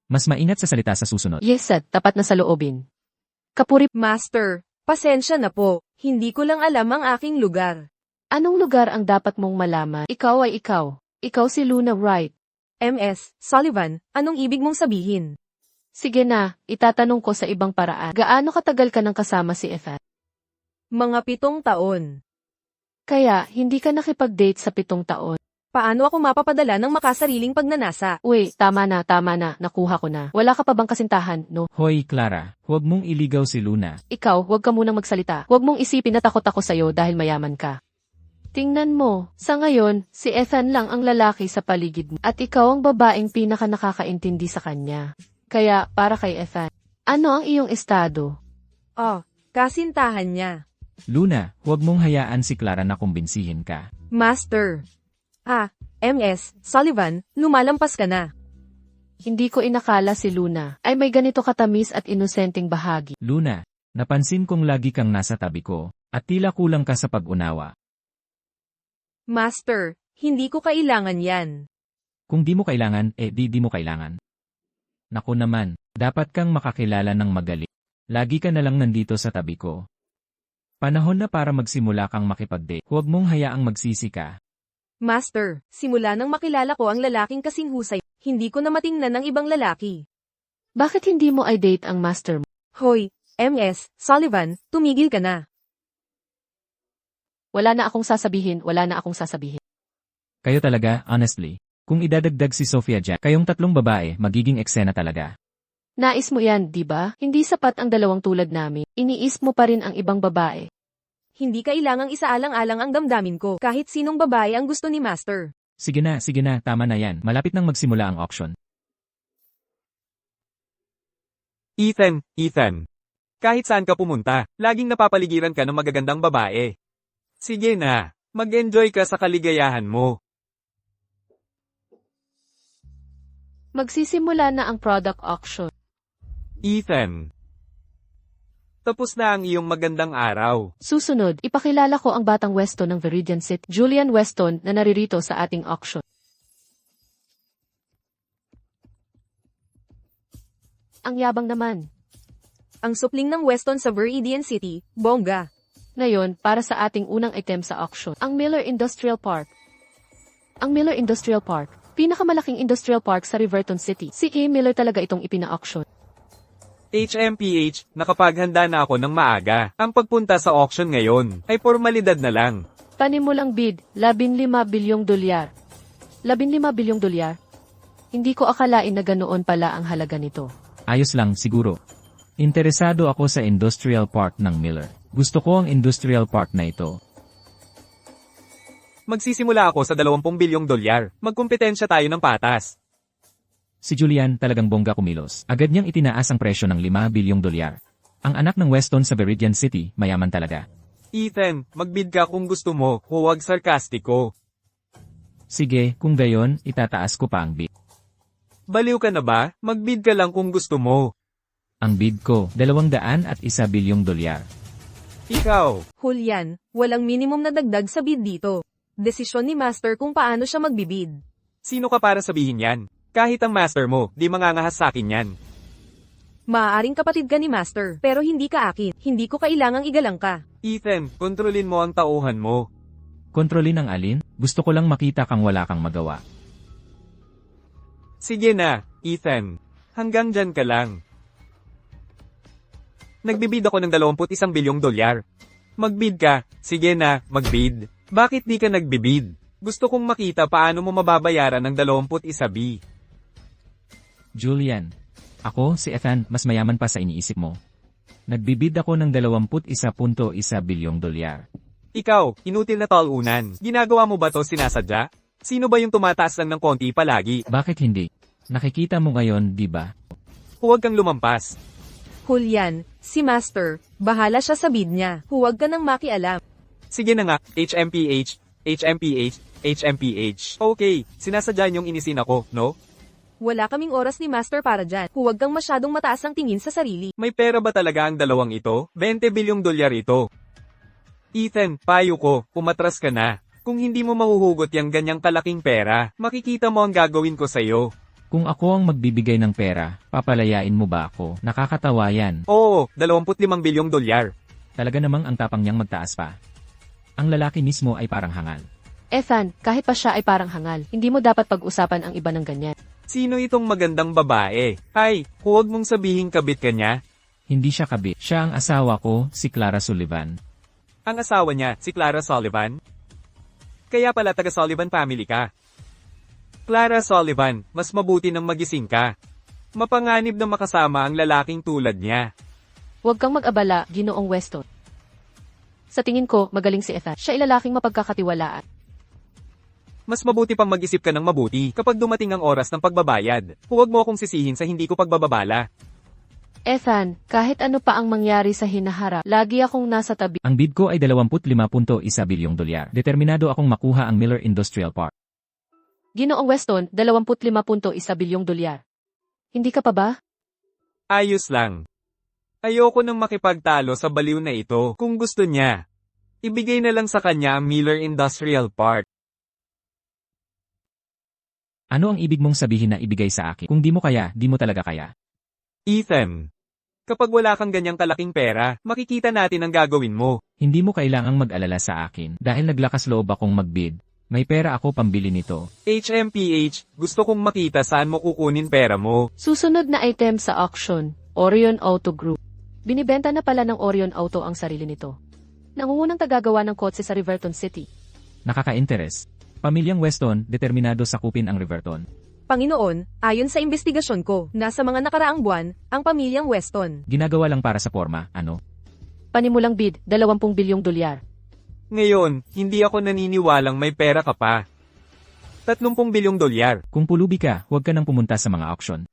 Mas maingat sa salita sa susunod. Yes, Seth, tapat na sa loobin. Kapuri, Master, pasensya na po. Hindi ko lang alam ang aking lugar. anong lugar ang dapat mong malaman? Ikaw ay ikaw. Ikaw si Luna Wright. MS, Sullivan, anong ibig mong sabihin? Sige na, itatanong ko sa ibang paraan. Gaano katagal ka nang kasama si Ethan? Mga 7 taon. Kaya, hindi ka nakipag-date sa 7 taon. Paano ako mapapadala ng makasariling pagnanasa? Uy, tama na, nakuha ko na. Wala ka pa bang kasintahan, no? Hoy, Clara, huwag mong iligaw si Luna. Ikaw, huwag ka munang magsalita. Huwag mong isipin na takot ako sa'yo dahil mayaman ka. Tingnan mo, sa ngayon, si Ethan lang ang lalaki sa paligid mo. At ikaw ang babaeng pinaka nakakaintindi sa kanya. Kaya, para kay Ethan, ano ang iyong estado? Oh, kasintahan niya. Luna, huwag mong hayaan si Clara na kumbinsihin ka. Master. MS, Sullivan, lumalampas ka na. Hindi ko inakala si Luna ay may ganito katamis at inosenteng bahagi. Luna, napansin kong lagi kang nasa tabi ko, at tila kulang ka sa pag-unawa. Master, hindi ko kailangan yan. Kung di mo kailangan, di mo kailangan. Naku naman, dapat kang makakilala ng magaling. Lagi ka na lang nandito sa tabi ko. Panahon na para magsimula kang makipag-date. Huwag mong hayaang magsisi ka. Master, simula nang makilala ko ang lalaking kasing husay, hindi ko na matingnan ng ibang lalaki. Bakit hindi mo ay date ang master mo? Hoy, MS, Sullivan, tumigil ka na. Wala na akong sasabihin. Kayo talaga, honestly. Kung idadagdag si Sophia Jack, kayong 3 babae, magiging eksena talaga. Nais mo yan, di ba? Hindi sapat ang 2 tulad namin. Iniis mo pa rin ang ibang babae. Hindi kailangang isaalang-alang ang damdamin ko, kahit sinong babae ang gusto ni Master. Sige na, tama na yan. Malapit nang magsimula ang auction. Ethan. Kahit saan ka pumunta, laging napapaligiran ka ng magagandang babae. Sige na, mag-enjoy ka sa kaligayahan mo. Magsisimula na ang product auction. Ethan. Tapos na ang iyong magandang araw. Susunod, ipakilala ko ang batang Weston ng Viridian City, Julian Weston, na naririto sa ating auction. Ang yabang naman. Ang supling ng Weston sa Viridian City, bongga. Ngayon, para sa ating unang item sa auction, ang Miller Industrial Park. Ang Miller Industrial Park, pinakamalaking industrial park sa Riverton City. Si A. Miller talaga itong ipina-auction. HMPH, nakapaghanda na ako ng maaga. Ang pagpunta sa auction ngayon ay formalidad na lang. Panimulang bid, $15 bilyong. $15 bilyong? Hindi ko akalain na ganoon pala ang halaga nito. Ayos lang, siguro. Interesado ako sa industrial park ng Miller. Gusto ko ang industrial park na ito. Magsisimula ako sa $20 bilyong. Magkumpetensya tayo ng patas. Si Julian talagang bongga kumilos. Agad niyang itinaas ang presyo ng $5 bilyong. Ang anak ng Weston sa Viridian City, mayaman talaga. Ethan, magbid ka kung gusto mo, huwag sarkastiko. Sige, kung gayon, itataas ko pa ang bid. Baliw ka na ba? Magbid ka lang kung gusto mo. Ang bid ko, $201 bilyong. Ikaw. Julian, walang minimum na dagdag sa bid dito. Desisyon ni Master kung paano siya magbibid. Sino ka para sabihin yan? Kahit ang master mo, di mangangahas sa akin yan. Maaaring kapatid ka ni Master, pero hindi ka akin. Hindi ko kailangang igalang ka. Ethan, kontrolin mo ang tauhan mo. Kontrolin ang alin? Gusto ko lang makita kang wala kang magawa. Sige na, Ethan. Hanggang dyan ka lang. Nagbibid ako ng $21 bilyong. Magbid ka. Sige na, magbid. Bakit di ka nagbibid? Gusto kong makita paano mo mababayaran ng $21 B. Julian. Ako, si Ethan, mas mayaman pa sa iniisip mo. Nagbibid ako ng $21.1 bilyong. Ikaw, inutil na talunan. Ginagawa mo ba to sinasadya? Sino ba yung tumataas lang ng konti palagi? Bakit hindi? Nakikita mo ngayon, di ba? Huwag kang lumampas. Julian, si Master, bahala siya sa bid niya. Huwag ka nang makialam. Sige na nga, HMPH, HMPH, HMPH. Okay, sinasadya niyong inisin ako, no? Wala kaming oras ni Master para dyan. Huwag kang masyadong mataas ang tingin sa sarili. May pera ba talaga ang dalawang ito? 20 bilyong dolyar ito. Ethan, payo ko, umatras ka na. Kung hindi mo mahuhugot yung ganyang kalaking pera, makikita mo ang gagawin ko sa'yo. Kung ako ang magbibigay ng pera, papalayain mo ba ako? Nakakatawa yan. Oo, 25 bilyong dolyar. Talaga namang ang tapang niyang magtaas pa. Ang lalaki mismo ay parang hangal. Ethan, kahit pa siya ay parang hangal, hindi mo dapat pag-usapan ang iba ng ganyan. Sino itong magandang babae? Ay, huwag mong sabihin kabit ka niya. Hindi siya kabit. Siya ang asawa ko, si Clara Sullivan. Ang asawa niya, si Clara Sullivan. Kaya pala taga Sullivan family ka. Clara Sullivan, mas mabuti nang magising ka. Mapanganib na makasama ang lalaking tulad niya. Huwag kang mag-abala, Ginoong Weston. Sa tingin ko, magaling si Ethan. Siya ay lalaking mapagkakatiwalaan. Mas mabuti pang mag-isip ka ng mabuti kapag dumating ang oras ng pagbabayad. Huwag mo akong sisihin sa hindi ko pagbababala. Ethan, kahit ano pa ang mangyari sa hinaharap, lagi akong nasa tabi. Ang bid ko ay 25.1 bilyong dolyar. Determinado akong makuha ang Miller Industrial Park. Ginoong Weston, 25.1 bilyong dolyar. Hindi ka pa ba? Ayos lang. Ayoko nang makipagtalo sa baliw na ito. Kung gusto niya, ibigay na lang sa kanya ang Miller Industrial Park. Ano ang ibig mong sabihin na ibigay sa akin? Kung di mo kaya, di mo talaga kaya. Ethan, kapag wala kang ganyang kalaking pera, makikita natin ang gagawin mo. Hindi mo kailangang mag-alala sa akin dahil naglakas loob akong magbid. May pera ako pambili nito. HMPH, gusto kong makita saan mo kukunin pera mo. Susunod na item sa auction, Orion Auto Group. Binibenta na pala ng Orion Auto ang sarili nito. Nangungunang tagagawa ng kotse sa Riverton City. Nakaka-interes. Pamilyang Weston, determinado sakupin ang Riverton. Panginoon, ayon sa investigasyon ko, nasa mga nakaraang buwan, ang pamilyang Weston. Ginagawa lang para sa forma, ano? Panimulang bid, 20 bilyong dolyar. Ngayon, hindi ako naniniwalang may pera ka pa. 30 bilyong dolyar. Kung pulubi ka, huwag ka nang pumunta sa mga auction.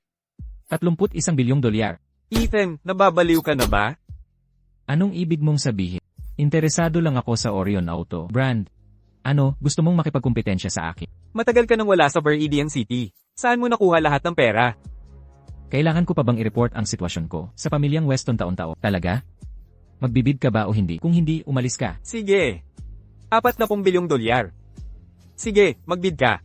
31 bilyong dolyar. Ethan, nababaliw ka na ba? Anong ibig mong sabihin? Interesado lang ako sa Orion Auto brand. Ano, gusto mong makipagkumpetensya sa akin? Matagal ka nang wala sa Viridian City. Saan mo nakuha lahat ng pera? Kailangan ko pa bang i-report ang sitwasyon ko sa pamilyang Weston taon-taon? Talaga? Magbibid ka ba o hindi? Kung hindi, umalis ka. Sige. 40 bilyong dolyar. Sige, magbid ka.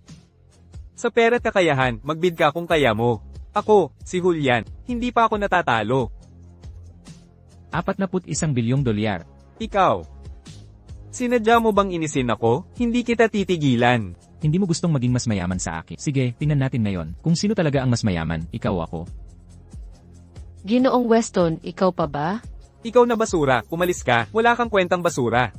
Sa pera at kakayahan, magbid ka kung kaya mo. Ako, si Julian, hindi pa ako natatalo. 41 bilyong dolyar. Ikaw. Sinadya mo bang inisin ako? Hindi kita titigilan. Hindi mo gustong maging mas mayaman sa akin. Sige, tingnan natin ngayon. Kung sino talaga ang mas mayaman, ikaw o ako. Ginoong Weston, ikaw pa ba? Ikaw na basura, umalis ka, wala kang kwentang basura.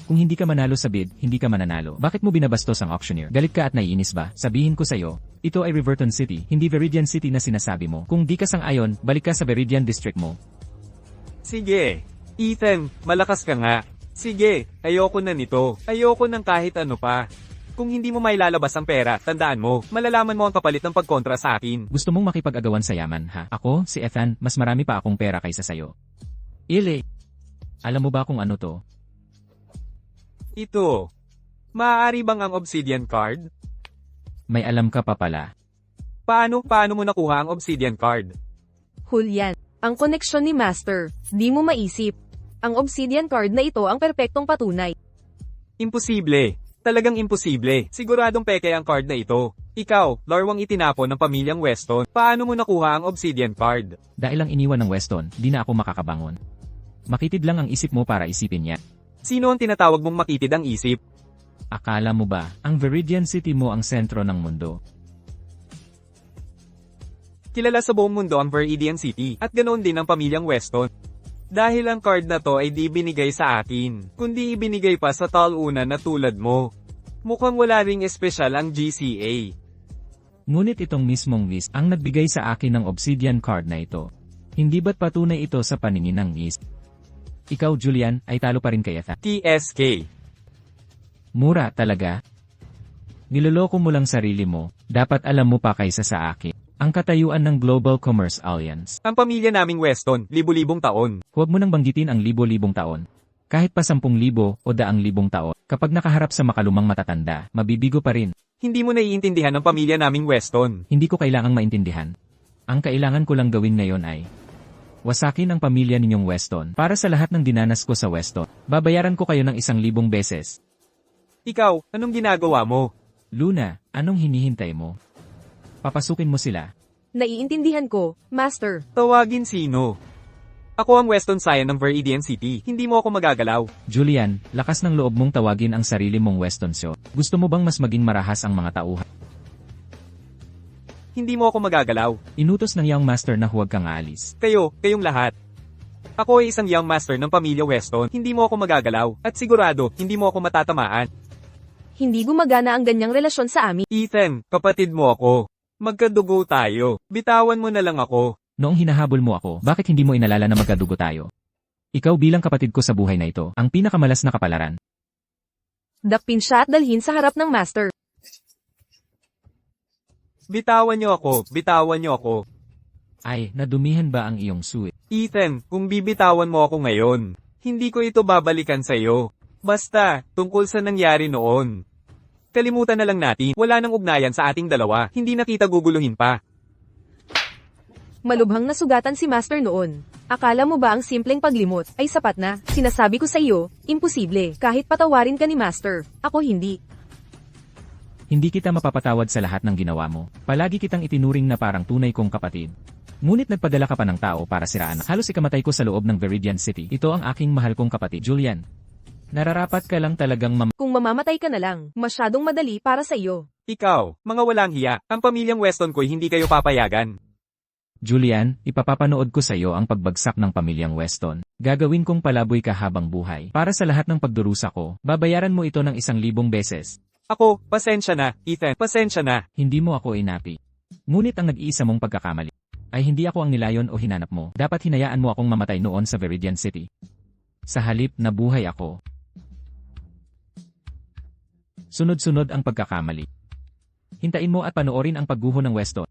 Kung hindi ka manalo sa bid, hindi ka mananalo. Bakit mo binabastos ang auctioneer? Galit ka at naiinis ba? Sabihin ko sa'yo, ito ay Riverton City, hindi Viridian City na sinasabi mo. Kung di ka sang-ayon, balik ka sa Viridian District mo. Sige. Ethan, malakas ka nga. Sige, ayoko na nito. Ayoko ng kahit ano pa. Kung hindi mo mailalabas ang pera, tandaan mo, malalaman mo ang kapalit ng pagkontra sa akin. Gusto mong makipag-agawan sa yaman, ha? Ako, si Ethan, mas marami pa akong pera kaysa sayo. Ile. Alam mo ba kung ano to? Ito. Maaari bang ang obsidian card? May alam ka pa pala. Paano mo nakuha ang obsidian card? Julian, ang koneksyon ni Master, di mo maisip. Ang obsidian card na ito ang perpektong patunay. Imposible. Talagang imposible. Siguradong peke ang card na ito. Ikaw, larwang itinapon ng pamilyang Weston. Paano mo nakuha ang obsidian card? Dahil lang iniwan ng Weston, di na ako makakabangon. Makitid lang ang isip mo para isipin niya. Sino ang tinatawag mong makitid ang isip? Akala mo ba, ang Viridian City mo ang sentro ng mundo? Kilala sa buong mundo ang Viridian City, at ganoon din ang pamilyang Weston. Dahil ang card na to ay di binigay sa akin, kundi ibinigay pa sa talunan na tulad mo. Mukhang wala ring espesyal ang GCA. Ngunit itong mismong Nis ang nagbigay sa akin ng obsidian card na ito. Hindi ba't patunay ito sa paningin ng Nis? Ikaw, Julian, ay talo pa rin kay Ethan. TSK. Mura talaga? Niloloko mo lang sarili mo, dapat alam mo pa kaysa sa akin. Ang katayuan ng Global Commerce Alliance. Ang pamilya naming Weston, libu-libong taon. Huwag mo nang banggitin ang libo-libong taon. Kahit pa 10,000 o 100,000 taon, kapag nakaharap sa makalumang matatanda, mabibigo pa rin. Hindi mo naiintindihan ang pamilya naming Weston. Hindi ko kailangang maintindihan. Ang kailangan ko lang gawin ngayon ay wasakin ang pamilya ninyong Weston. Para sa lahat ng dinanas ko sa Weston, babayaran ko kayo ng 1,000 beses. Ikaw, anong ginagawa mo? Luna, anong hinihintay mo? Papasukin mo sila. Naiintindihan ko, Master. Tawagin sino? Ako ang Weston Scion ng Viridian City. Hindi mo ako magagalaw. Julian, lakas ng loob mong tawagin ang sarili mong Weston Syo. Gusto mo bang mas maging marahas ang mga tauhan? Hindi mo ako magagalaw. Inutos ng Young Master na huwag kang aalis. Kayong lahat. Ako ay isang Young Master ng pamilya Weston. Hindi mo ako magagalaw. At sigurado, hindi mo ako matatamaan. Hindi gumagana ang ganyang relasyon sa amin. Ethan, kapatid mo ako. Magkadugo tayo. Bitawan mo na lang ako. Noong hinahabol mo ako, bakit hindi mo inalala na magkadugo tayo? Ikaw bilang kapatid ko sa buhay na ito, ang pinakamalas na kapalaran. Dakpin siya at dalhin sa harap ng Master. Bitawan niyo ako. Bitawan niyo ako. Ay, nadumihan ba ang iyong suit? Ethan, kung bibitawan mo ako ngayon, hindi ko ito babalikan sa iyo. Basta, tungkol sa nangyari noon. Kalimutan na lang natin, wala nang ugnayan sa ating dalawa, hindi na kita guguluhin pa. Malubhang nasugatan si Master noon. Akala mo ba ang simpleng paglimot ay sapat na? Sinasabi ko sa iyo, imposible. Kahit patawarin ka ni Master, ako hindi. Hindi kita mapapatawad sa lahat ng ginawa mo. Palagi kitang itinuring na parang tunay kong kapatid. Ngunit nagpadala ka pa ng tao para siraan. Halos ikamatay ko sa loob ng Viridian City. Ito ang aking mahal kong kapatid, Julian. Nararapat ka lang talagang Kung mamamatay ka na lang, masyadong madali para sa iyo. Ikaw, mga walang hiya, ang pamilyang Weston ko'y hindi kayo papayagan. Julian, ipapapanood ko sa iyo ang pagbagsak ng pamilyang Weston. Gagawin kong palaboy ka habang buhay. Para sa lahat ng pagdurusa ko, babayaran mo ito ng 1,000 beses. Ako, pasensya na, Ethan, pasensya na. Hindi mo ako inapi. Ngunit ang nag-iisa mong pagkakamali ay hindi ako ang nilayon o hinanap mo. Dapat hinayaan mo akong mamatay noon sa Viridian City. Sa halip na buhay ako. Sunod-sunod ang pagkakamali. Hintayin mo at panoorin ang pagguho ng Weston.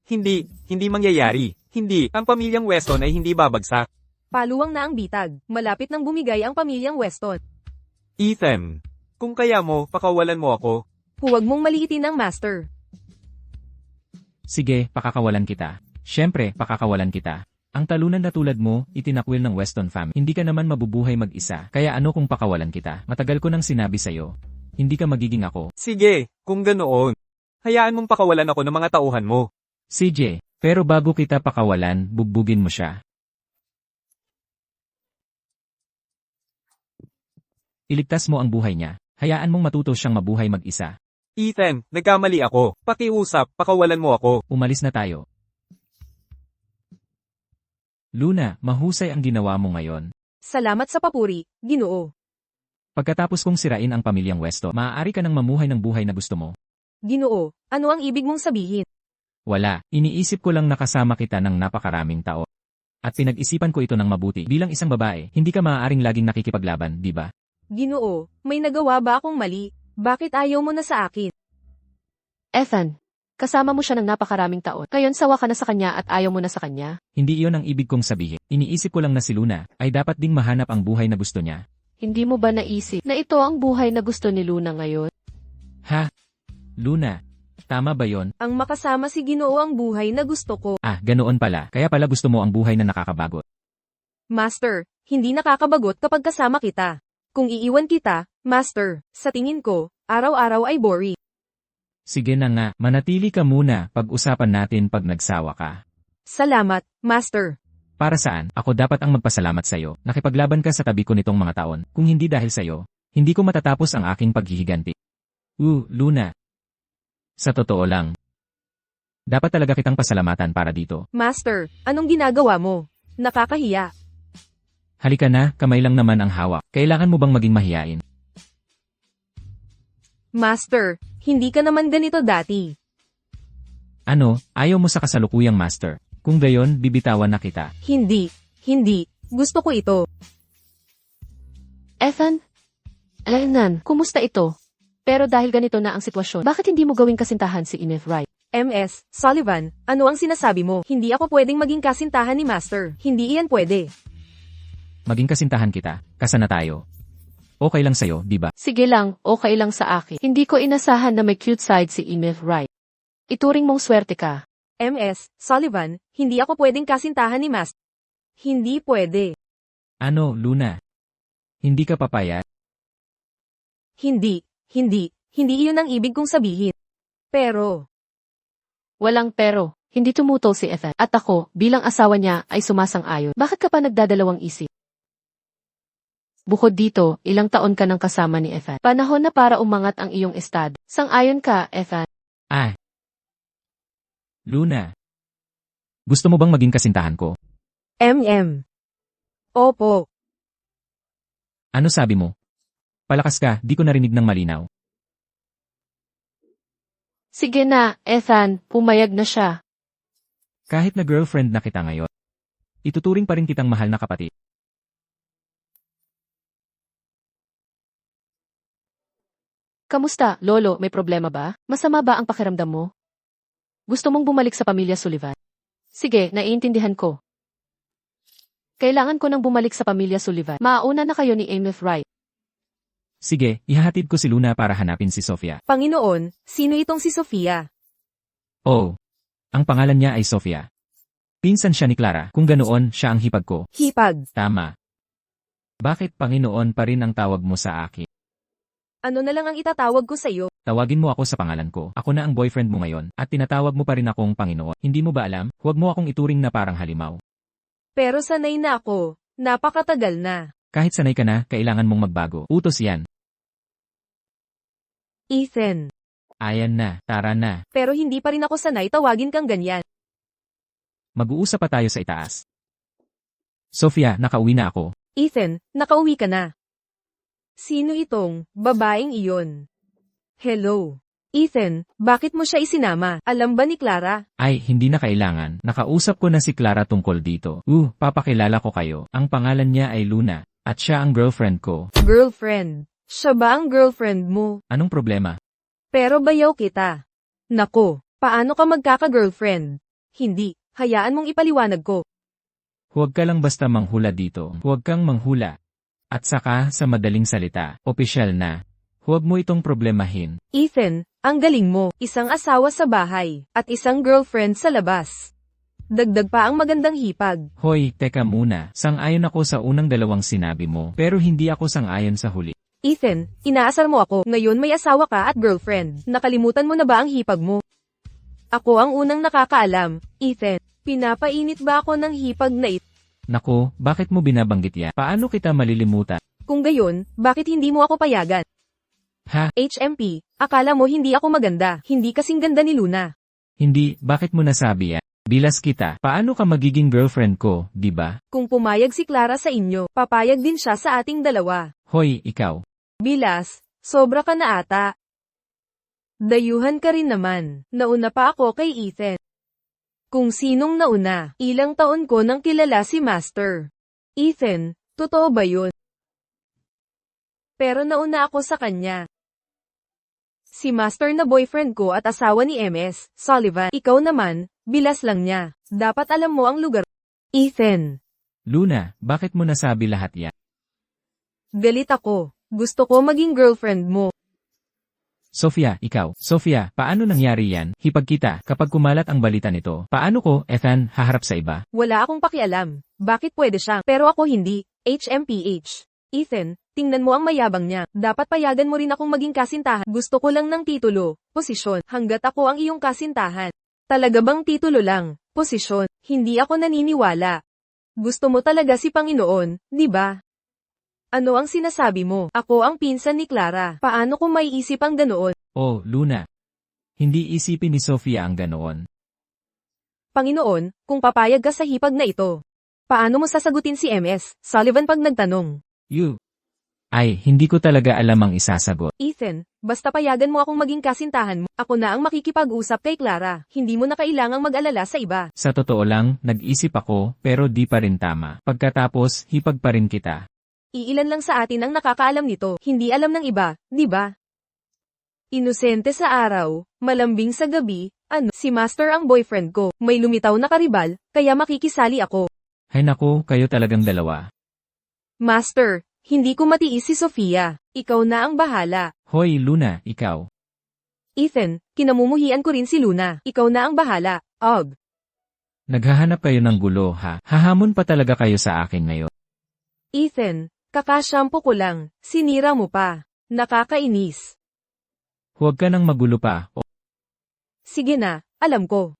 Hindi mangyayari. Hindi, ang pamilyang Weston ay hindi babagsak. Paluwang na ang bitag. Malapit nang bumigay ang pamilyang Weston. Ethan, kung kaya mo, pakawalan mo ako. Huwag mong maliitin ang Master. Sige, pakakawalan kita. Siyempre, pakakawalan kita. Ang talunan na tulad mo, itinakwil ng Weston family. Hindi ka naman mabubuhay mag-isa. Kaya ano kung pakawalan kita? Matagal ko nang sinabi sa'yo. Hindi ka magiging ako. Sige, kung ganoon. Hayaan mong pakawalan ako ng mga tauhan mo. CJ, pero bago kita pakawalan, bugbugin mo siya. Iligtas mo ang buhay niya. Hayaan mong matuto siyang mabuhay mag-isa. Ethan, nagkamali ako. Pakiusap, pakawalan mo ako. Umalis na tayo. Luna, mahusay ang ginawa mo ngayon. Salamat sa papuri, Ginoo. Pagkatapos kong sirain ang pamilyang Weston, maaari ka nang mamuhay ng buhay na gusto mo. Ginoo, ano ang ibig mong sabihin? Wala, iniisip ko lang nakasama kita ng napakaraming tao. At pinag-isipan ko ito ng mabuti. Bilang isang babae, hindi ka maaaring laging nakikipaglaban, di ba? Ginoo, may nagawa ba akong mali? Bakit ayaw mo na sa akin? Ethan, kasama mo siya ng napakaraming taon. Ngayon sawa ka na sa kanya at ayaw mo na sa kanya. Hindi iyon ang ibig kong sabihin. Iniisip ko lang na si Luna ay dapat ding mahanap ang buhay na gusto niya. Hindi mo ba naisip na ito ang buhay na gusto ni Luna ngayon? Ha? Luna, tama ba yon? Ang makasama si Ginoo ang buhay na gusto ko. Ah, ganoon pala. Kaya pala gusto mo ang buhay na nakakabagot. Master, hindi nakakabagot kapag kasama kita. Kung iiwan kita, Master, sa tingin ko, araw-araw ay boring. Sige na nga, manatili ka muna, pag-usapan natin pag nagsawa ka. Salamat, Master. Para saan, ako dapat ang magpasalamat sa'yo. Nakipaglaban ka sa tabi ko nitong mga taon. Kung hindi dahil sa'yo, hindi ko matatapos ang aking paghihiganti. Luna. Sa totoo lang. Dapat talaga kitang pasalamatan para dito. Master, anong ginagawa mo? Nakakahiya. Halika na, kamay lang naman ang hawak. Kailangan mo bang maging mahiyain? Master, hindi ka naman ganito dati. Ano, ayaw mo sa kasalukuyang master? Kung gayon, bibitawan na kita. Hindi. Gusto ko ito. Ethan? Nan, kumusta ito? Pero dahil ganito na ang sitwasyon, bakit hindi mo gawing kasintahan si Eve Wright? MS, Sullivan, ano ang sinasabi mo? Hindi ako pwedeng maging kasintahan ni Master. Hindi iyan pwede. Maging kasintahan kita, kasana tayo. Okay lang sa'yo, di ba? Sige lang, okay lang sa akin. Hindi ko inasahan na may cute side si Eve Wright. Ituring mong swerte ka. MS, Sullivan, hindi ako pwedeng kasintahan ni Master. Hindi pwede. Ano, Luna? Hindi ka papayag? Hindi iyon ang ibig kong sabihin. Pero, Walang pero. Hindi tumutol si Ethan. At ako, bilang asawa niya, ay sumasang-ayon. Bakit ka pa nagdadalawang isip? Bukod dito, ilang taon ka nang kasama ni Ethan. Panahon na para umangat ang iyong estado. Sang-ayon ka, Ethan. Ah. Luna. Gusto mo bang maging kasintahan ko? MM. Opo. Ano sabi mo? Palakas ka, di ko narinig ng malinaw. Sige na, Ethan, pumayag na siya. Kahit na girlfriend na kita ngayon, ituturing pa rin kitang mahal na kapatid. Kamusta, Lolo, may problema ba? Masama ba ang pakiramdam mo? Gusto mong bumalik sa pamilya Sullivan? Sige, naiintindihan ko. Kailangan ko nang bumalik sa pamilya Sullivan. Maauna na kayo ni Eve Wright. Sige, ihahatid ko si Luna para hanapin si Sofia. Panginoon, sino itong si Sofia? Oh. Ang pangalan niya ay Sofia. Pinsan siya ni Clara, kung ganoon siya ang hipag ko. Hipag. Tama. Bakit Panginoon pa rin ang tawag mo sa akin? Ano na lang ang itatawag ko sa iyo? Tawagin mo ako sa pangalan ko. Ako na ang boyfriend mo ngayon, at tinatawag mo pa rin akong Panginoon. Hindi mo ba alam? Huwag mo akong ituring na parang halimaw. Pero sanay na ako. Napakatagal na. Kahit sanay ka na, kailangan mong magbago. Utos yan. Ethan. Ayan na, tara na. Pero hindi pa rin ako sanay tawagin kang ganyan. Mag-uusap pa tayo sa itaas. Sofia, nakauwi na ako. Ethan, nakauwi ka na. Sino itong babaeng iyon? Hello. Ethan, bakit mo siya isinama? Alam ba ni Clara? Ay, hindi na kailangan. Nakausap ko na si Clara tungkol dito. Papakilala ko kayo. Ang pangalan niya ay Luna. At siya ang girlfriend ko. Girlfriend. Siya ba ang girlfriend mo? Anong problema? Pero bayaw kita. Nako, paano ka magkaka-girlfriend? Hindi, hayaan mong ipaliwanag ko. Huwag ka lang basta manghula dito. Huwag kang manghula. At saka, sa madaling salita, opisyal na. Huwag mo itong problemahin. Ethan, ang galing mo. Isang asawa sa bahay, at isang girlfriend sa labas. Dagdag pa ang magandang hipag. Hoy, teka muna. Sang-ayon ako sa unang dalawang sinabi mo, pero hindi ako sang-ayon sa huli. Ethan, inaasar mo ako. Ngayon may asawa ka at girlfriend. Nakalimutan mo na ba ang hipag mo? Ako ang unang nakakaalam. Ethan, pinapainit ba ako ng hipag na ito? Nako, bakit mo binabanggit yan? Paano kita malilimutan? Kung gayon, bakit hindi mo ako payagan? Ha? HMP, akala mo hindi ako maganda. Hindi kasing ganda ni Luna. Hindi, bakit mo nasabi yan? Bilas kita. Paano ka magiging girlfriend ko, di ba? Kung pumayag si Clara sa inyo, papayag din siya sa ating dalawa. Hoy, ikaw. Bilas, sobra ka na ata. Dayuhan ka rin naman. Nauna pa ako kay Ethan. Kung sinong nauna, ilang taon ko nang kilala si Master. Ethan, totoo ba yun? Pero nauna ako sa kanya. Si Master na boyfriend ko at asawa ni MS, Sullivan. Ikaw naman, bilas lang niya. Dapat alam mo ang lugar. Ethan. Luna, bakit mo nasabi lahat yan? Galit ako. Gusto ko maging girlfriend mo. Sofia, ikaw. Sofia, paano nangyari yan? Hipag kita, kapag kumalat ang balita nito. Paano ko, Ethan, haharap sa iba? Wala akong pakialam. Bakit pwede siya? Pero ako hindi. HMPH. Ethan, tingnan mo ang mayabang niya. Dapat payagan mo rin akong maging kasintahan. Gusto ko lang ng titulo, posisyon, hanggat ako ang iyong kasintahan. Talaga bang titulo lang, posisyon? Hindi ako naniniwala. Gusto mo talaga si Panginoon, di ba? Ano ang sinasabi mo? Ako ang pinsan ni Clara. Paano ko maiisip ang ganoon? Oh, Luna. Hindi isipin ni Sofia ang ganoon. Panginoon, kung papayag ka sa hipag na ito, paano mo sasagutin si MS, Sullivan pag nagtanong? Ay, hindi ko talaga alam ang isasagot. Ethan, basta payagan mo akong maging kasintahan mo. Ako na ang makikipag-usap kay Clara. Hindi mo na kailangang mag-alala sa iba. Sa totoo lang, nag-isip ako, pero di pa rin tama. Pagkatapos, hipag pa rin kita. Iilan lang sa atin ang nakakaalam nito, hindi alam ng iba, di ba? Inosente sa araw, malambing sa gabi, si Master ang boyfriend ko, may lumitaw na karibal, kaya makikisali ako. Hay naku, kayo talagang dalawa. Master, hindi ko matiis si Sofia, ikaw na ang bahala. Hoy, Luna, ikaw. Ethan, kinamumuhian ko rin si Luna, ikaw na ang bahala. Og. Naghahanap kayo ng gulo, ha? Hahamon pa talaga kayo sa akin ngayon. Ethan, kakashampo ko lang, sinira mo pa. Nakakainis. Huwag ka nang magulo pa, o Sige na, alam ko.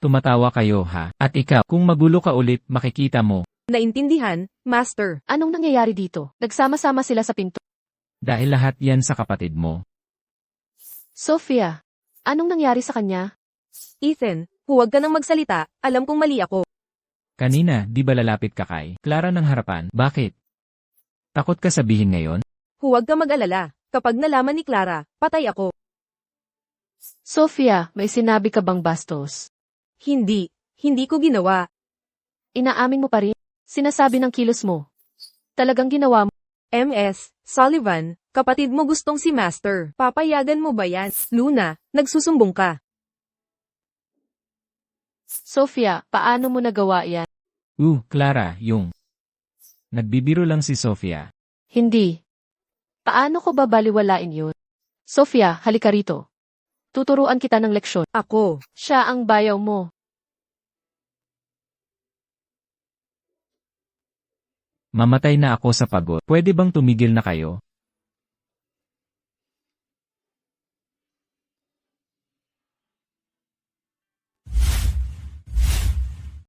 tumatawa kayo, ha? At ikaw, kung magulo ka ulit, makikita mo. Naintindihan, Master. Anong nangyayari dito? Nagsama-sama sila sa pinto. Dahil lahat yan sa kapatid mo. Sophia, anong nangyari sa kanya? Ethan, huwag ka nang magsalita, alam kong mali ako. Kanina, di ba lalapit ka kay Clara ng harapan? Bakit? Takot ka sabihin ngayon? Huwag ka mag-alala, kapag nalaman ni Clara, patay ako. Sophia, may sinabi ka bang bastos? Hindi ko ginawa. Inaamin mo pa rin? Sinasabi ng kilos mo. Talagang ginawa mo. MS, Sullivan, kapatid mo gustong si Master. Papayagan mo ba yan? Luna, nagsusumbong ka. Sophia, paano mo nagawa yan? Clara, yung nagbibiro lang si Sofia. Hindi. Paano ko babaliwalain yun? Sophia, halika rito. Tuturuan kita ng leksyon. Ako. Siya ang bayaw mo. Mamatay na ako sa pagod. Pwede bang tumigil na kayo?